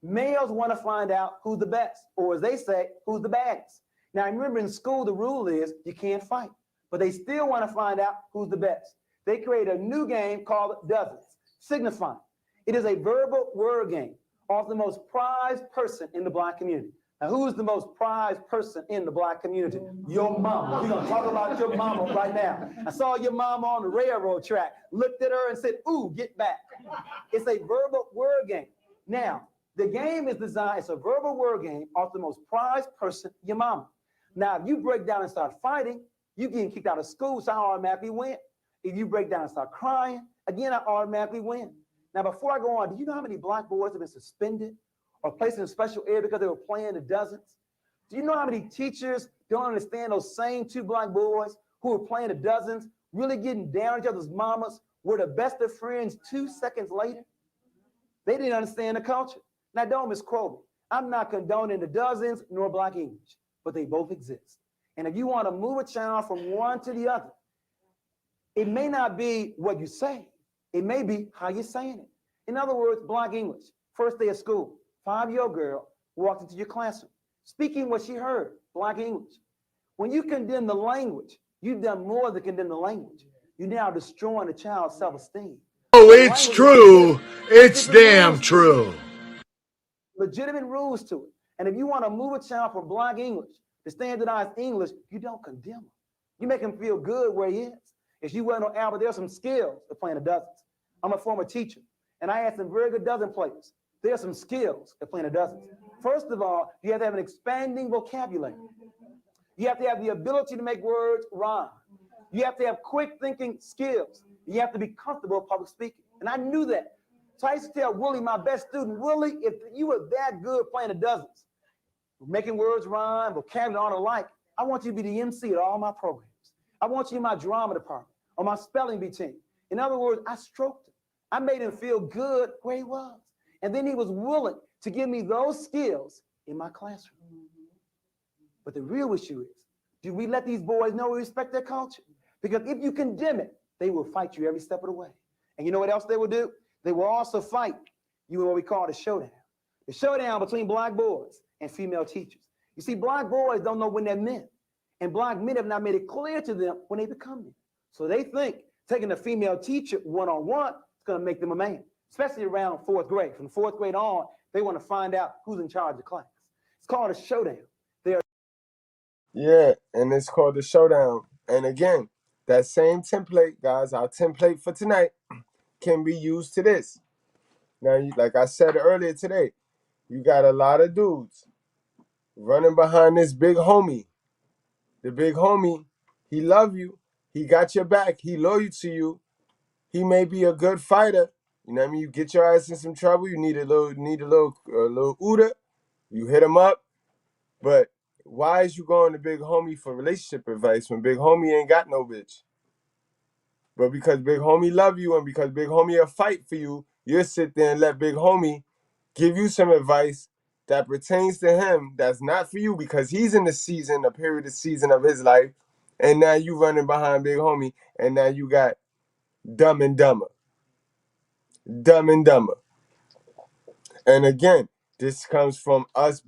Males want to find out who's the best, or as they say, who's the baddest. Now remember, in school, the rule is you can't fight, but they still want to find out who's the best. They create a new game called dozens, signifying. It is a verbal word game of the most prized person in the Black community. Now, who's the most prized person in the Black community? Your mama. We're going to talk about your mama right now. I saw your mama on the railroad track, looked at her and said, ooh, get back. It's a verbal word game. Now, the game is designed, it's a verbal word game of the most prized person, your mama. Now, if you break down and start fighting, you getting kicked out of school, so I automatically win. If you break down and start crying, again, I automatically win. Now, before I go on, do you know how many Black boys have been suspended or placed in a special area because they were playing the dozens? Do you know how many teachers don't understand those same two Black boys who were playing the dozens, really getting down on each other's mamas, were the best of friends 2 seconds later? They didn't understand the culture. Now, don't misquote me. I'm not condoning the dozens nor Black English, but they both exist. And if you want to move a child from one to the other, it may not be what you say. It may be how you're saying it. In other words, Black English, first day of school, 5-year-old girl walked into your classroom, speaking what she heard, Black English. When you condemn the language, you've done more than condemn the language. You're now destroying the child's self-esteem. Oh, it's true. It's damn true. Legitimate rules to it. And if you want to move a child from Black English to standardized English, you don't condemn him. You make him feel good where he is. If you went on Albert, there's some skills to playing the dozens. I'm a former teacher, and I had some very good dozen players. There's some skills to playing the dozens. First of all, you have to have an expanding vocabulary. You have to have the ability to make words rhyme. You have to have quick thinking skills. You have to be comfortable with public speaking. And I knew that. So I used to tell Willie, my best student, Willie, if you were that good playing the dozens, making words rhyme, vocabulary, all alike, I want you to be the MC at all my programs. I want you in my drama department or my spelling bee team. In other words, I stroked him. I made him feel good where he was. And then he was willing to give me those skills in my classroom. But the real issue is, do we let these boys know we respect their culture? Because if you condemn it, they will fight you every step of the way. And you know what else they will do? They will also fight you in what we call the showdown. The showdown between Black boys and female teachers. You see, Black boys don't know when they're men. And Black men have not made it clear to them when they become men. So they think taking a female teacher one-on-one is going to make them a man, especially around 4th grade. From 4th grade on, they want to find out who's in charge of the class. It's called a showdown. Yeah, and it's called the showdown. And again, that same template, guys, our template for tonight can be used to this. Now, like I said earlier today, you got a lot of dudes running behind this big homie. The big homie, he love you. He got your back. He loyal to you. He may be a good fighter. You know what I mean? You get your ass in some trouble. You need a little Uda. You hit him up. But why is you going to big homie for relationship advice when big homie ain't got no bitch? But because big homie love you and because big homie will fight for you, you'll sit there and let big homie give you some advice that pertains to him that's not for you because he's in the period of season of his life, and now you running behind big homie, and now you got Dumb and Dumber. Dumb and Dumber. And again, this comes from us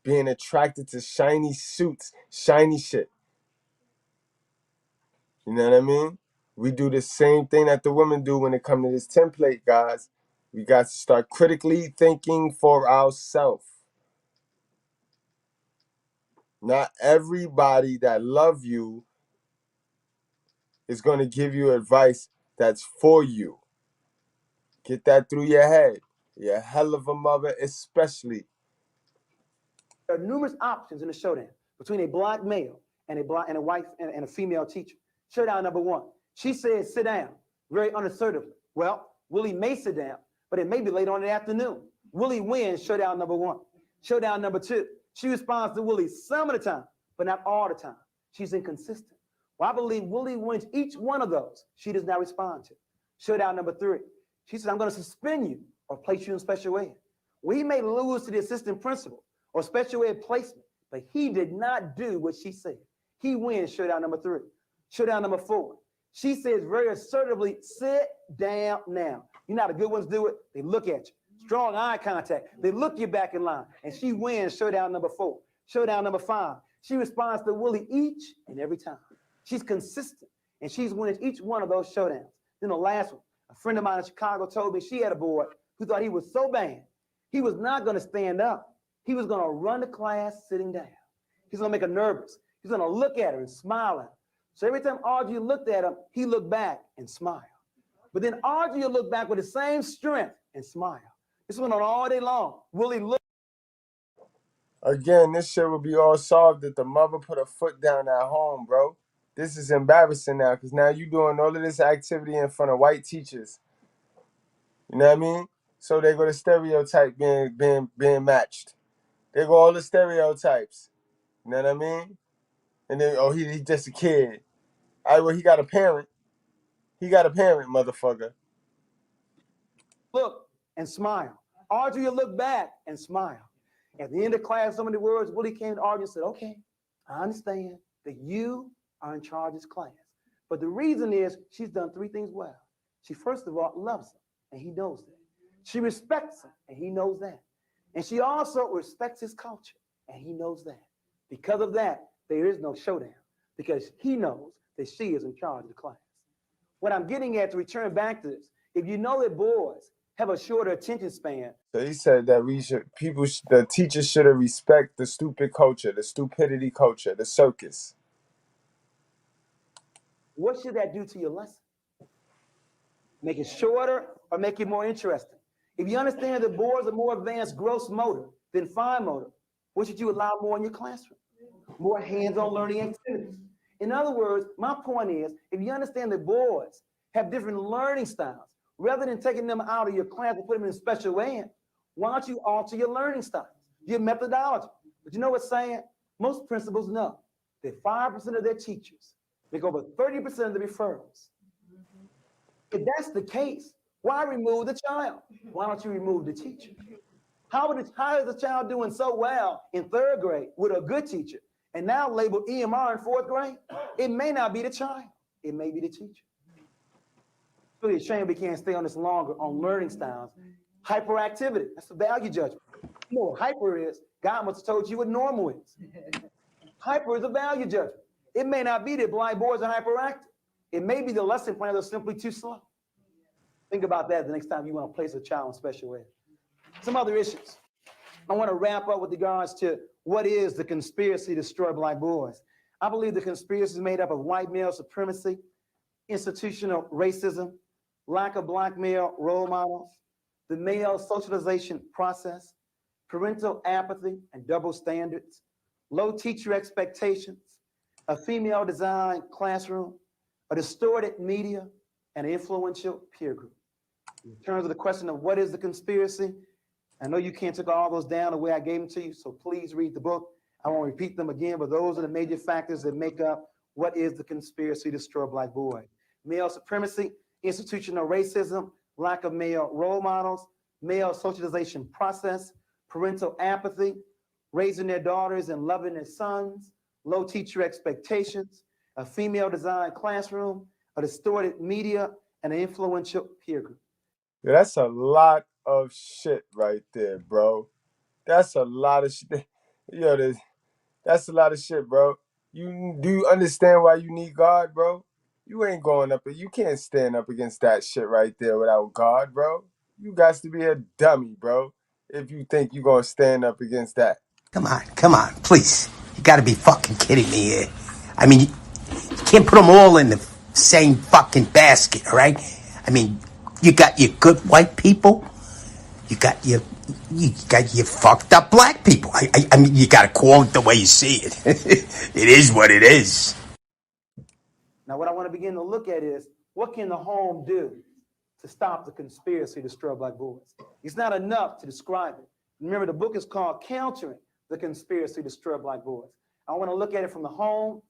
being attracted to shiny suits, shiny shit. You know what I mean? We do the same thing that the women do when it comes to this template, guys. We got to start critically thinking for ourselves. Not everybody that love you is going to give you advice that's for you. Get that through your head. You're a hell of a mother, especially. There are numerous options in the showdown between a Black male and a white and a female teacher. Showdown number 1. She said, sit down, very unassertively. Well, Willie may sit down, but it may be late on in the afternoon. Willie wins showdown number 1. Showdown number 2, she responds to Willie some of the time, but not all the time. She's inconsistent. Well, I believe Willie wins each one of those she does not respond to. Showdown number 3, she said, I'm going to suspend you or place you in special ed. Well, he may lose to the assistant principal or special ed placement, but he did not do what she said. He wins showdown number 3. Showdown number 4, she says very assertively, sit down now. You know how the good ones do it? They look at you. Strong eye contact. They look you back in line, and she wins showdown number 4. Showdown number 5, she responds to Willie each and every time. She's consistent, and she's winning each one of those showdowns. Then the last one, a friend of mine in Chicago told me she had a boy who thought he was so bad, he was not going to stand up. He was going to run to class sitting down. He's going to make her nervous. He's going to look at her and smile at her. So every time Audrey looked at him, he looked back and smiled. But then Audrey would look back with the same strength and smile. This went on all day long. Willie looked. Again, this shit would be all solved if the mother put her foot down at home, bro. This is embarrassing now, because now you doing all of this activity in front of white teachers. You know what I mean? So they go to stereotype being matched. They go all the stereotypes. You know what I mean? And then, oh, he just a kid. All right, well, he got a parent. He got a parent, motherfucker. Look and smile. Audrey will look back and smile. At the end of class, so many words, Willie came to Audrey and said, okay, I understand that you are in charge of this class. But the reason is she's done 3 things well. She, first of all, loves him, and he knows that. She respects him, and he knows that. And she also respects his culture, and he knows that. Because of that, there is no showdown, because he knows that she is in charge of the class. What I'm getting at, to return back to this, if you know that boys have a shorter attention span. So he said that the teachers should respect the stupid culture, the stupidity culture, the circus. What should that do to your lesson? Make it shorter or make it more interesting? If you understand that boys are more advanced gross motor than fine motor, what should you allow more in your classroom? More hands-on learning activities. In other words, my point is, if you understand that boys have different learning styles, rather than taking them out of your class and put them in special ed, why don't you alter your learning styles, your methodology? But you know what's saying? Most principals know that 5% of their teachers make over 30% of the referrals. If that's the case, why remove the child? Why don't you remove the teacher? How is the child doing so well in 3rd grade with a good teacher and now labeled EMR in 4th grade? It may not be the child. It may be the teacher. It's really a shame we can't stay on this longer on learning styles. Hyperactivity, that's a value judgment. You know what hyper is? God must have told you what normal is. Hyper is a value judgment. It may not be that blind boys are hyperactive. It may be the lesson plans are simply too slow. Think about that the next time you want to place a child in special ed. Some other issues. I want to wrap up with regards to what is the conspiracy to destroy black boys. I believe the conspiracy is made up of white male supremacy, institutional racism, lack of black male role models, the male socialization process, parental apathy and double standards, low teacher expectations, a female designed classroom, a distorted media, and an influential peer group. In terms of the question of what is the conspiracy, I know you can't take all those down the way I gave them to you, so please read the book. I won't repeat them again, but those are the major factors that make up what is the conspiracy to destroy black boy. Male supremacy, institutional racism, lack of male role models, male socialization process, parental apathy, raising their daughters and loving their sons, low teacher expectations, a female designed classroom, a distorted media, and an influential peer group. Yeah, that's a lot of shit right there, bro. That's a lot of shit. Yo, that's a lot of shit, bro. Do you understand why you need God, bro? You ain't going up, you can't stand up against that shit right there without God, bro. You got to be a dummy, bro, if you think you're going to stand up against that. Come on, please. You gotta be fucking kidding me here. I mean, you can't put them all in the same fucking basket, all right? I mean, you got your good white people, you got your fucked up black people. I mean, you gotta call it the way you see it. It is what it is. Now, what I want to begin to look at is what can the home do to stop the conspiracy to destroy black boys? It's not enough to describe it. Remember, the book is called Countering the Conspiracy to Destroy Black Boys. I want to look at it from the home,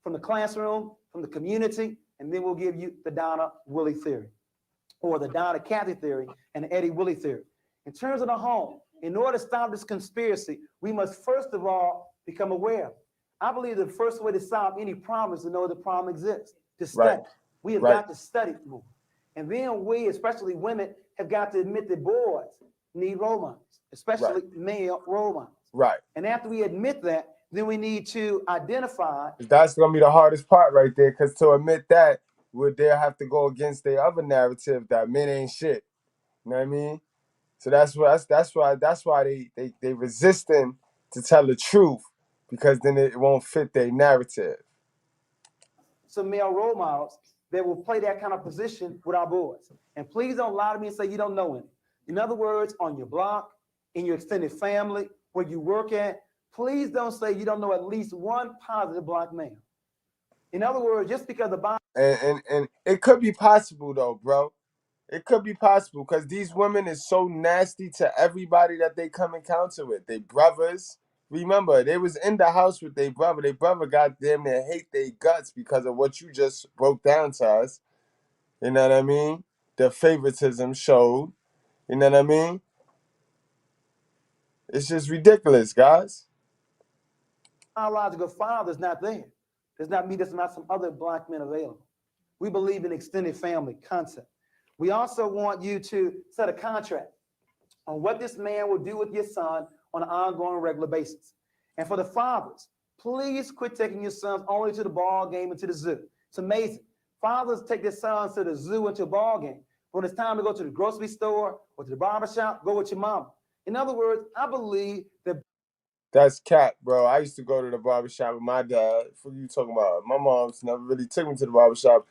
from the classroom, from the community, and then we'll give you the Donna Willie theory, or the Donna Cathy theory and the Eddie Willie theory. In terms of the home, in order to stop this conspiracy, we must first of all become aware. I believe the first way to solve any problem is to know the problem exists, to study. Right. We have Right. got to study more. And then we, especially women, have got to admit that boys need role models, especially male role models. Right. And after we admit that, then we need to identify. That's gonna be the hardest part right there, because to admit that, would they have to go against their other narrative that men ain't shit. You know what I mean? So that's why they resisting to tell the truth, because then it won't fit their narrative. Some male role models that will play that kind of position with our boys. And please don't lie to me and say you don't know any. In other words, on your block, in your extended family, where you work at, please don't say you don't know at least one positive black man. In other words, just because the Bible. And it could be possible though, bro. It could be possible, because these women is so nasty to everybody that they come encounter with. They brothers. Remember, they was in the house with their brother. Their brother got them to hate their guts because of what you just broke down to us. You know what I mean? The favoritism showed. You know what I mean? It's just ridiculous, guys. Biological father is not there. Does not mean there's not some other black men available. We believe in extended family concept. We also want you to set a contract on what this man will do with your son on an ongoing regular basis. And for the fathers, please quit taking your sons only to the ball game and to the zoo. It's amazing. Fathers take their sons to the zoo and to a ball game. When it's time to go to the grocery store or to the barbershop, go with your mama. In other words, I believe that. That's cap, bro. I used to go to the barbershop with my dad. What are you talking about? My mom's never really took me to the barbershop.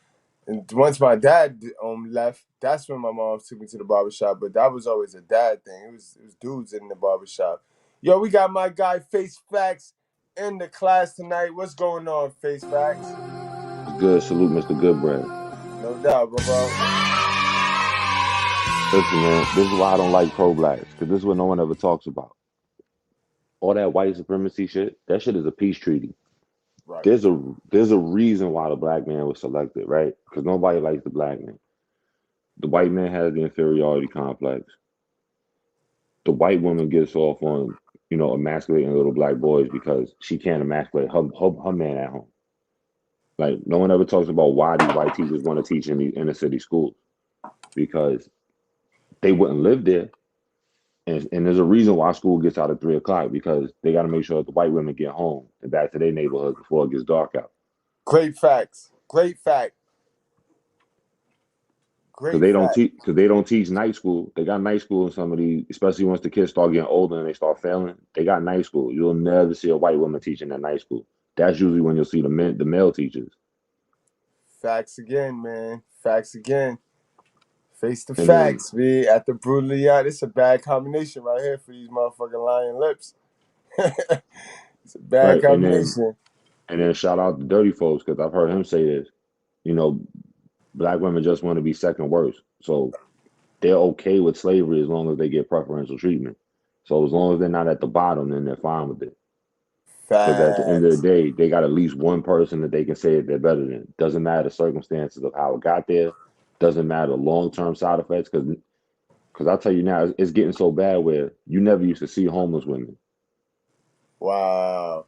And once my dad left, that's when my mom took me to the barbershop. But that was always a dad thing. It was dudes in the barbershop. Yo, we got my guy Face Facts in the class tonight. What's going on, Face Facts? Good. Salute, Mr. Goodbread. No doubt, bro. Listen, man, this is why I don't like pro-blacks, because this is what no one ever talks about. All that white supremacy shit, that shit is a peace treaty. Right. There's a reason why the black man was selected, right? Because nobody likes the black man. The white man has the inferiority complex. The white woman gets off on, emasculating little black boys because she can't emasculate her man at home. Like, no one ever talks about why these white teachers want to teach in these inner city schools, because they wouldn't live there. And there's a reason why school gets out at 3 o'clock, because they got to make sure that the white women get home and back to their neighborhoods before it gets dark out. Great facts. Great fact. Because they don't teach night school. They got night school in some of these, especially once the kids start getting older and they start failing. They got night school. You'll never see a white woman teaching at night school. That's usually when you'll see the male teachers. Facts again, man. Facts again. Face the facts, man. At the brutally out. It's a bad combination right here for these motherfucking lion lips. It's a bad combination. And then shout out to Dirty Folks, because I've heard him say this. Black women just want to be second worst. So they're okay with slavery as long as they get preferential treatment. So as long as they're not at the bottom, then they're fine with it. Because at the end of the day, they got at least one person that they can say that they're better than. Doesn't matter the circumstances of how it got there. Doesn't matter long-term side effects. Because I'll tell you now, it's getting so bad where you never used to see homeless women. Wow.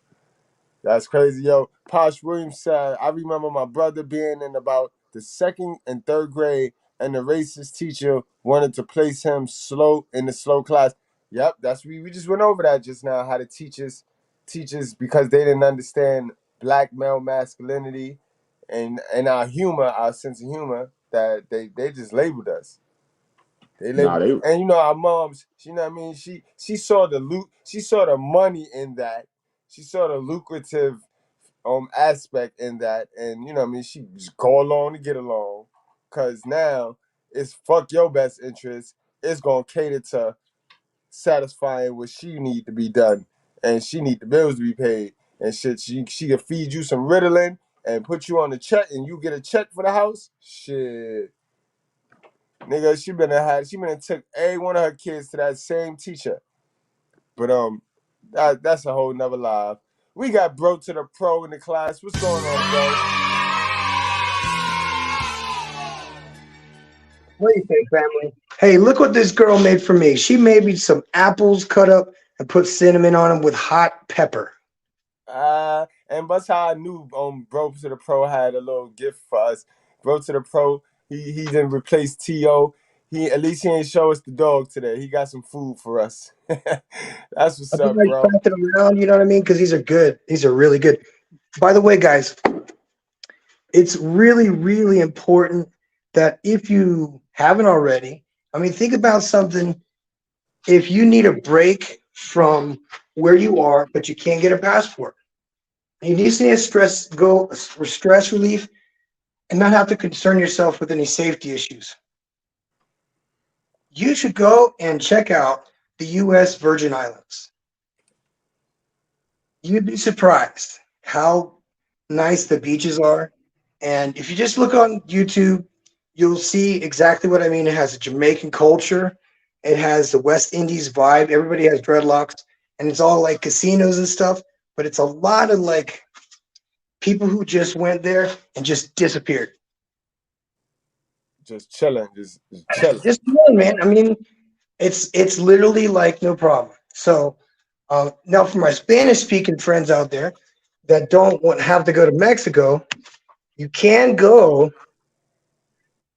That's crazy. Yo, Posh Williams said, I remember my brother being in about the 2nd and 3rd grade, and the racist teacher wanted to place him in the slow class. Yep, we just went over that just now, how the teachers, because they didn't understand black male masculinity and our humor, our sense of humor, that they just labeled us. And our moms, you know what I mean? She saw the money in that. She saw the lucrative aspect in that, and you know what I mean, she just go along to get along, because now it's fuck your best interest. It's gonna cater to satisfying what she need to be done, and she need the bills to be paid and shit. She can feed you some Ritalin and put you on the check and you get a check for the house, shit. Nigga, she been took every one of her kids to that same teacher. But that's a whole nother live. We got Bro to the Pro in the class. What's going on, bro? What do you think, family? Hey, look what this girl made for me. She made me some apples cut up and put cinnamon on them with hot pepper. And that's how I knew Bro to the Pro had a little gift for us. Bro to the Pro, he didn't replace T.O. At least he ain't show us the dog today. He got some food for us. That's what's up, bro. Pass it around, you know what I mean? Because these are good. These are really good. By the way, guys, it's really, really important that if you haven't already, I mean, think about something. If you need a break from where you are, but you can't get a passport, you need to stress relief and not have to concern yourself with any safety issues. You should go and check out the U.S. Virgin Islands. You'd be surprised how nice the beaches are. And if you just look on YouTube, you'll see exactly what I mean. It has a Jamaican culture. It has the West Indies vibe. Everybody has dreadlocks. And it's all like casinos and stuff. But it's a lot of like people who just went there and just disappeared. Just chilling, just chilling. Just chilling, man. I mean, it's literally like no problem. So now for my Spanish-speaking friends out there that don't have to go to Mexico, you can go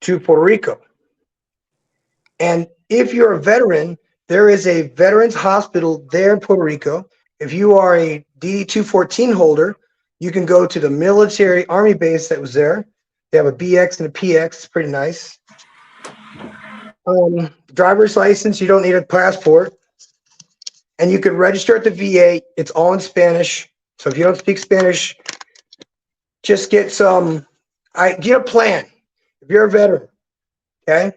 to Puerto Rico. And if you're a veteran, there is a veterans hospital there in Puerto Rico. If you are a D-214 holder, you can go to the military army base that was there. They have a BX and a PX. It's pretty nice. Driver's license, you don't need a passport. And you can register at the VA. It's all in Spanish. So if you don't speak Spanish, just get get a plan. If you're a veteran, okay?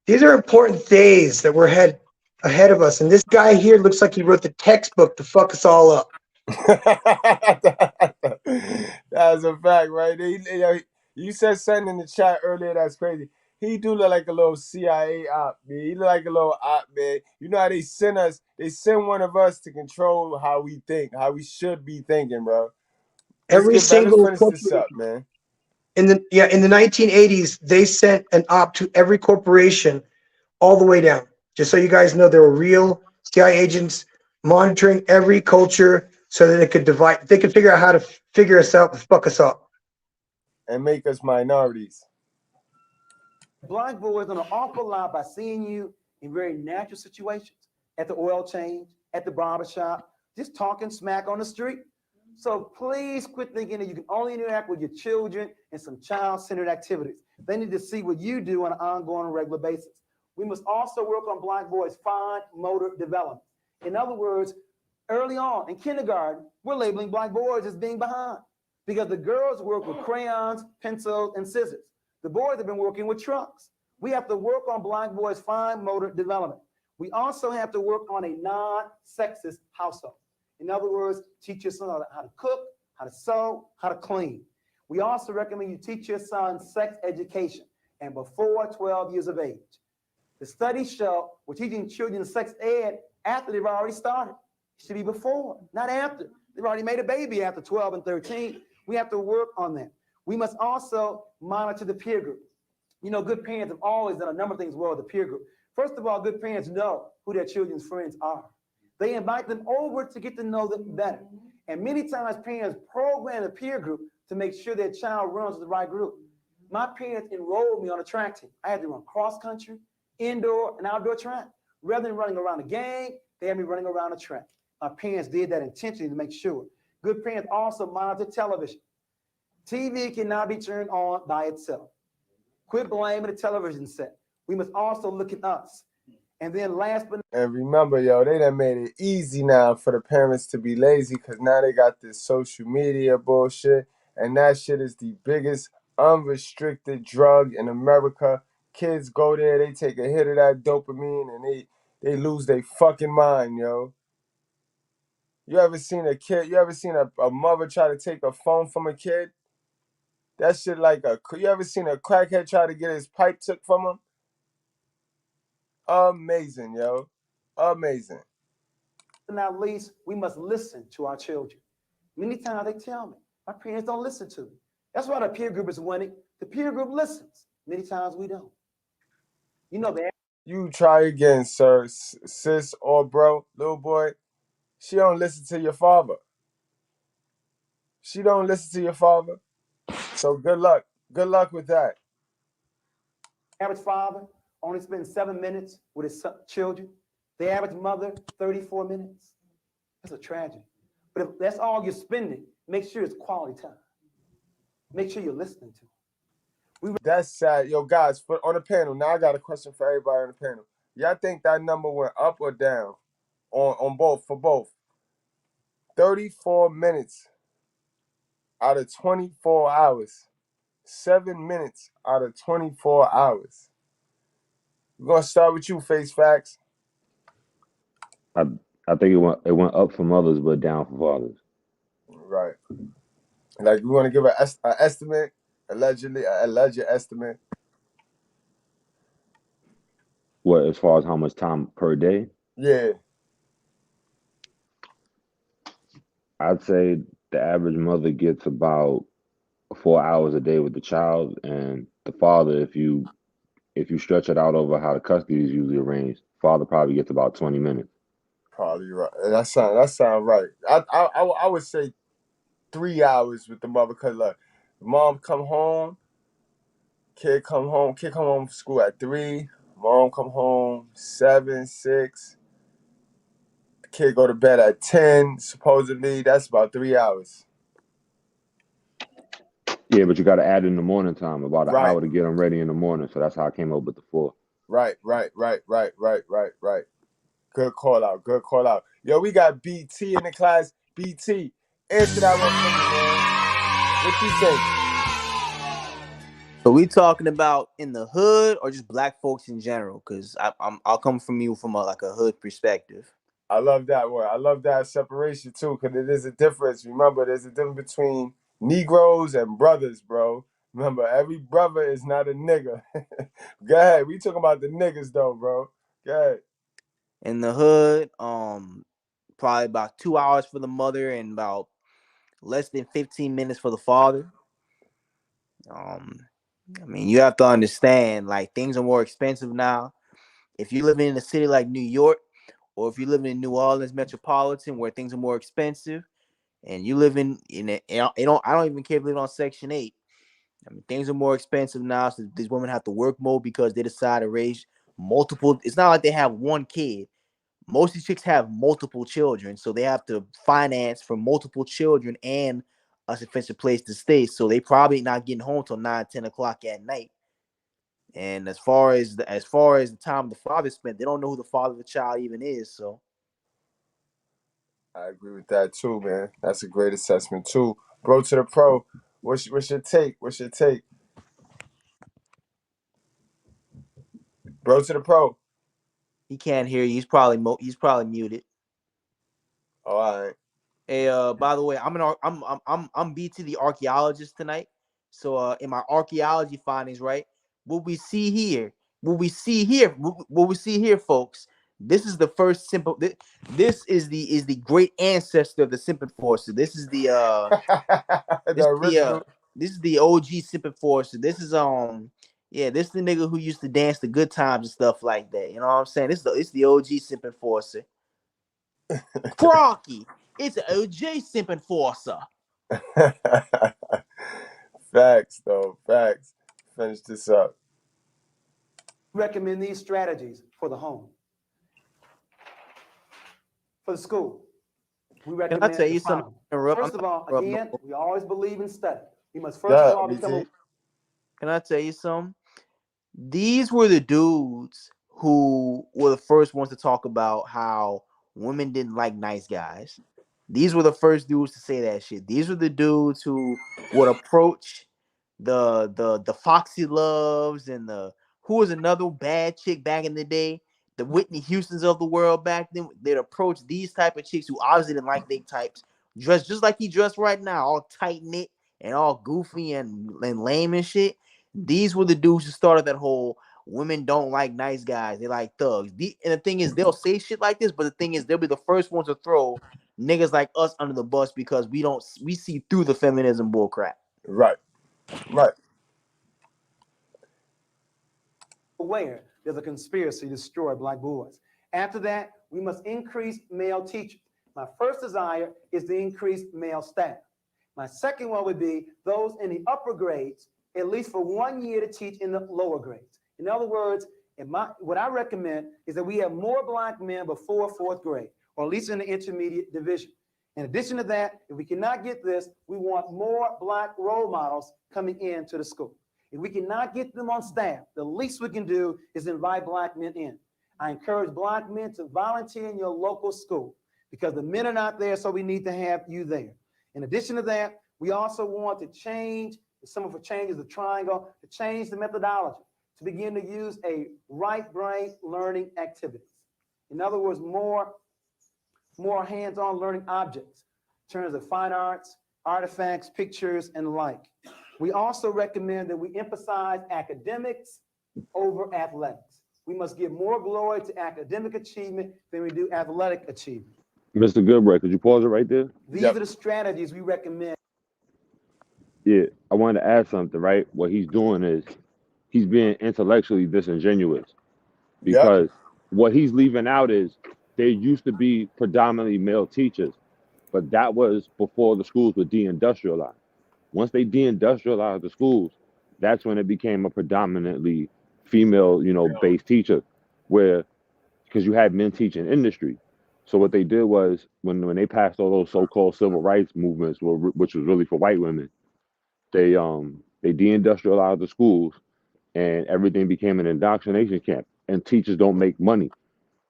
These are important days that we're ahead of us. And this guy here looks like he wrote the textbook to fuck us all up. That's a fact, right? You said something in the chat earlier that's crazy. He do look like a little CIA op, man. He look like a little op, man. You know how they send one of us to control how we think, how we should be thinking, bro. Every single finish this up, man. In the 1980s, they sent an op to every corporation all the way down. Just so you guys know, there were real CIA agents monitoring every culture so that they could figure out how to figure us out and fuck us up. And make us minorities. Black boys done an awful lot by seeing you in very natural situations, at the oil change, at the barbershop, just talking smack on the street. So please quit thinking that you can only interact with your children in some child-centered activities. They need to see what you do on an ongoing, regular basis. We must also work on Black boys' fine motor development. In other words, early on in kindergarten, we're labeling Black boys as being behind because the girls work with crayons, pencils, and scissors. The boys have been working with trucks. We have to work on Black boys' fine motor development. We also have to work on a non-sexist household. In other words, teach your son how to cook, how to sew, how to clean. We also recommend you teach your son sex education and before 12 years of age. The studies show we're teaching children sex ed after they've already started. It should be before, not after. They've already made a baby after 12 and 13. We have to work on that. We must also monitor the peer group. You know, good parents have always done a number of things well with the peer group. First of all, good parents know who their children's friends are. They invite them over to get to know them better. And many times parents program a peer group to make sure their child runs with the right group. My parents enrolled me on a track team. I had to run cross country, indoor and outdoor track. Rather than running around a gang, they had me running around a track. My parents did that intentionally to make sure. Good parents also monitor television. TV cannot be turned on by itself. Quit blaming the television set. We must also look at us. And then last but and remember, yo, they done made it easy now for the parents to be lazy because now they got this social media bullshit. And that shit is the biggest unrestricted drug in America. Kids go there, they take a hit of that dopamine and they lose their fucking mind, yo. You ever seen a kid? You ever seen a mother try to take a phone from a kid? That shit like you ever seen a crackhead try to get his pipe took from him? Amazing, yo. Amazing. Not least, we must listen to our children. Many times they tell me, my parents don't listen to me. That's why the peer group is winning. The peer group listens. Many times we don't. You know that. You try again, sir, sis or bro, little boy. She don't listen to your father. She don't listen to your father. So good luck. Good luck with that. Average father only spends 7 minutes with his children. The average mother, 34 minutes. That's a tragedy. But if that's all you're spending, make sure it's quality time. Make sure you're listening to them. That's sad. Yo, guys, on the panel, now I got a question for everybody on the panel. Y'all think that number went up or down on both, for both? 34 minutes out of 24 hours. 7 minutes out of 24 hours. We're going to start with you, Face Facts. I think it went up for mothers, but down for fathers. Right. Like, we want to give an estimate, alleged estimate. What, as far as how much time per day? Yeah. I'd say the average mother gets about 4 hours a day with the child, and the father, if you stretch it out over how the custody is usually arranged, father probably gets about 20 minutes. Probably right. That sound right. I would say 3 hours with the mother, because look, mom come home, kid come home from school at 3, mom come home 7, 6, the kid go to bed at 10, supposedly. That's about 3 hours. Yeah, but you got to add in the morning time, about an hour to get them ready in the morning. So that's how I came up with the 4. Right. Good call out. Yo, we got BT in the class. BT, answer that one for me, man. What you think? So we talking about in the hood or just black folks in general? Because I'll come from you from a hood perspective. I love that word. I love that separation too, because it is a difference. Remember, there's a difference between Negroes and brothers, bro. Remember, every brother is not a nigga. Go ahead. We talking about the niggas though, bro. Go ahead. In the hood, probably about 2 hours for the mother and about less than 15 minutes for the father. I mean, you have to understand, like, things are more expensive now. If you live in a city like New York, or if you live in New Orleans metropolitan, where things are more expensive, and you live in it, I don't even care if you live on Section 8. I mean, things are more expensive now, so these women have to work more because they decide to raise multiple. It's not like they have one kid. Most of these chicks have multiple children, so they have to finance for multiple children and a sufficient place to stay. So they probably not getting home till 9, 10 o'clock at night. And as far as the time the father spent, they don't know who the father of the child even is. So I agree with that too, man. That's a great assessment too. Bro to the pro, what's your take? What's your take? Bro to the pro. He can't hear you. He's probably muted. Oh, all right. Hey, by the way, I'm BT the archaeologist tonight. So in my archaeology findings, right, what we see here, folks, this is the first simple. This is the great ancestor of the Simpin Force. This is the this is the OG Simpin Force. This is this is the nigga who used to dance the good times and stuff like that. You know what I'm saying? It's the OG Simpin Force. Crocky. It's an OJ Simp Enforcer. Facts, though. Facts. Finish this up. Recommend these strategies for the home. For the school. We recommend. Can I tell you something? First of all, again, we always believe in study. We must first of all become. Can I tell you something? These were the dudes who were the first ones to talk about how women didn't like nice guys. These were the first dudes to say that shit. These were the dudes who would approach the Foxy Loves and who was another bad chick back in the day the Whitney Houstons of the world back then, they'd approach these type of chicks who obviously didn't like they types, dressed just like he dressed right now, all tight knit and all goofy and lame and shit. These were the dudes who started that whole women don't like nice guys, they like thugs. And the thing is, they'll say shit like this, but the thing is, they'll be the first ones to throw niggas like us under the bus because we see through the feminism bullcrap. Right. Right. Aware there's a conspiracy to destroy black boys. After that, we must increase male teachers. My first desire is to increase male staff. My second one would be those in the upper grades, at least for 1 year, to teach in the lower grades. In other words, what I recommend is that we have more black men before fourth grade, or at least in the intermediate division. In addition to that, if we cannot get this, we want more black role models coming into the school. If we cannot get them on staff, the least we can do is invite black men in. I encourage black men to volunteer in your local school because the men are not there, so we need to have you there. In addition to that, we also want to change, some of the changes, the triangle, to change the methodology, to begin to use a right brain learning activities. In other words, more hands-on learning objects in terms of fine arts, artifacts, pictures, and the like. We also recommend that we emphasize academics over athletics. We must give more glory to academic achievement than we do athletic achievement. Mr. Goodbright, could you pause it right there? These are the strategies we recommend. Yeah, I wanted to add something, right? What he's doing is he's being intellectually disingenuous because what he's leaving out is there used to be predominantly male teachers, but that was before the schools were deindustrialized. Once they deindustrialized the schools, that's when it became a predominantly female, based teacher, where because you had men teaching industry. So what they did was when they passed all those so-called civil rights movements, which was really for white women, they deindustrialized the schools, and everything became an indoctrination camp. And teachers don't make money.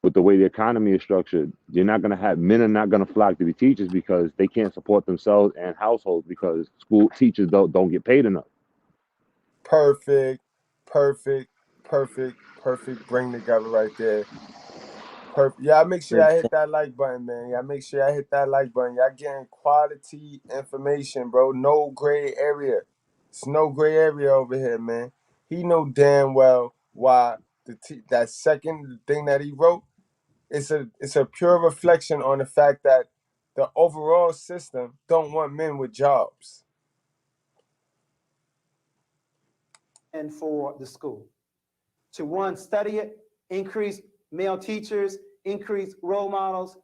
With the way the economy is structured, men are not going to flock to be teachers because they can't support themselves and households because school teachers don't get paid enough. Perfect bring together right there. Perfect. Yeah, make sure I hit that like button, man. Y'all make sure I hit that like button. Y'all getting quality information, bro. No gray area. It's no gray area over here, man. He know damn well why that second thing that he wrote, it's a pure reflection on the fact that the overall system don't want men with jobs. And for the school to one, study it, increase male teachers, increase role models,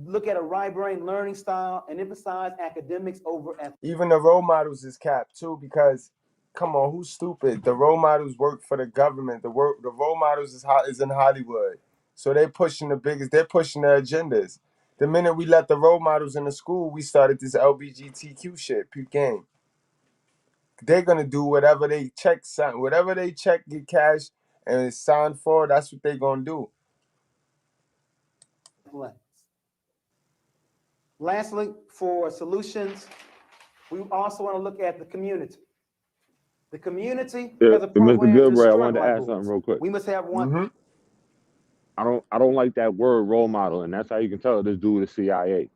look at a right brain learning style, and emphasize academics over athletics. Even the role models is capped too, because come on, who's stupid? The role models work for the government. The role models is in Hollywood, so they're pushing the biggest. They're pushing their agendas. The minute we let the role models in the school, we started this LGBTQ shit. Peep game. They're gonna do whatever they check, get cash, and it's signed for. That's what they're gonna do. Lastly, for solutions, we also want to look at the community. The community has a program Mr. Goodbright, I destroy wanted to black add boys. something real quick. We must have one. Mm-hmm. I don't like that word role model, and that's how you can tell this dude is CIA.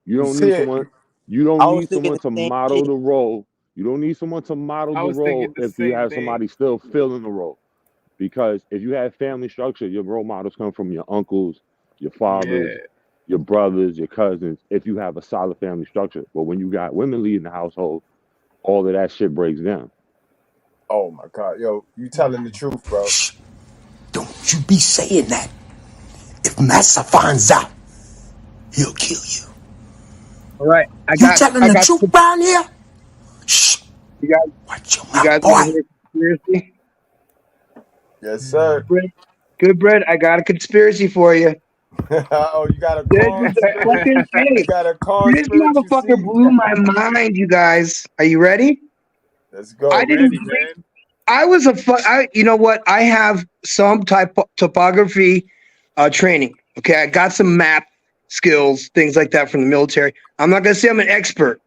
You don't need someone. You don't need someone to model the role. You don't need someone to model the role if you have somebody still filling the role. Because if you have family structure, your role models come from your uncles, your fathers, your brothers, your cousins, if you have a solid family structure. But when you got women leading the household, all of that shit breaks down. Oh my God, yo, you telling the truth, bro. Don't you be saying that. If Massa finds out, he'll kill you. All right, You telling the truth around here? Shh. You guys, watch your you guys want to hear a conspiracy? Yes, sir. Good bread. I got a conspiracy for you. Oh, you got a This motherfucker blew my mind, you guys. Are you ready? Let's go. You know what? I have some topography training. Okay, I got some map skills, things like that from the military. I'm not gonna say I'm an expert,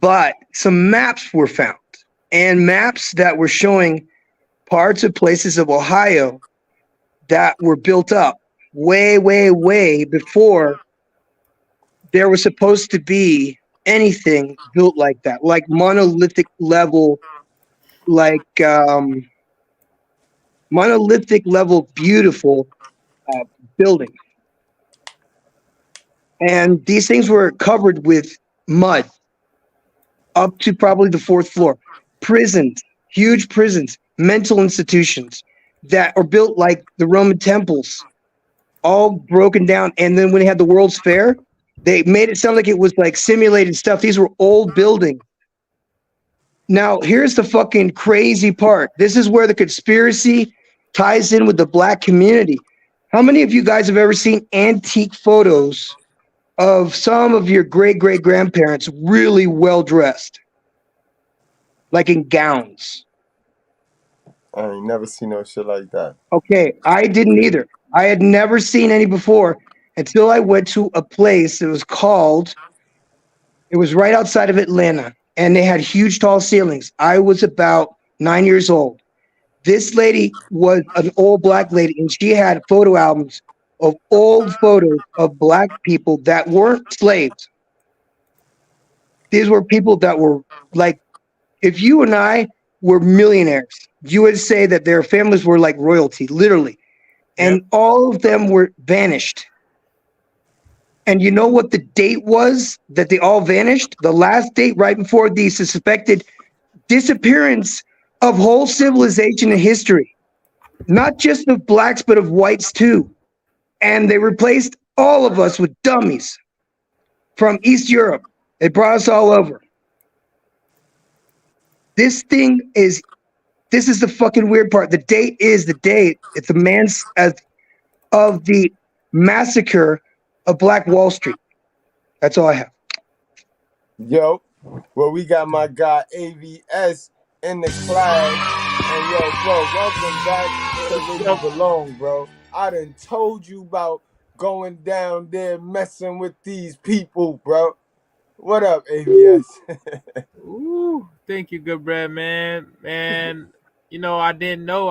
but some maps were found, and maps that were showing parts of places of Ohio that were built up way, way, way before there was supposed to be anything built like that, like monolithic level, like beautiful building. And these things were covered with mud up to probably the 4th floor. Prisons, huge prisons, mental institutions that are built like the Roman temples, all broken down. And then when they had the World's Fair, they made it sound like it was like simulated stuff. These were old buildings. Now, here's the fucking crazy part. This is where the conspiracy ties in with the black community. How many of you guys have ever seen antique photos of some of your great-great-grandparents really well-dressed? Like in gowns. I ain't never seen no shit like that. Okay, I didn't either. I had never seen any before until I went to a place. It was right outside of Atlanta, and they had huge tall ceilings. I was about 9 years old. This lady was an old black lady, and she had photo albums of old photos of black people that weren't slaves. These were people that were like, if you and I were millionaires, you would say that their families were like royalty, literally. And all of them were vanished. And you know what the date was that they all vanished? The last date right before the suspected disappearance of whole civilization and history. Not just of blacks, but of whites too. And they replaced all of us with dummies from East Europe. They brought us all over. This is the fucking weird part. The date is the date. It's the man's of the massacre of Black Wall Street. That's all I have. Yo, well, we got my guy AVS in the class. And yo, bro, welcome back to Where You Belong, bro. I done told you about going down there messing with these people, bro. What up, AVS? Ooh, thank you, good bread, man. Man, you know, I didn't know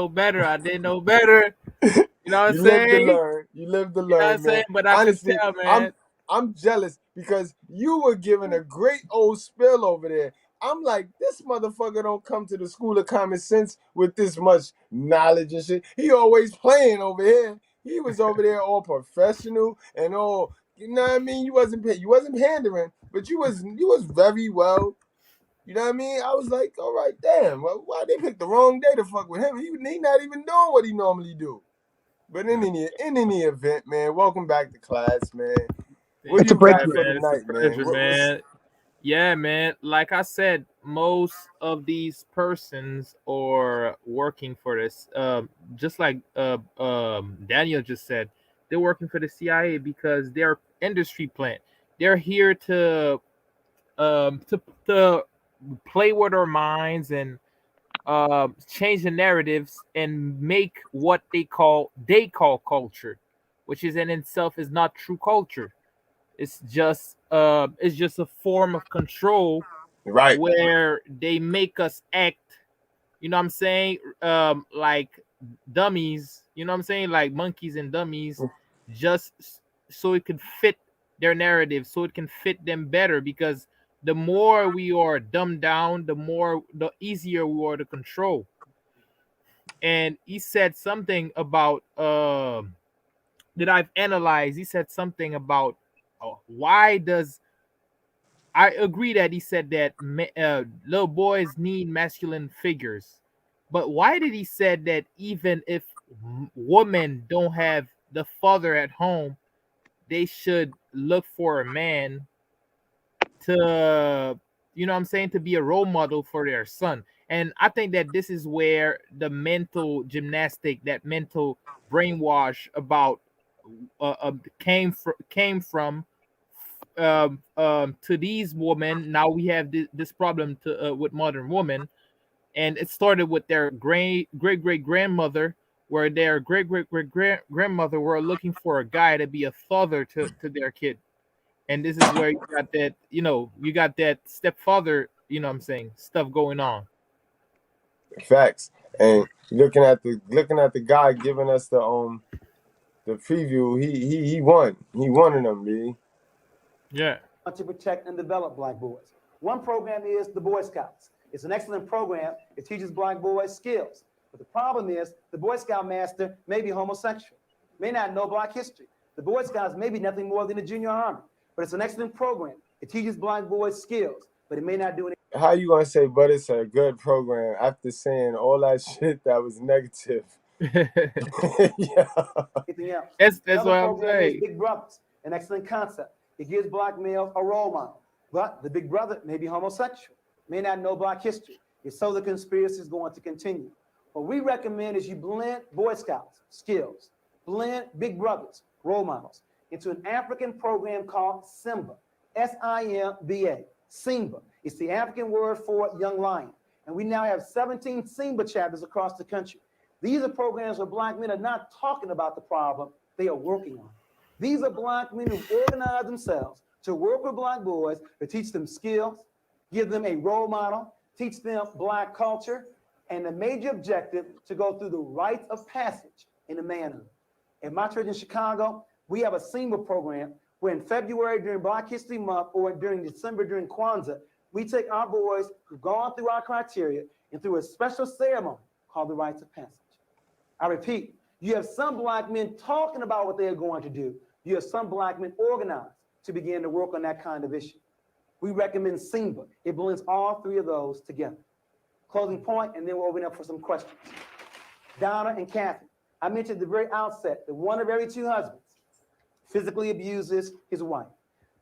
better. You know what I'm saying? You live to learn, You know what I'm man. saying? But I Honestly, can tell, man. I'm jealous because you were giving a great old spill over there. I'm like, this motherfucker don't come to the School of Common Sense with this much knowledge and shit. He always playing over here. He was over there all professional and all, you know what I mean? You wasn't pandering, but you was very well. You know what I mean? I was like, all right, damn. Well, why they picked the wrong day to fuck with him? He not even doing what he normally do. But in any event, man, welcome back to class, man. What do you got for the night, man? Yeah, man. Like I said, most of these persons are working for this. Just like Daniel just said, they're working for the CIA because they're industry plant. They're here to play with our minds and change the narratives and make what they call culture, which is in itself is not true culture. It's just a form of control, right? Where they make us act, you know what I'm saying, like dummies, you know what I'm saying, like monkeys and dummies, just so it can fit their narrative, so it can fit them better. Because the more we are dumbed down, the easier we are to control. And he said something about that I've analyzed. He said something about why does I agree that he said that little boys need masculine figures, but why did he said that even if women don't have the father at home, they should look for a man to, you know what I'm saying, to be a role model for their son? And I think that this is where the mental gymnastic, that mental brainwash about came from to these women. Now we have this problem with modern women, and it started with their great great grandmother, where their great grandmother were looking for a guy to be a father to their kid. And this is where you got that, you got that stepfather, you know what I'm saying, stuff going on. Facts. And looking at the guy giving us the preview, he won. He won in them, B. Yeah. To protect and develop black boys. One program is the Boy Scouts. It's an excellent program. It teaches black boys skills. But the problem is the Boy Scout master may be homosexual, may not know black history. The Boy Scouts may be nothing more than a junior army, but it's an excellent program. It teaches black boys skills, but it may not do anything. How you gonna say, but it's a good program after saying all that shit that was negative? Yeah. That's Another what I'm program is saying. Big Brothers, an excellent concept. It gives black males a role model, but the big brother may be homosexual, may not know black history. If so, the conspiracy is going to continue. What we recommend is you blend Boy Scouts skills, blend Big Brothers role models into an African program called Simba, S-I-M-B-A, Simba. It's the African word for young lion. And we now have 17 Simba chapters across the country. These are programs where black men are not talking about the problem, they are working on it. These are black men who organize themselves to work with black boys, to teach them skills, give them a role model, teach them black culture, and the major objective to go through the rites of passage into manhood. At my church in Chicago, we have a Simba program where in February during Black History Month or during December during Kwanzaa, we take our boys who've gone through our criteria and through a special ceremony called the rites of passage. I repeat, you have some black men talking about what they're going to do. You have some black men organized to begin to work on that kind of issue. We recommend Simba. It blends all three of those together. Closing point, and then we'll open up for some questions. Donna and Kathy, I mentioned at the very outset that one of every two husbands physically abuses his wife.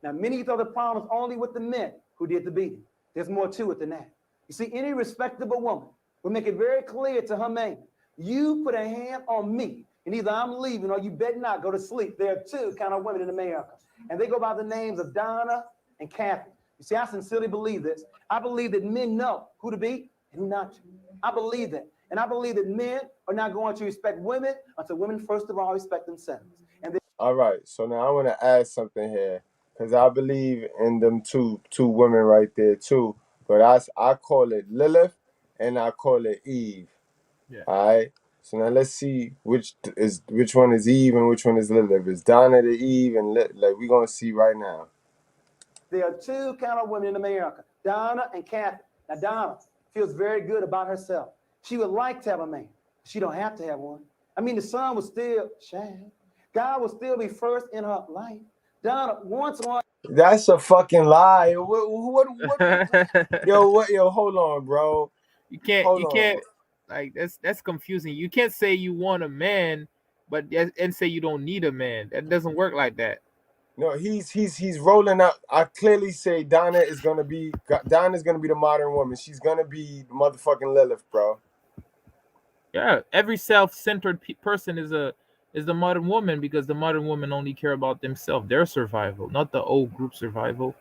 Now, many thought the problem was only with the men who did the beating. There's more to it than that. You see, any respectable woman will make it very clear to her man, you put a hand on me, and either I'm leaving or you better not go to sleep. There are two kind of women in America, and they go by the names of Donna and Kathy. You see, I sincerely believe this. I believe that men know who to beat and who not to. I believe that. And I believe that men are not going to respect women until women, first of all, respect themselves. And All right, so now I want to add something here because I believe in them two women right there too. But I call it Lilith and I call it Eve. Yeah. All right. So now let's see which one is Eve and which one is Lilith. Is Donna the Eve and like we're gonna see right now. there are two kind of women in America, Donna and Kathy. Now Donna feels very good about herself. She would like to have a man. She don't have to have one. I mean, the sun will still shine. God will still be first in her life. Donna wants one. That's a fucking lie. What yo, hold on, bro. You can't Hold on. like that's confusing. You can't say you want a man, but and say you don't need a man. That doesn't work like that. No, he's rolling out. I clearly say Donna's gonna be the modern woman. She's gonna be the motherfucking Lilith, bro. Yeah, every self-centered person is the modern woman, because the modern women only care about themselves, their survival, not the old group survival.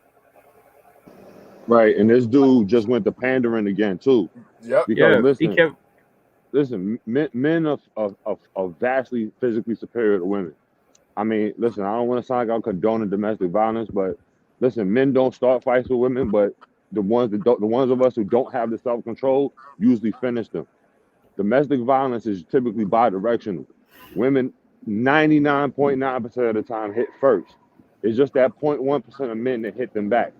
Right, and this dude just went to pandering again too. Yep. Because Yeah, listen, men are vastly physically superior to women. I mean, listen, I don't want to sound like I'm condoning domestic violence, but listen, men don't start fights with women, but the ones of us who don't have the self-control usually finish them. Domestic violence is typically bi-directional. Women 99.9% of the time hit first. It's just that 0.1% of men that hit them back.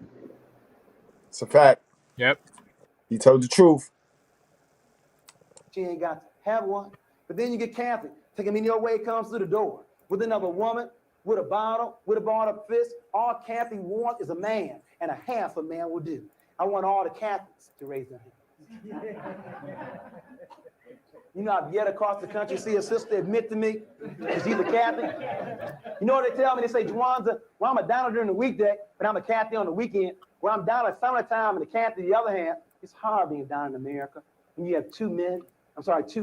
It's a fact. Yep. He told the truth. She ain't got to have one. But then you get Kathy, taking me your way, it comes through the door with another woman, with a bottle, with a balled up fist. All Kathy wants is a man, and a half a man will do. I want all the Kathys to raise their hands. You know, I've yet across the country see a sister admit to me that she's a Kathy. You know what they tell me? They say, Juwanza, well, I'm a Donna during the weekday, but I'm a Kathy on the weekend. Well, I'm Donna at summertime and a Kathy the other hand. It's hard being Donna in America when you have two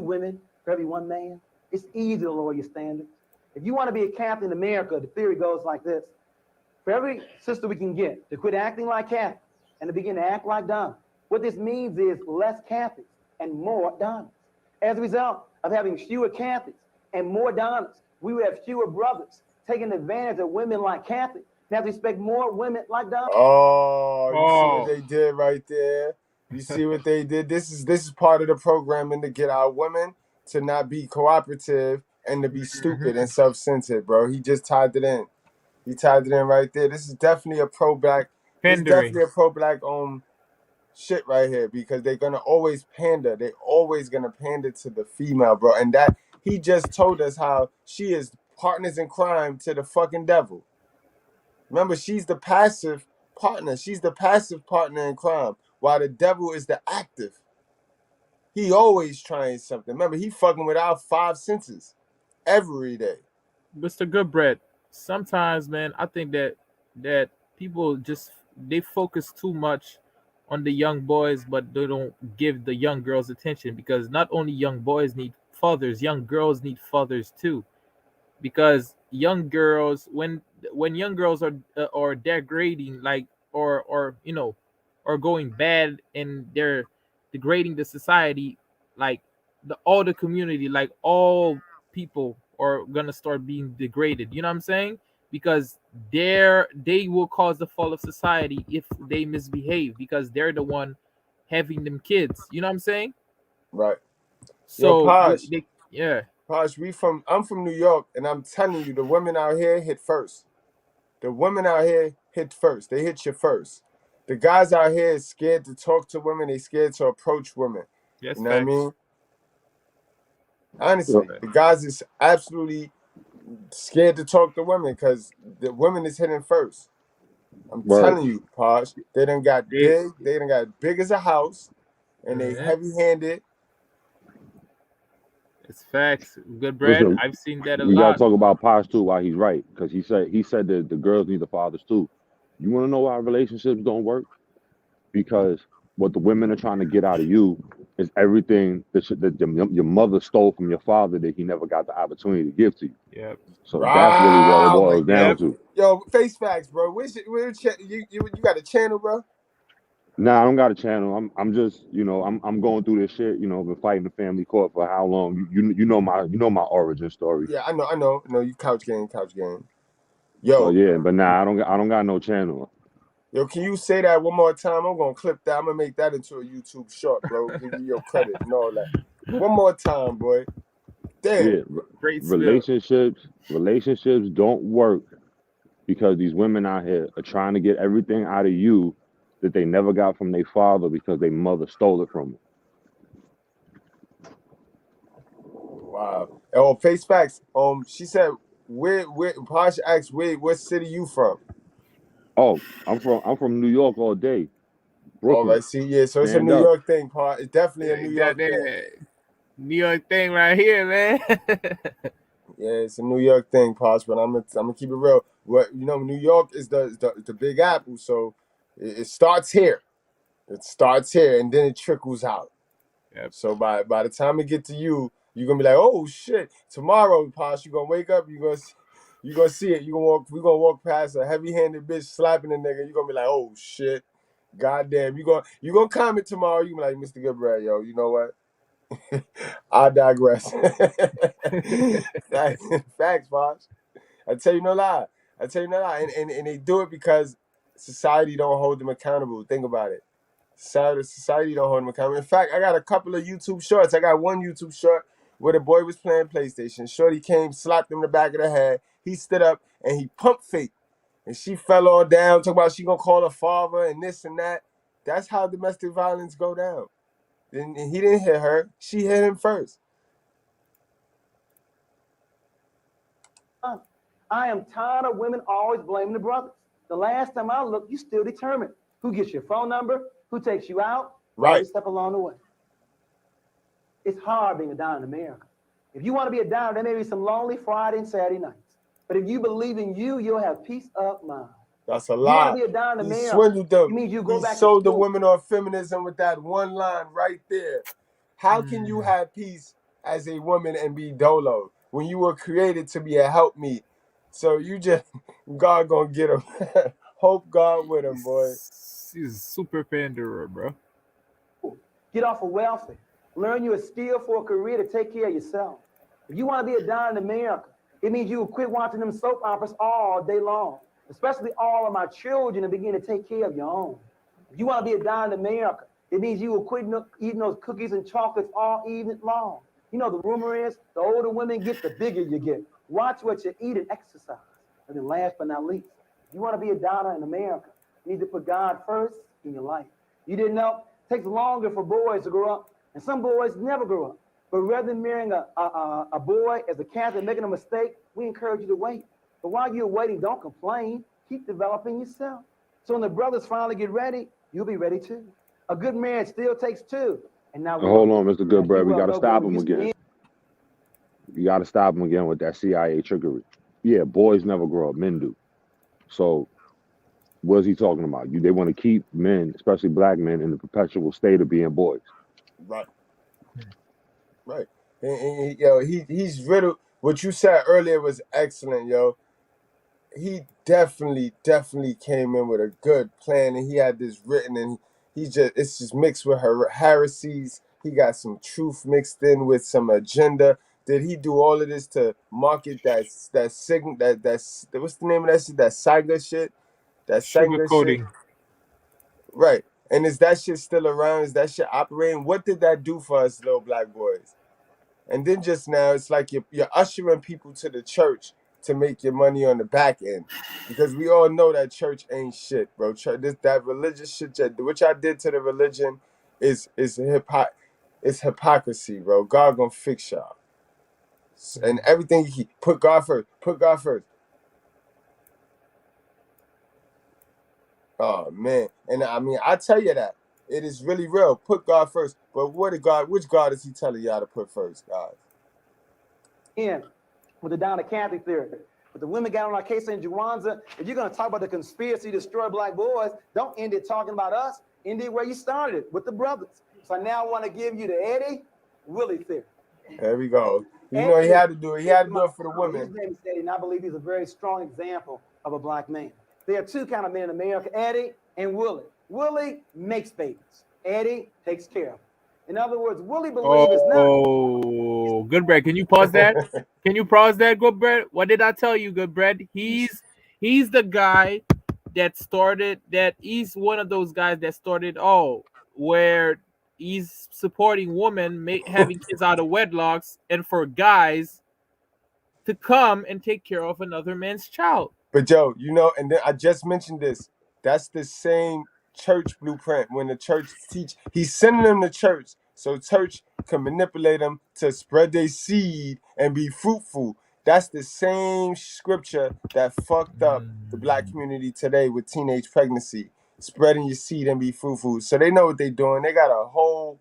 women for every one man. It's easy to lower your standards. If you want to be a Kathy in America, the theory goes like this. For every sister we can get to quit acting like Kathy and to begin to act like Donna, what this means is less Kathys and more Donnas. As a result of having fewer Kathys and more Donnas, we would have fewer brothers taking advantage of women like Kathy. Now, we expect more women like Donna. Oh, you see what they did right there? You see what they did? This is part of the programming to get our women to not be cooperative and to be stupid and self-centered, bro. He just tied it in. He tied it in right there. This is definitely a pro-black. This is Pandering. definitely a pro-black shit right here, because they're gonna always pander. They're always gonna pander to the female, bro. And that he just told us how she is partners in crime to the fucking devil. Remember, she's the passive partner. She's the passive partner in crime, while the devil is the active. He always trying something. Remember, he fucking with our 5 senses every day. Mr. Goodbread, sometimes, man, I think that people they focus too much on the young boys, but they don't give the young girls attention, because not only young boys need fathers, young girls need fathers too. Because young girls, when young girls are degrading, like or or going bad, and they're degrading the society, like all the community, like all people are gonna start being degraded. You know what I'm saying? Because they will cause the fall of society if they misbehave, because they're the one having them kids. You know what I'm saying? Right. So Posh, yeah. Posh, I'm from New York, and I'm telling you, the women out here hit first. The women out here hit first. They hit you first. The guys out here is scared to talk to women. They scared to approach women. Yes, you know what I facts. mean? Honestly, the guys is absolutely scared to talk to women because the women is hitting first. I'm telling you, Posh, they done got big. They done got big as a house, and they heavy-handed. It's facts. Good bread. Listen, I've seen that a we gotta lot. talk about Posh too. Why he's right, because he said that the girls need the fathers too. You want to know why relationships don't work? Because what the women are trying to get out of you is everything that your mother stole from your father that he never got the opportunity to give to you. Yep. So that's really what it boils down Yep. to. Yo, face facts, bro. You got a channel, bro? Nah, I don't got a channel. I'm just, I'm going through this shit. Been fighting the family court for how long? You know my origin story. Yeah, I know. No, you couch game. Yo. So yeah, but nah, I don't got no channel. Yo, can you say that one more time? I'm gonna clip that. I'm gonna make that into a YouTube short, bro. Give you your credit and all that. One more time, boy. Damn. Yeah, relationships don't work because these women out here are trying to get everything out of you that they never got from their father because their mother stole it from them. Wow. Oh, face facts. She said, where Posh asked, what city you from? Oh, I'm from New York all day. Brooklyn. All right, see, yeah, so it's a New York thing, Posh. It's definitely a New York thing. New York thing right here, man. Yeah, it's a New York thing, Posh, but I'm gonna keep it real. New York is the Big Apple, so it starts here. It starts here, and then it trickles out. Yep. So by the time it get to you, you're gonna be like, oh shit! Tomorrow, Posh, you're gonna wake up, you're gonna see it. We're gonna walk past a heavy-handed bitch slapping a nigga. You're gonna be like, oh shit, goddamn. You gonna comment tomorrow. You gonna be like, Mr. Goodbread, yo, you know what? I digress. Facts, Posh. I tell you no lie. And they do it because society don't hold them accountable. Think about it. Society don't hold them accountable. In fact, I got a couple of YouTube shorts. I got one YouTube short where the boy was playing PlayStation. Shorty came, slapped him in the back of the head. He stood up and he pump faked. And she fell all down, talking about she gonna call her father and this and that. That's how domestic violence go down. And he didn't hit her. She hit him first. I am tired of women always blaming the brothers. The last time I looked, you still determined who gets your phone number, who takes you out, right? Every step along the way. It's hard being a dime in America. If you want to be a dime, there may be some lonely Friday and Saturday nights. But if you believe in you, you'll have peace of mind. That's a lie. You want to be a dime in He America. swindled them. It means you go He back sold to the school. women on feminism with that one line right there. How can you have peace as a woman and be dolo when you were created to be a helpmeet? So you just, God gonna get him. Hope God with him, boy. He's a super panderer, bro. Get off of welfare. Learn you a skill for a career to take care of yourself. If you want to be a dime in America, it means you will quit watching them soap operas all day long, especially all of my children, and begin to take care of your own. If you want to be a dime in America, It means you will quit eating those cookies and chocolates all evening long. You know, the rumor is the older women get, the bigger you get. Watch what you eat and exercise. And then last but not least, if you want to be a donor in America, you need to put God first in your life. You didn't know? It takes longer for boys to grow up, and some boys never grow up. But rather than marrying a boy as a Catholic making a mistake, we encourage you to wait. But while you're waiting, don't complain. Keep developing yourself. So when the brothers finally get ready, you'll be ready too. A good marriage still takes two. And now hold on, Mr. Goodbread. We got to stop him again. You got to stop him again with that CIA trickery. Yeah, boys never grow up. Men do. So what is he talking about? They want to keep men, especially black men, in the perpetual state of being boys. Right. Right. And yo, he's riddled. What you said earlier was excellent, yo. He definitely came in with a good plan, and he had this written, and it's just mixed with her heresies. He got some truth mixed in with some agenda. Did he do all of this to market that signal that's what's the name of that shit? That Saiga shit? That Saiga shit? Right. And is that shit still around? Is that shit operating? What did that do for us little black boys? And then just now, it's like you're ushering people to the church to make your money on the back end, because we all know that church ain't shit, bro. That religious shit, which I did to the religion, is hypocrisy, bro. God gonna fix y'all, and everything. Put God first. Put God first. Oh man, and I mean, I tell you that it is really real. Put God first, but which God is He telling y'all to put first, guys? In with the down to Catholic theory. But the women got on our case in Juwanza. If you're going to talk about the conspiracy to destroy black boys, don't end it talking about us. End it where you started it, with the brothers. So I now want to give you the Eddie Willie theory. There we go. You know, he had to do it. He had to do it for the women. His name is Eddie, and I believe he's a very strong example of a black man. There are two kind of men in America, Eddie and Willie. Willie makes babies. Eddie takes care of them. In other words, Willie believes Oh, Goodbread, can you pause that? Can you pause that, Goodbread? What did I tell you, Goodbread? He's the guy that started that. He's one of those guys that started where he's supporting women having kids out of wedlocks, and for guys to come and take care of another man's child. But Joe, you know, and then I just mentioned this. That's the same church blueprint. When the church teach, he's sending them to church so church can manipulate them to spread their seed and be fruitful. That's the same scripture that fucked up the black community today with teenage pregnancy, spreading your seed and be fruitful. So they know what they're doing. They got a whole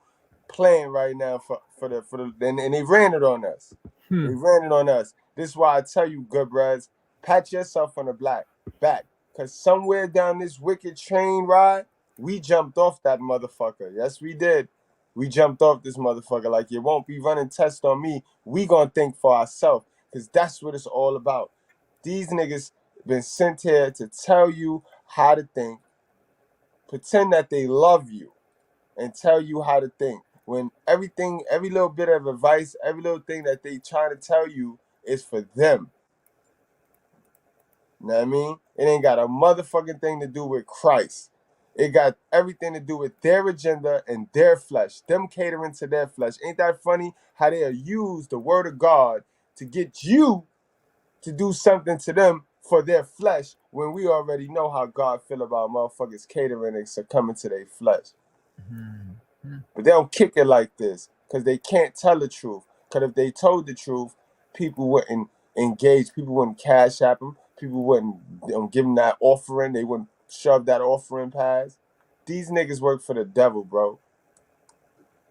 plan right now for the and they ran it on us. They ran it on us. This is why I tell you, good brothers, pat yourself on the back. Because somewhere down this wicked train ride, we jumped off that motherfucker. Yes, we did. We jumped off this motherfucker. Like, you won't be running tests on me. We gonna think for ourselves. Because that's what it's all about. These niggas been sent here to tell you how to think, pretend that they love you, and tell you how to think. When every little bit of advice, every little thing that they trying to tell you is for them. You know what I mean? It ain't got a motherfucking thing to do with Christ. It got everything to do with their agenda and their flesh. Them catering to their flesh. Ain't that funny how they use the word of God to get you to do something to them for their flesh, when we already know how God feel about motherfuckers catering and succumbing to their flesh. But they don't kick it like this because they can't tell the truth. Because if they told the truth, people wouldn't engage. People wouldn't cash app them. People wouldn't give them that offering. They wouldn't shove that offering past. These niggas work for the devil, bro.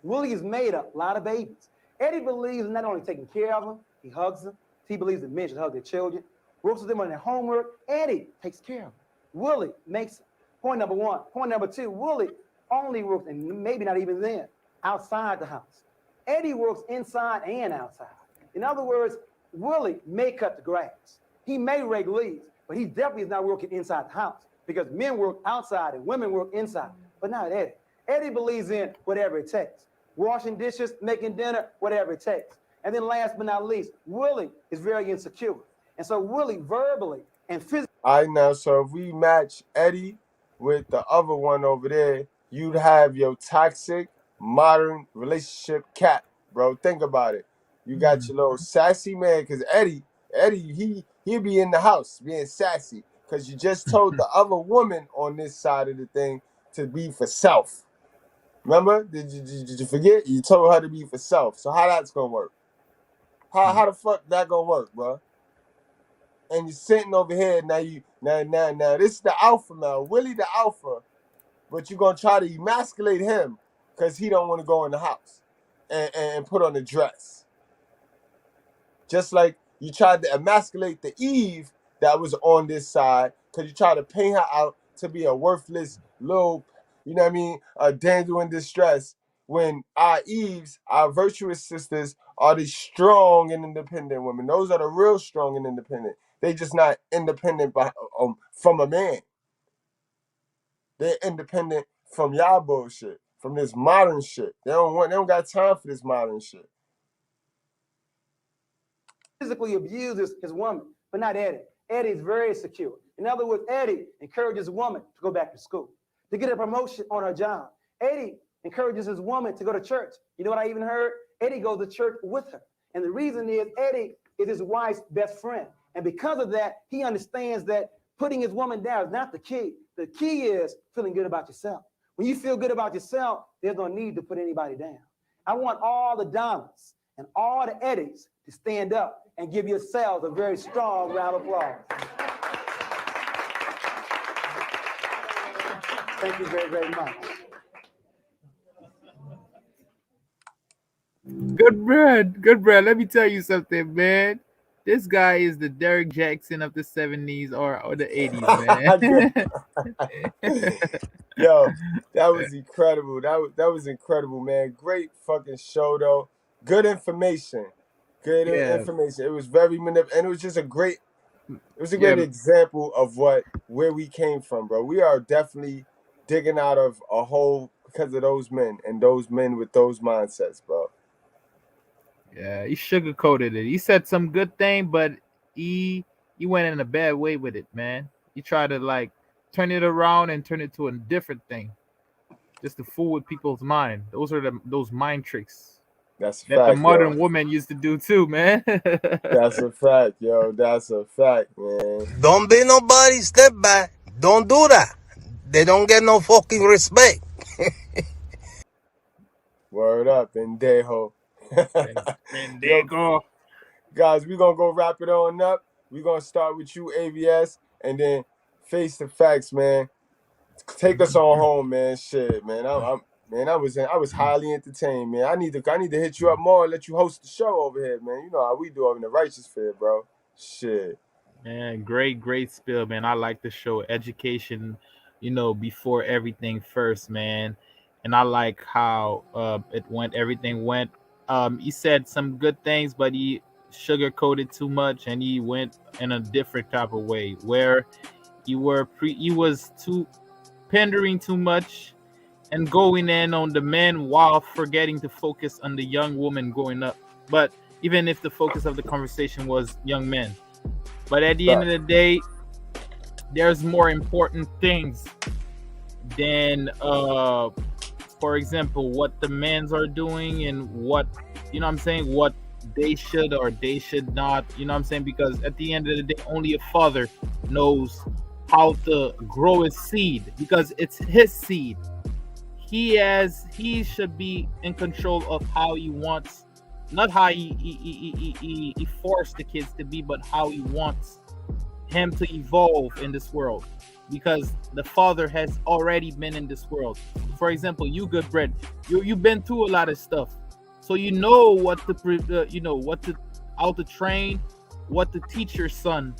Willie has made a lot of babies. Eddie believes in not only taking care of them, he hugs them. He believes that men should hug their children, works with them on their homework. Eddie takes care of them. Willie makes it. Point number one. Point number two, Willie only works, and maybe not even then, outside the house. Eddie works inside and outside. In other words, Willie may cut the grass. He may rake leaves, but he definitely is not working inside the house, because men work outside and women work inside. But not Eddie. Eddie believes in whatever it takes. Washing dishes, making dinner, whatever it takes. And then last but not least, Willie is very insecure. And so Willie verbally and physically. All right, now, so if we match Eddie with the other one over there, you'd have your toxic modern relationship cat, bro. Think about it. You got your little sassy man, because Eddie, he'll be in the house being sassy because you just told the other woman on this side of the thing to be for self. Remember? Did you forget? You told her to be for self. So how that's gonna work? How the fuck that gonna work, bro? And you're sitting over here now. Now this is the alpha now, Willie the alpha, but you're gonna try to emasculate him because he don't want to go in the house and put on a dress. Just like you tried to emasculate the Eve that was on this side because you tried to paint her out to be a worthless little, you know what I mean, a damsel in distress, when our Eves, our virtuous sisters, are the strong and independent women. Those are the real strong and independent. They just not independent from a man. They're independent from y'all bullshit, from this modern shit. They don't got time for this modern shit. Physically abuses his woman, but not Eddie. Eddie is very secure. In other words, Eddie encourages a woman to go back to school, to get a promotion on her job. Eddie encourages his woman to go to church. You know what I even heard? Eddie goes to church with her. And the reason is Eddie is his wife's best friend. And because of that, he understands that putting his woman down is not the key. The key is feeling good about yourself. When you feel good about yourself, there's no need to put anybody down. I want all the Donnas and all the Eddies to stand up and give yourselves a very strong round of applause. Thank you very, very much. Good bread. Let me tell you something, man. This guy is the Derek Jackson of the 70s or the 80s, man. Yo, that was incredible. That was incredible, man. Great fucking show, though. Good information. Good information. It was very and it was just a great. It was a great example of where we came from, bro. We are definitely digging out of a hole because of those men and those men with those mindsets, bro. Yeah, he sugarcoated it. He said some good thing, but he went in a bad way with it, man. He tried to like turn it around and turn it to a different thing, just to fool with people's mind. Those are those mind tricks. That's a that fact, the modern yo. woman used to do too, man. That's a fact, yo. That's a fact, man. Don't be nobody's step back. Don't do that. They don't get no fucking respect. Word up, Pendejo. Pendejo. Guys, we're going to go wrap it on up. We're going to start with you, AVS, and then face the facts, man. Take us on home, man. Shit, man. I was highly entertained, man. I need to hit you up more and let you host the show over here, man. You know how we do over in the Righteous Fair, bro. Shit. Man, great spill, man. I like the show. Education, before everything first, man. And I like how everything went. He said some good things, but he sugarcoated too much, and he went in a different type of way where he was too pandering too much and going in on the men while forgetting to focus on the young woman growing up. But even if the focus of the conversation was young men, but at the end of the day, there's more important things than for example, what the men's are doing and what, what they should or they should not, because at the end of the day, only a father knows how to grow his seed, because it's his seed. He should be in control of how he wants, not how he forced the kids to be, but how he wants him to evolve in this world, because the father has already been in this world. For example, you, Good Bread, you've been through a lot of stuff, so you know how to train, what to teach your son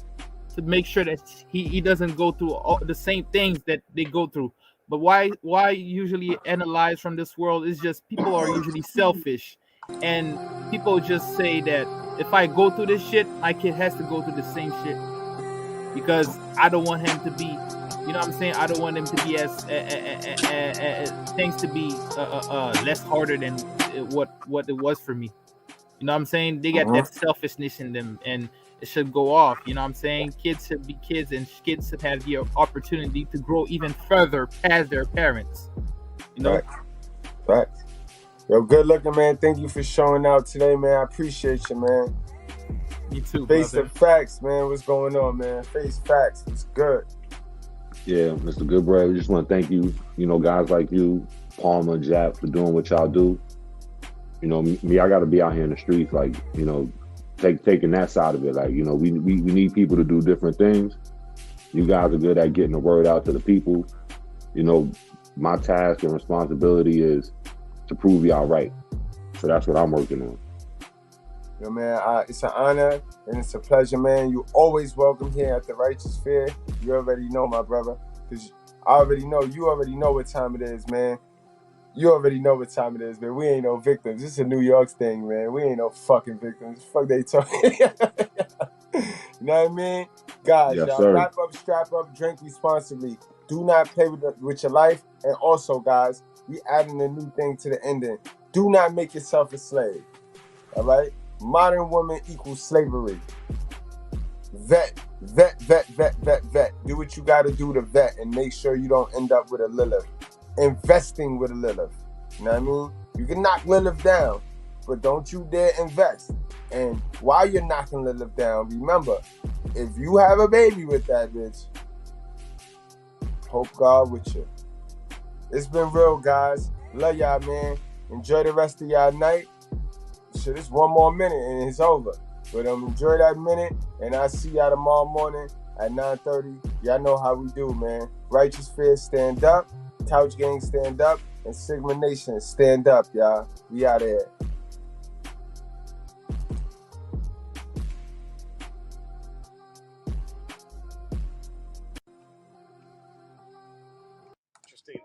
to make sure that he doesn't go through all the same things that they go through. But why usually analyze from this world is just people are usually selfish, and people just say that if I go through this shit, my kid has to go through the same shit, because I don't want him to be, I don't want him to be as things to be less harder than what it was for me. They got that selfishness in them, and it should go off. Kids should be kids, and kids should have the opportunity to grow even further past their parents. You know. Right. Yo, good looking, man. Thank you for showing out today, man. I appreciate you, man. Me too, Face brother. the facts, man. What's going on, man? Face facts. It's good. Yeah, Mr. Goodbread, we just want to thank you, you know, guys like you, Palmer, Jap, for doing what y'all do. You know, me, I got to be out here in the streets, like, you know, taking that side of it. Like, you know, we need people to do different things. You guys are good at getting the word out to the people. You know, my task and responsibility is to prove y'all right. So that's what I'm working on. Yo, man, it's an honor and it's a pleasure, man. You always welcome here at the Righteous Fear. You already know, my brother, because I already know. You already know what time it is, man. You already know what time it is, man. We ain't no victims. This is a New York thing, man. We ain't no fucking victims. Fuck they talking. You know what I mean? Guys, Yes, y'all sir. wrap up, strap up, drink responsibly. Do not play with your life. And also, guys, we adding a new thing to the ending. Do not make yourself a slave. All right? Modern woman equals slavery. Vet. Do what you got to do to vet and make sure you don't end up with a Lilith. Investing with a Lilith. You know what I mean? You can knock Lilith down, but don't you dare invest. And while you're knocking Lilith down, remember, if you have a baby with that bitch, hope God with you. It's been real, guys. Love y'all, man. Enjoy the rest of y'all night. Shit, it's one more minute and it's over. But enjoy that minute, and I'll see y'all tomorrow morning at 9:30. Y'all know how we do, man. Righteous Fear, stand up. Couch Gang, stand up. And Sigma Nation, stand up, y'all. We out here.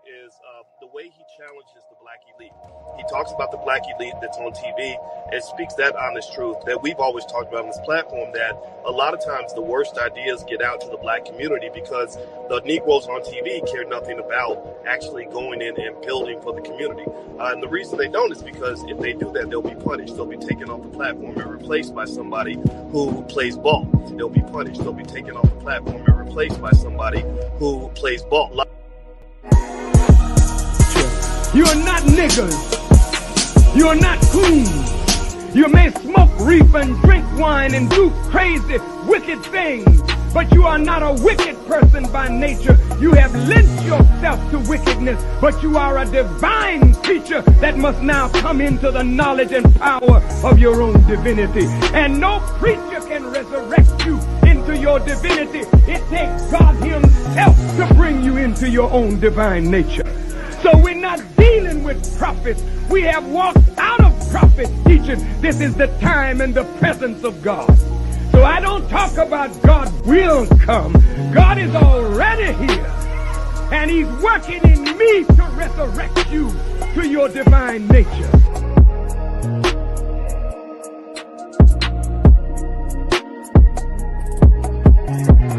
Is the way he challenges the black elite. He talks about the black elite that's on TV and speaks that honest truth that we've always talked about on this platform, that a lot of times the worst ideas get out to the black community because the Negroes on TV care nothing about actually going in and building for the community. And the reason they don't is because if they do that, they'll be punished. They'll be taken off the platform and replaced by somebody who plays ball. They'll be punished. They'll be taken off the platform and replaced by somebody who plays ball. You are not niggers. You are not coons. You may smoke reefer and drink wine and do crazy, wicked things, but you are not a wicked person by nature. You have lent yourself to wickedness, but you are a divine creature that must now come into the knowledge and power of your own divinity. And no preacher can resurrect you into your divinity. It takes God himself to bring you into your own divine nature. So we're not dealing with prophets. We have walked out of prophet teaching. This is the time and the presence of God. So I don't talk about God will come. God is already here. And he's working in me to resurrect you to your divine nature.